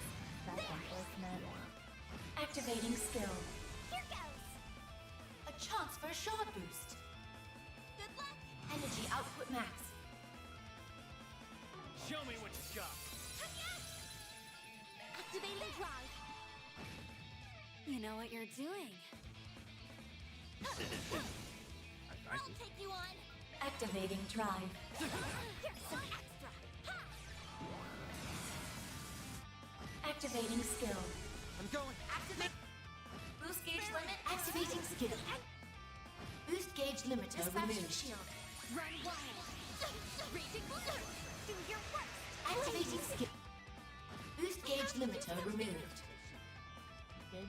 Speaker 2: that's unfortunate.
Speaker 15: Activating skill.
Speaker 13: Here goes.
Speaker 15: A chance for a shot boost.
Speaker 13: Good luck.
Speaker 15: Energy output max.
Speaker 10: Show me what you got.
Speaker 13: Activating drive. You know what you're doing. I'll take you on.
Speaker 15: Activating drive.
Speaker 13: Here's some extra. Ha!
Speaker 15: Activating skill.
Speaker 3: I'm going.
Speaker 15: Activate. Boost gauge limit. Activating skill. Boost gauge limiter removed.
Speaker 13: Shield. Run wild. Raging fire. Do your worst.
Speaker 15: Activating skill. Boost gauge limiter removed.
Speaker 2: Okay.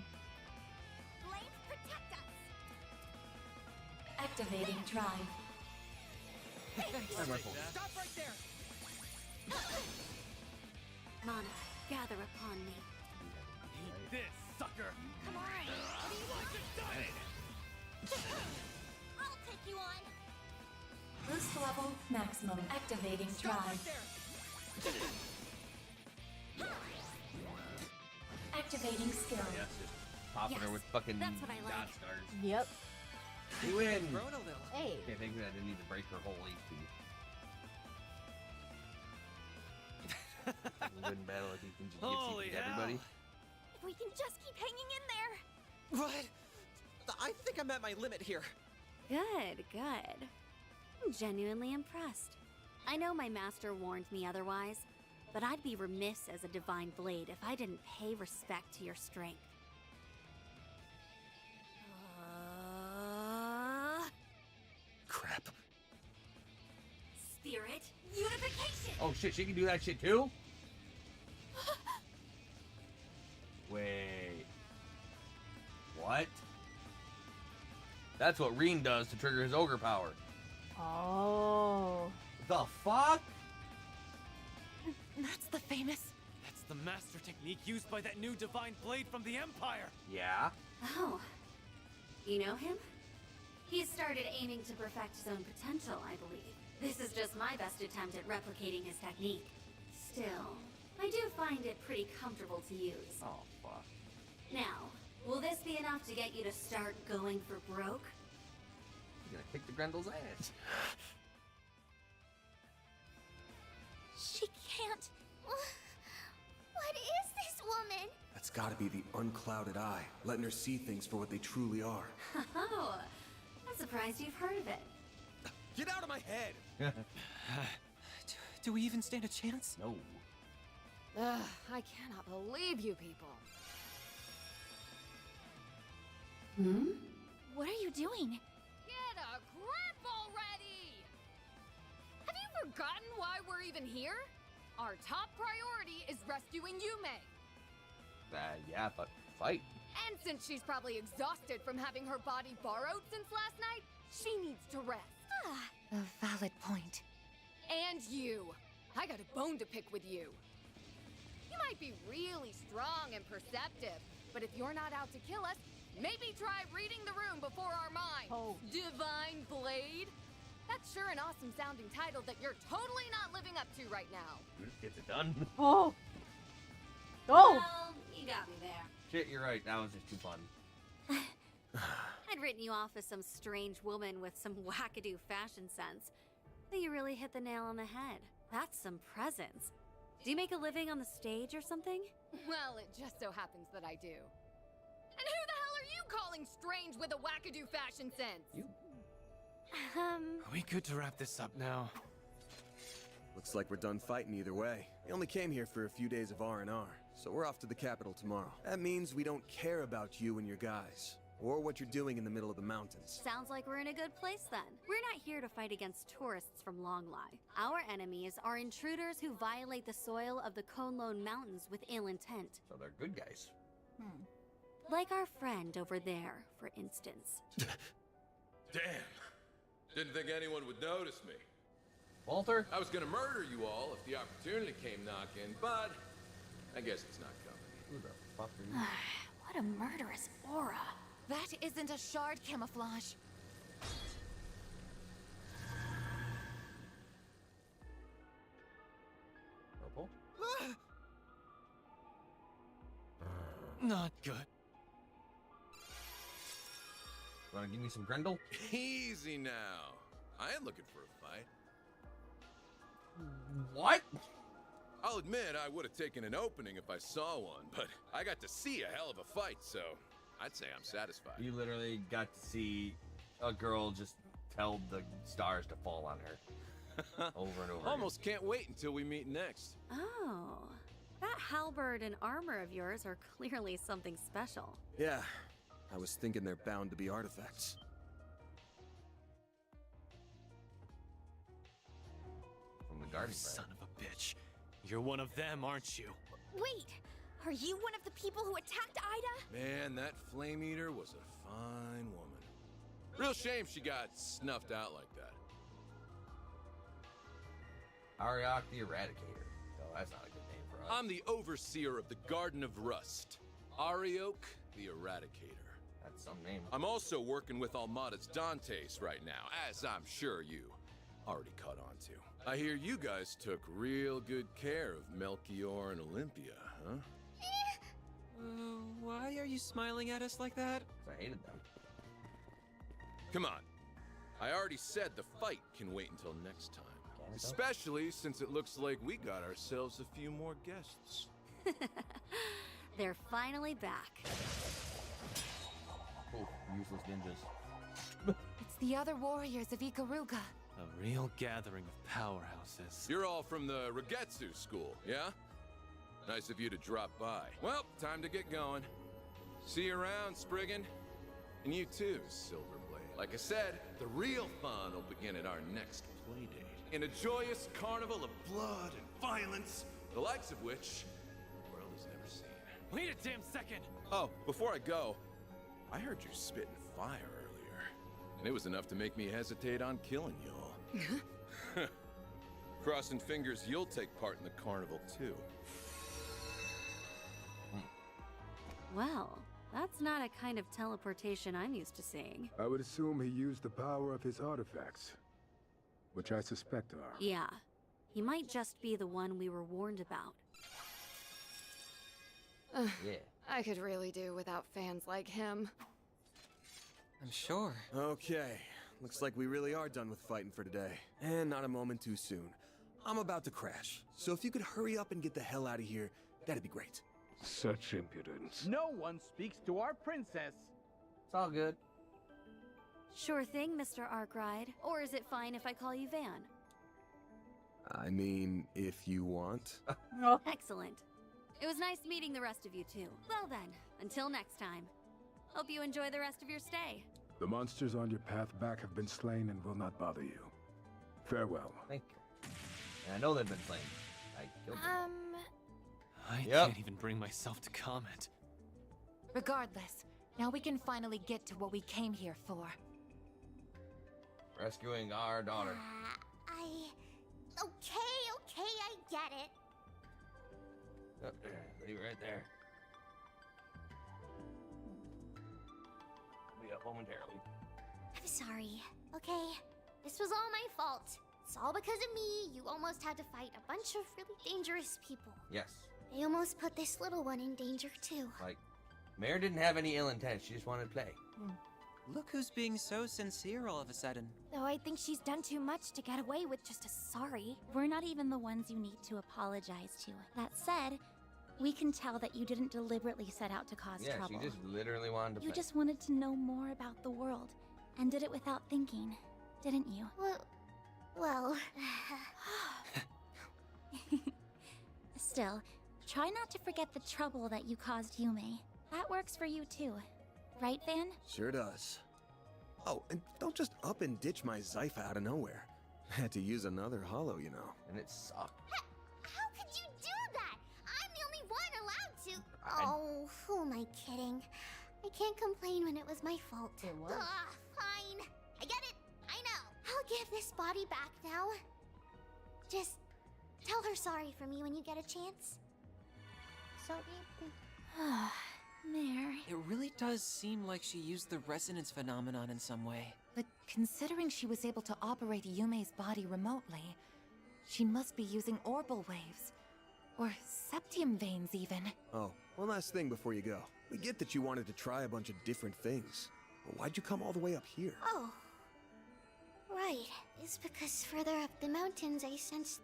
Speaker 13: Blades protect us.
Speaker 15: Activating drive.
Speaker 10: Stop right there.
Speaker 13: Mana, gather upon me.
Speaker 10: Eat this, sucker.
Speaker 13: Come on. What do you want? I'll take you on.
Speaker 18: level maximum. Activating drive. Activating skill.
Speaker 1: Yes, just popping her with fucking
Speaker 13: that's what I like.
Speaker 1: dot stars.
Speaker 2: Yep.
Speaker 1: You win.
Speaker 3: Grown a little.
Speaker 2: Hey.
Speaker 1: Okay, thank you. I didn't need to break her whole HP. Win battle if you can just
Speaker 10: Holy
Speaker 1: get everybody.
Speaker 15: If we can just keep hanging in there.
Speaker 8: What? I think I'm at my limit here.
Speaker 13: Good, good. I'm genuinely impressed. I know my master warned me otherwise, but I'd be remiss as a divine blade if I didn't pay respect to your strength.
Speaker 4: Crap.
Speaker 15: Spirit unification.
Speaker 1: Oh shit, she can do that shit too? Wait. What? That's what Reen does to trigger his ogre power.
Speaker 2: Oh.
Speaker 1: The fuck?
Speaker 12: That's the famous.
Speaker 10: That's the master technique used by that new divine blade from the Empire.
Speaker 1: Yeah?
Speaker 13: Oh. You know him? He's started aiming to perfect his own potential, I believe. This is just my best attempt at replicating his technique. Still, I do find it pretty comfortable to use.
Speaker 1: Oh, fuck.
Speaker 13: Now, will this be enough to get you to start going for broke?
Speaker 1: You're gonna kick the Grendel's ass.
Speaker 15: She can't.
Speaker 9: What is this woman?
Speaker 4: That's gotta be the unclouded eye, letting her see things for what they truly are.
Speaker 13: Oh, I'm surprised you've heard of it.
Speaker 8: Get out of my head!
Speaker 3: Do we even stand a chance?
Speaker 1: No.
Speaker 14: Ugh, I cannot believe you people.
Speaker 15: Hmm? What are you doing?
Speaker 14: Get a grip already! Have you forgotten why we're even here? Our top priority is rescuing Yume.
Speaker 1: Yeah, but fight.
Speaker 14: And since she's probably exhausted from having her body borrowed since last night, she needs to rest.
Speaker 12: A valid point.
Speaker 14: And you. I got a bone to pick with you. You might be really strong and perceptive, but if you're not out to kill us, maybe try reading the room before our minds.
Speaker 2: Oh.
Speaker 14: Divine Blade? That's sure an awesome sounding title that you're totally not living up to right now.
Speaker 1: Gets it done.
Speaker 2: Oh. Oh.
Speaker 13: Well, you got me there.
Speaker 1: Shit, you're right. That was just too fun.
Speaker 13: I'd written you off as some strange woman with some wackadoo fashion sense. But you really hit the nail on the head. That's some presence. Do you make a living on the stage or something?
Speaker 14: Well, it just so happens that I do. And who the hell are you calling strange with a wackadoo fashion sense?
Speaker 1: You.
Speaker 10: Are we good to wrap this up now?
Speaker 4: Looks like we're done fighting either way. We only came here for a few days of R&R, so we're off to the capital tomorrow. That means we don't care about you and your guys, or what you're doing in the middle of the mountains.
Speaker 13: Sounds like we're in a good place then. We're not here to fight against tourists from Longlai. Our enemies are intruders who violate the soil of the Konlone Mountains with ill intent.
Speaker 1: So they're good guys.
Speaker 13: Like our friend over there, for instance.
Speaker 19: Damn. Didn't think anyone would notice me.
Speaker 1: Walter?
Speaker 19: I was gonna murder you all if the opportunity came knocking, but I guess it's not coming.
Speaker 1: Who the fuck are you?
Speaker 15: What a murderous aura.
Speaker 12: That isn't a shard camouflage.
Speaker 1: Purple?
Speaker 10: Not good.
Speaker 1: Wanna give me some Grendel?
Speaker 19: Easy now. I ain't looking for a fight.
Speaker 1: What?
Speaker 19: I'll admit I would have taken an opening if I saw one, but I got to see a hell of a fight, so I'd say I'm satisfied.
Speaker 1: You literally got to see a girl just tell the stars to fall on her. Over and over.
Speaker 19: Almost can't wait until we meet next.
Speaker 13: Oh, that halberd and armor of yours are clearly something special.
Speaker 4: Yeah, I was thinking they're bound to be artifacts.
Speaker 1: From the garden.
Speaker 10: Son of a bitch. You're one of them, aren't you?
Speaker 15: Wait, are you one of the people who attacked Ida?
Speaker 19: Man, that Flame Eater was a fine woman. Real shame she got snuffed out like that.
Speaker 1: Ariok the Eradicator. Oh, that's not a good name for us.
Speaker 19: I'm the overseer of the Garden of Rust. Ariok the Eradicator.
Speaker 1: That's some name.
Speaker 19: I'm also working with Almada's Dantes right now, as I'm sure you already caught on to. I hear you guys took real good care of Melchior and Olympia, huh?
Speaker 3: Why are you smiling at us like that?
Speaker 1: I hated them.
Speaker 19: Come on. I already said the fight can wait until next time. Especially since it looks like we got ourselves a few more guests.
Speaker 13: They're finally back.
Speaker 1: Oh, useless ninjas.
Speaker 12: It's the other warriors of Ikaruga.
Speaker 10: A real gathering of powerhouses.
Speaker 19: You're all from the Regetsu school, yeah? Nice of you to drop by. Well, time to get going. See you around, Spriggan. And you too, Silverblade. Like I said, the real fun will begin at our next playdate. In a joyous carnival of blood and violence, the likes of which the world has never seen.
Speaker 10: Wait a damn second!
Speaker 19: Oh, before I go, I heard you spitting fire earlier. And it was enough to make me hesitate on killing y'all. Crossing fingers you'll take part in the carnival too.
Speaker 13: Well, that's not a kind of teleportation I'm used to seeing.
Speaker 20: I would assume he used the power of his artifacts, which I suspect are.
Speaker 13: Yeah, he might just be the one we were warned about.
Speaker 1: Yeah.
Speaker 14: I could really do without fans like him.
Speaker 3: I'm sure.
Speaker 4: Okay, looks like we really are done with fighting for today. And not a moment too soon. I'm about to crash, so if you could hurry up and get the hell out of here, that'd be great.
Speaker 20: Such impudence.
Speaker 7: No one speaks to our princess.
Speaker 1: It's all good.
Speaker 13: Sure thing, Mr. Arkwright. Or is it fine if I call you Van?
Speaker 4: I mean, if you want.
Speaker 13: Excellent. It was nice meeting the rest of you too. Well then, until next time. Hope you enjoy the rest of your stay.
Speaker 20: The monsters on your path back have been slain and will not bother you. Farewell.
Speaker 1: Thank you. And I know they've been slain. I killed them.
Speaker 10: I can't even bring myself to comment.
Speaker 12: Regardless, now we can finally get to what we came here for.
Speaker 1: Rescuing our daughter.
Speaker 9: Okay, I get it.
Speaker 1: Oh, leave it right there. Be up momentarily.
Speaker 9: I'm sorry, okay? This was all my fault. It's all because of me. You almost had to fight a bunch of really dangerous people.
Speaker 1: Yes.
Speaker 9: They almost put this little one in danger too.
Speaker 1: Like, Mare didn't have any ill intent. She just wanted to play.
Speaker 3: Look who's being so sincere all of a sudden.
Speaker 15: Though I think she's done too much to get away with just a sorry. We're not even the ones you need to apologize to. That said, we can tell that you didn't deliberately set out to cause
Speaker 1: Yeah,
Speaker 15: trouble.
Speaker 1: she just literally wanted to
Speaker 15: You
Speaker 1: play.
Speaker 15: just wanted to know more about the world, and did it without thinking, didn't you?
Speaker 9: Well...
Speaker 15: Still, try not to forget the trouble that you caused Yume. That works for you too. Right, Van?
Speaker 4: Sure does. Oh, and don't just up and ditch my Zypha out of nowhere. Had to use another hollow, you know.
Speaker 1: And it sucked.
Speaker 9: How could you do that? I'm the only one allowed to... Oh, who am I kidding? I can't complain when it was my fault.
Speaker 2: It was.
Speaker 9: Fine. I get it. I know. I'll give this body back now. Just tell her sorry for me when you get a chance.
Speaker 15: Sorry. Mare.
Speaker 3: It really does seem like she used the resonance phenomenon in some way.
Speaker 12: But considering she was able to operate Yume's body remotely, she must be using orbal waves. Or septium veins, even.
Speaker 4: Oh, one last thing before you go. We get that you wanted to try a bunch of different things. But why'd you come all the way up here?
Speaker 9: Oh. Right. It's because further up the mountains I sensed...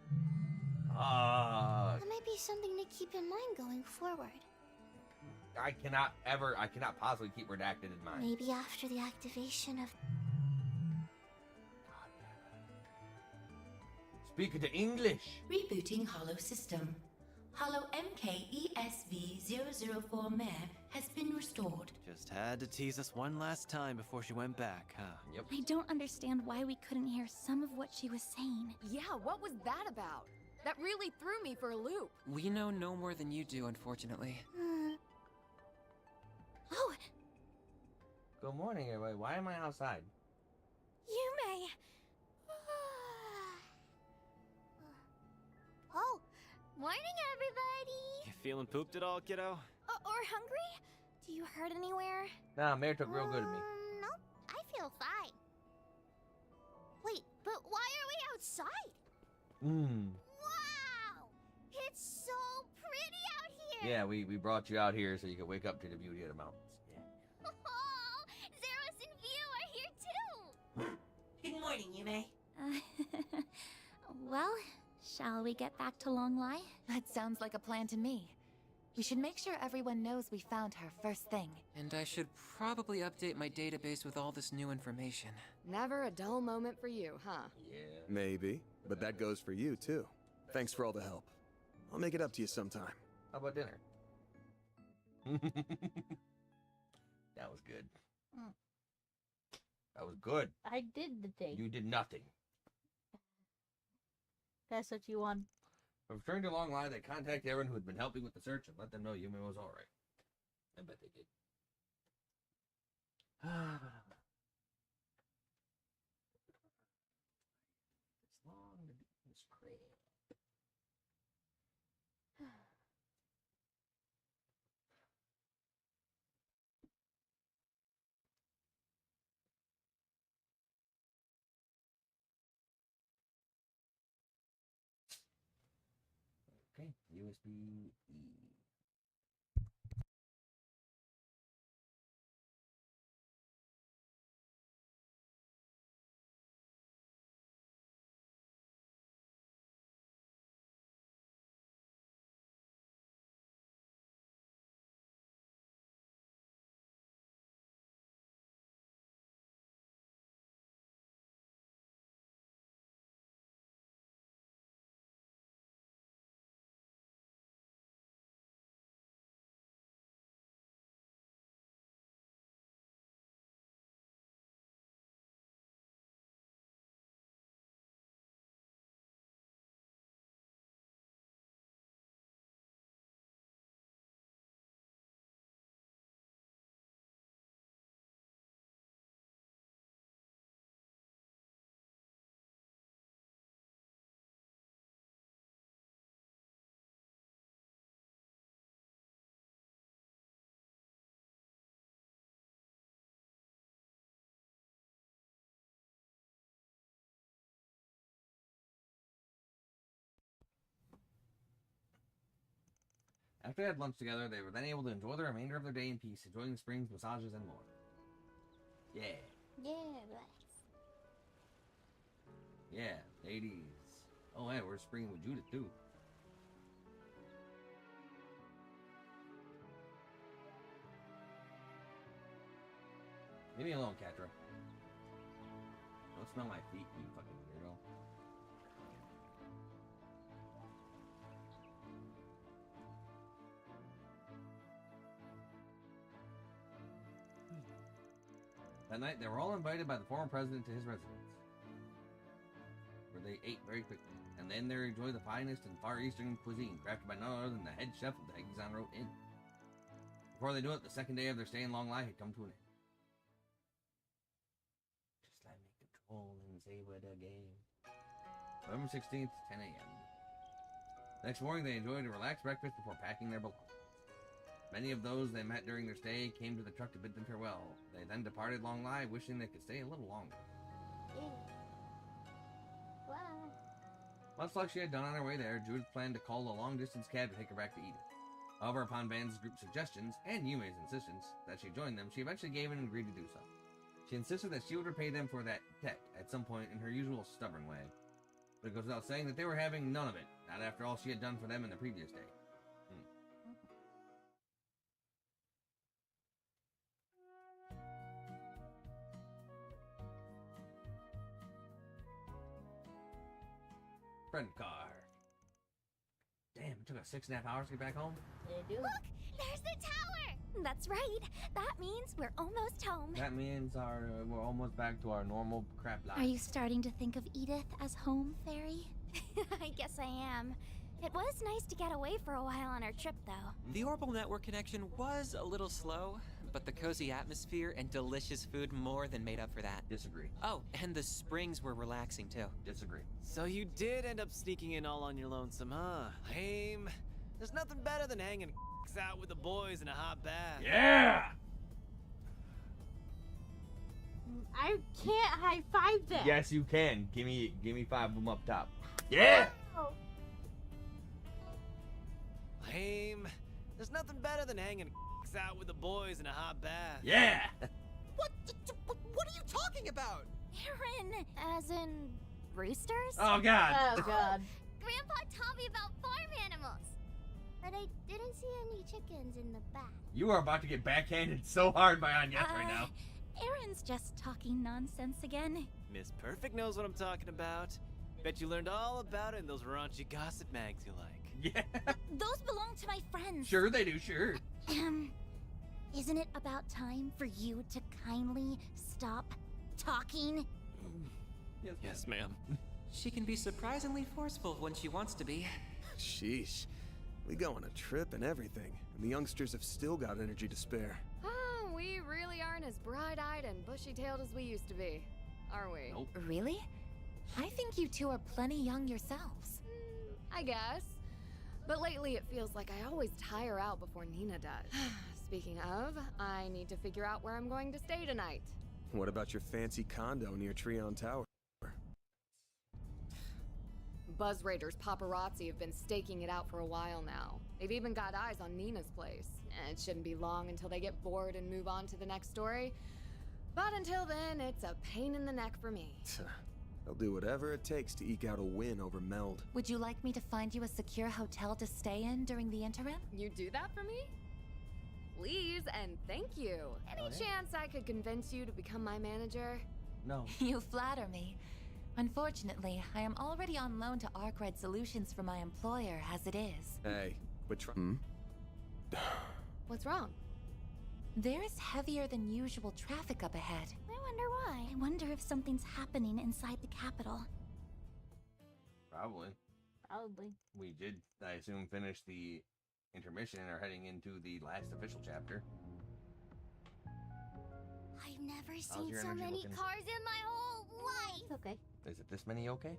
Speaker 9: That might be something to keep in mind going forward.
Speaker 1: I cannot possibly keep redacted in mind.
Speaker 9: Maybe after the activation of...
Speaker 1: Speak it to English.
Speaker 18: Rebooting Hollow System. Hollow MKESV004 Mare has been restored.
Speaker 10: Just had to tease us one last time before she went back, huh?
Speaker 1: Yep.
Speaker 15: I don't understand why we couldn't hear some of what she was saying.
Speaker 14: Yeah, what was that about? That really threw me for a loop.
Speaker 3: We know no more than you do, unfortunately.
Speaker 15: Oh!
Speaker 1: Good morning, everybody. Why am I outside?
Speaker 15: Yume!
Speaker 9: Oh, morning, everybody!
Speaker 10: You feeling pooped at all, kiddo?
Speaker 15: Or hungry? Do you hurt anywhere?
Speaker 1: Nah, Mare took real good to me.
Speaker 9: Nope, I feel fine. Wait, but why are we outside.
Speaker 1: Mm.
Speaker 9: Wow! It's so pretty out here!
Speaker 1: Yeah, we brought you out here so you could wake up to the beauty of the mountains. Yeah.
Speaker 9: Oh, Zeros and View are here too!
Speaker 18: Good morning, Yume.
Speaker 15: Well, shall we get back to Longlai?
Speaker 12: That sounds like a plan to me. We should make sure everyone knows we found her first thing.
Speaker 3: And I should probably update my database with all this new information.
Speaker 14: Never a dull moment for you, huh?
Speaker 1: Yeah.
Speaker 4: Maybe, but that goes for you too. Thanks for all the help. I'll make it up to you sometime.
Speaker 1: How about dinner? That was good.
Speaker 2: Mm.
Speaker 1: That was good.
Speaker 2: I did the thing.
Speaker 1: You did nothing.
Speaker 2: That's what you want.
Speaker 1: Returning to Long Line, they contacted everyone who had been helping with the search and let them know Yume was alright. I bet they did. It's long to do this crap. Okay, USB E. After they had lunch together, they were then able to enjoy the remainder of their day in peace, enjoying the springs, massages, and more. Yeah.
Speaker 9: Yeah, relax.
Speaker 1: Yeah, ladies. Oh, yeah, we're springing with Judith, too. Leave me alone, Catra. Don't smell my feet, you fucking weirdo. That night, they were all invited by the former president to his residence, where they ate very quickly, and then they enjoyed the finest and Far Eastern cuisine, crafted by none other than the head chef of the Hexagon Road Inn. Before they knew it, the second day of their stay in Long Lai had come to an end. Just let me control and savor the game. November 16th, 10 a.m. Next morning, they enjoyed a relaxed breakfast before packing their belongings. Many of those they met during their stay came to the truck to bid them farewell. They then departed Long Lai, wishing they could stay a little longer.
Speaker 9: Wow.
Speaker 1: Much like she had done on her way there, Judith planned to call a long-distance cab to take her back to Edith. However, upon Van's group suggestions, and Yume's insistence that she join them, she eventually gave in and agreed to do so. She insisted that she would repay them for that debt at some point in her usual stubborn way. But it goes without saying that they were having none of it, not after all she had done for them in the previous day. Friend car. Damn, it took us 6.5 hours to get back home?
Speaker 2: They do.
Speaker 9: Look! There's the tower!
Speaker 15: That's right. That means we're almost home.
Speaker 1: That means we're almost back to our normal crap life.
Speaker 15: Are you starting to think of Edith as home, Fairy? I guess I am. It was nice to get away for a while on our trip, though.
Speaker 3: The orbital network connection was a little slow, but the cozy atmosphere and delicious food more than made up for that.
Speaker 1: Disagree.
Speaker 3: Oh, and the springs were relaxing, too.
Speaker 1: Disagree.
Speaker 10: So you did end up sneaking in all on your lonesome, huh? Lame. There's nothing better than hanging out with the boys in a hot bath.
Speaker 1: Yeah!
Speaker 2: I can't high five them.
Speaker 1: Yes, you can. Give me 5 of them up top. Yeah.
Speaker 2: Oh.
Speaker 10: Lame. There's nothing better than hanging out with the boys in a hot bath.
Speaker 1: Yeah.
Speaker 3: What are you talking about?
Speaker 15: Aaron! As in roosters?
Speaker 1: Oh God.
Speaker 2: Oh God.
Speaker 9: Grandpa taught me about farm animals. But I didn't see any chickens in the back.
Speaker 1: You are about to get backhanded so hard by Anya right now.
Speaker 15: Aaron's just talking nonsense again.
Speaker 10: Miss Perfect knows what I'm talking about. Bet you learned all about it in those raunchy gossip mags you like.
Speaker 1: Yeah.
Speaker 15: Those belong to my friends.
Speaker 1: Sure they do, sure.
Speaker 15: Isn't it about time for you to kindly stop talking?
Speaker 10: Yes, ma'am.
Speaker 3: She can be surprisingly forceful when she wants to be.
Speaker 4: Sheesh. We go on a trip and everything, and the youngsters have still got energy to spare.
Speaker 14: Oh, we really aren't as bright-eyed and bushy-tailed as we used to be, are we?
Speaker 1: Nope.
Speaker 12: Really? I think you two are plenty young yourselves.
Speaker 14: I guess. But lately it feels like I always tire out before Nina does. Speaking of, I need to figure out where I'm going to stay tonight.
Speaker 4: What about your fancy condo near Treon Tower?
Speaker 14: Buzz Raiders paparazzi have been staking it out for a while now. They've even got eyes on Nina's place. And it shouldn't be long until they get bored and move on to the next story. But until then, it's a pain in the neck for me.
Speaker 4: They'll do whatever it takes to eke out a win over Meld.
Speaker 12: Would you like me to find you a secure hotel to stay in during the interim?
Speaker 14: You do that for me? Please and thank you. Any chance I could convince you to become my manager?
Speaker 1: No.
Speaker 12: You flatter me. Unfortunately, I am already on loan to Arkwright Solutions for my employer as it is.
Speaker 4: Hey, quit trying.
Speaker 14: What's wrong?
Speaker 12: There is heavier than usual traffic up ahead.
Speaker 15: I wonder why. I wonder if something's happening inside the Capitol.
Speaker 1: Probably.
Speaker 2: Probably.
Speaker 1: We did, I assume, finish the intermission and are heading into the last official chapter.
Speaker 9: I've never
Speaker 1: How's
Speaker 9: seen
Speaker 1: your
Speaker 9: so
Speaker 1: energy
Speaker 9: many
Speaker 1: looking?
Speaker 9: cars in my whole life.
Speaker 2: It's okay.
Speaker 1: Is it this many okay?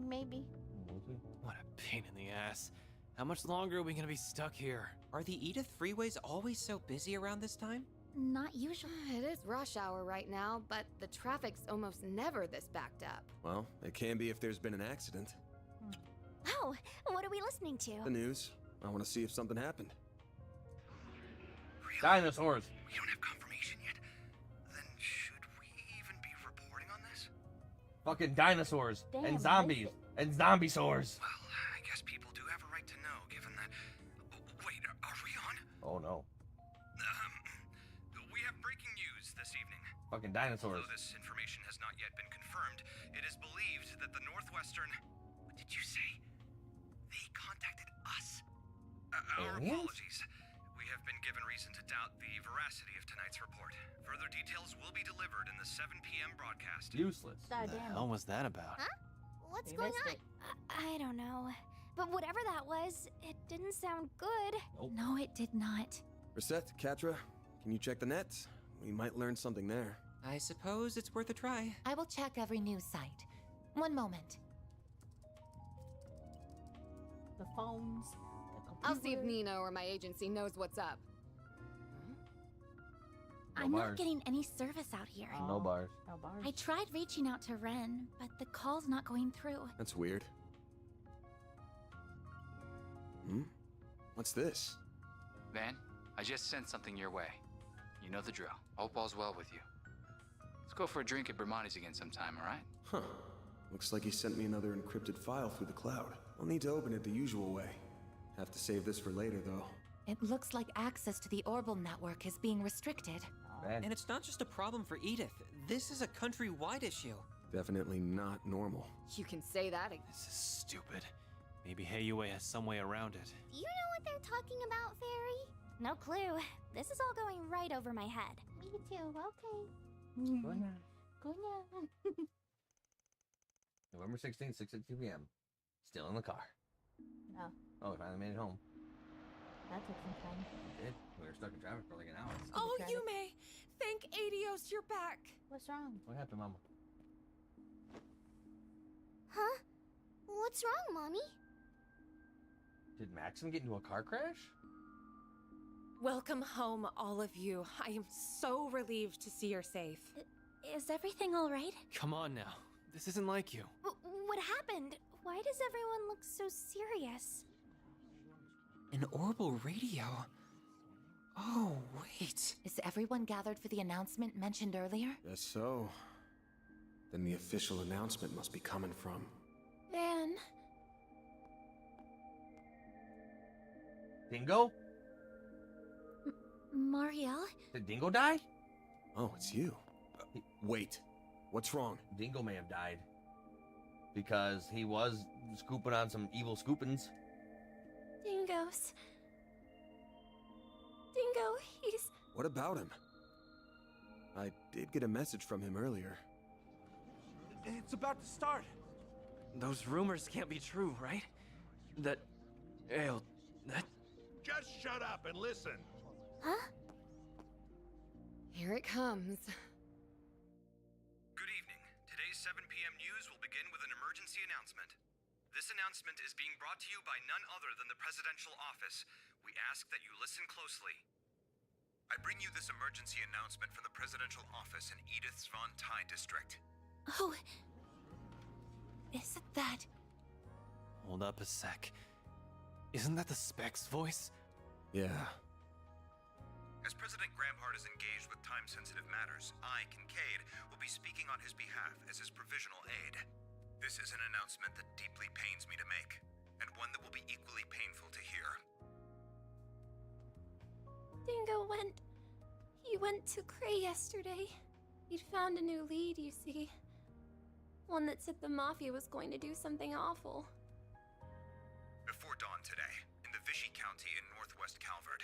Speaker 2: Maybe.
Speaker 1: We'll see.
Speaker 10: What a pain in the ass. How much longer are we gonna be stuck here?
Speaker 3: Are the Edith freeways always so busy around this time?
Speaker 15: Not usually.
Speaker 14: It is rush hour right now, but the traffic's almost never this backed up.
Speaker 4: Well, it can be if there's been an accident.
Speaker 15: Oh, what are we listening to?
Speaker 4: The news. I want to see if something happened.
Speaker 1: Dinosaurs.
Speaker 17: We don't have confirmation yet. Then should we even be reporting on this?
Speaker 1: Fucking dinosaurs.
Speaker 2: Damn,
Speaker 1: and zombies. And zombie-saurs.
Speaker 17: Well, I guess people do have a right to know, given that... Wait, are we on?
Speaker 1: Oh no.
Speaker 17: We have breaking news this evening.
Speaker 1: Fucking dinosaurs.
Speaker 17: Although this information has not yet been confirmed, it is believed that the Northwestern... What did you say? They contacted us? Our
Speaker 1: Aliens?
Speaker 17: apologies. We have been given reason to doubt the veracity of tonight's report. Further details will be delivered in the 7 p.m. broadcast.
Speaker 1: Useless.
Speaker 2: God
Speaker 10: What the
Speaker 2: damn
Speaker 10: hell
Speaker 2: it.
Speaker 10: was that about?
Speaker 9: Huh? What's
Speaker 2: We
Speaker 9: going
Speaker 2: missed
Speaker 9: on?
Speaker 2: it.
Speaker 15: I don't know. But whatever that was, it didn't sound good.
Speaker 1: Nope.
Speaker 12: No, it did not.
Speaker 4: Reset, Katra, can you check the net? We might learn something there.
Speaker 3: I suppose it's worth a try.
Speaker 12: I will check every news site. One moment.
Speaker 2: The phones. The
Speaker 14: I'll see if
Speaker 2: computer.
Speaker 14: Nina or my agency knows what's up.
Speaker 15: I'm
Speaker 1: bars.
Speaker 15: not getting any service out here.
Speaker 1: No bars.
Speaker 2: No bars.
Speaker 15: I tried reaching out to Ren, but the call's not going through.
Speaker 4: That's weird. What's this?
Speaker 21: Van, I just sent something your way. You know the drill. Hope all's well with you. Let's go for a drink at Bermonti's again sometime, alright?
Speaker 4: Huh. Looks like he sent me another encrypted file through the cloud. I'll need to open it the usual way. Have to save this for later, though.
Speaker 12: It looks like access to the Orbital network is being restricted.
Speaker 3: And it's not just a problem for Edith. This is a countrywide issue.
Speaker 4: Definitely not normal.
Speaker 14: You can say that.
Speaker 10: This is stupid. Maybe Heiyue has some way around it.
Speaker 9: Do you know what they're talking about, Fairy?
Speaker 15: No clue. This is all going right over my head.
Speaker 9: Me too, okay.
Speaker 2: Good now.
Speaker 1: November 16th, 6:02 p.m. Still in the car.
Speaker 2: No,
Speaker 1: Oh, we finally made it home.
Speaker 2: that took some time.
Speaker 1: We did. We were stuck in traffic for like an hour.
Speaker 14: Oh,
Speaker 2: Traffic.
Speaker 14: Yume! Thank Adios, you're back!
Speaker 2: What's wrong?
Speaker 1: What happened, Mama?
Speaker 9: Huh? What's wrong, Mommy?
Speaker 1: Did Maxim get into a car crash?
Speaker 22: Welcome home, all of you. I am so relieved to see you're safe.
Speaker 15: Is everything alright?
Speaker 10: Come on now. This isn't like you.
Speaker 15: What happened? Why does everyone look so serious?
Speaker 3: An orbital radio. Oh, wait.
Speaker 12: Is everyone gathered for the announcement mentioned earlier?
Speaker 4: Guess so. Then the official announcement must be coming from...
Speaker 15: Van.
Speaker 1: Dingo?
Speaker 15: Marielle?
Speaker 1: Did Dingo die?
Speaker 4: Oh, it's you. Wait. What's wrong?
Speaker 1: Dingo may have died. Because he was scooping on some evil scoopins.
Speaker 15: Dingoes. Dingo, he's...
Speaker 4: What about him? I did get a message from him earlier.
Speaker 8: It's about to start. Those rumors can't be true, right? That... that...
Speaker 6: Just shut up and listen.
Speaker 15: Huh?
Speaker 14: Here it comes.
Speaker 17: Good evening. Today's 7 p.m. news will begin with an emergency announcement. This announcement is being brought to you by none other than the Presidential Office. We ask that you listen closely. I bring you this emergency announcement from the Presidential Office in Edith's Von Tai district.
Speaker 15: Oh... Isn't that...
Speaker 10: Hold up a sec. Isn't that the Spec's voice?
Speaker 4: Yeah.
Speaker 17: As President Grampart is engaged with time-sensitive matters, I, Kincaid, will be speaking on his behalf as his provisional aide. This is an announcement that deeply pains me to make, and one that will be equally painful to hear.
Speaker 15: Dingo went... He went to Cray yesterday. He'd found a new lead, you see. One that said the Mafia was going to do something awful.
Speaker 17: Before dawn today, in the Vichy County in northwest Calvert,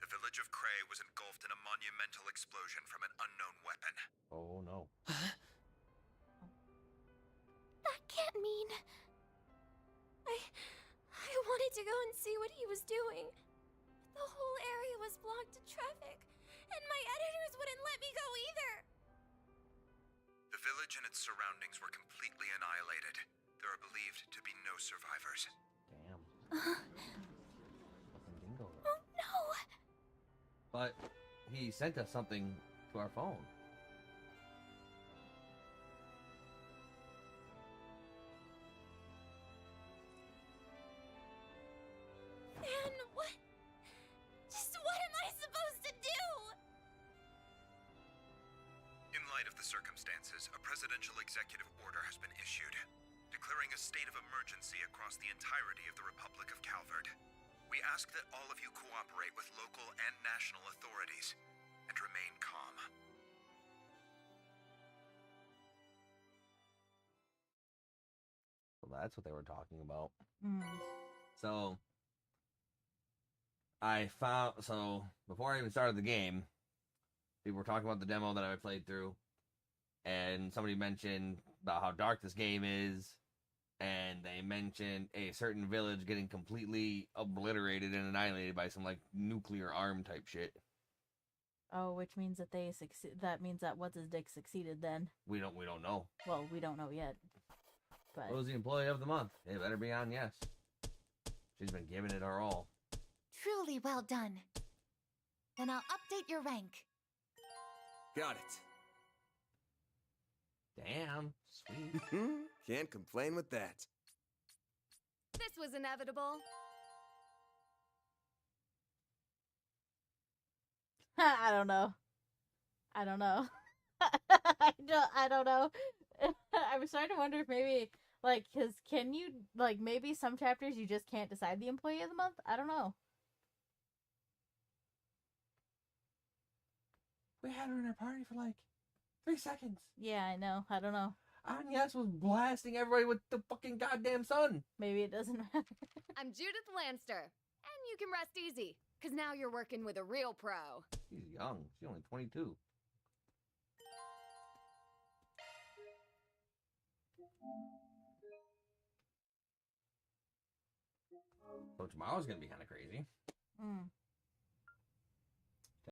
Speaker 17: the village of Cray was engulfed in a monumental explosion from an unknown weapon.
Speaker 1: Oh no.
Speaker 15: That can't mean... I wanted to go and see what he was doing. But the whole area was blocked to traffic, and my editors wouldn't let me go either.
Speaker 17: The village and its surroundings were completely annihilated. There are believed to be no survivors.
Speaker 1: Damn. Fucking Dingo.
Speaker 15: Oh no!
Speaker 1: But he sent us something to our phone.
Speaker 15: And what? Just what am I supposed to do?
Speaker 17: In light of the circumstances, a presidential executive order has been issued, declaring a state of emergency across the entirety of the Republic of Calvert. We ask that all of you cooperate with local and national authorities and remain calm.
Speaker 1: So that's what they were talking about.
Speaker 2: Hmm.
Speaker 1: So before I even started the game, people were talking about the demo that I played through, and somebody mentioned about how dark this game is, and they mentioned a certain village getting completely obliterated and annihilated by some like nuclear arm type shit.
Speaker 2: Oh, which means that they that means that what's his dick succeeded then.
Speaker 1: We don't know.
Speaker 2: Well, we don't know yet. But
Speaker 1: What was the employee of the month? It better be on yes. She's been giving it her all.
Speaker 12: Truly well done. Then I'll update your rank.
Speaker 4: Got it.
Speaker 1: Damn, sweet.
Speaker 4: Can't complain with that.
Speaker 14: This was inevitable.
Speaker 2: I don't know. I don't know. I don't know. I'm starting to wonder if maybe, like, cause can you, like, maybe some chapters you just can't decide the employee of the month? I don't know.
Speaker 1: We had her in our party for like 3 seconds.
Speaker 2: Yeah, I know. I don't know.
Speaker 1: Agnes was blasting everybody with the fucking goddamn sun.
Speaker 2: Maybe it doesn't matter.
Speaker 14: I'm Judith Lanster, and you can rest easy, because now you're working with a real pro.
Speaker 1: She's young. She's only 22. So tomorrow's gonna be kind of crazy.
Speaker 2: Mm.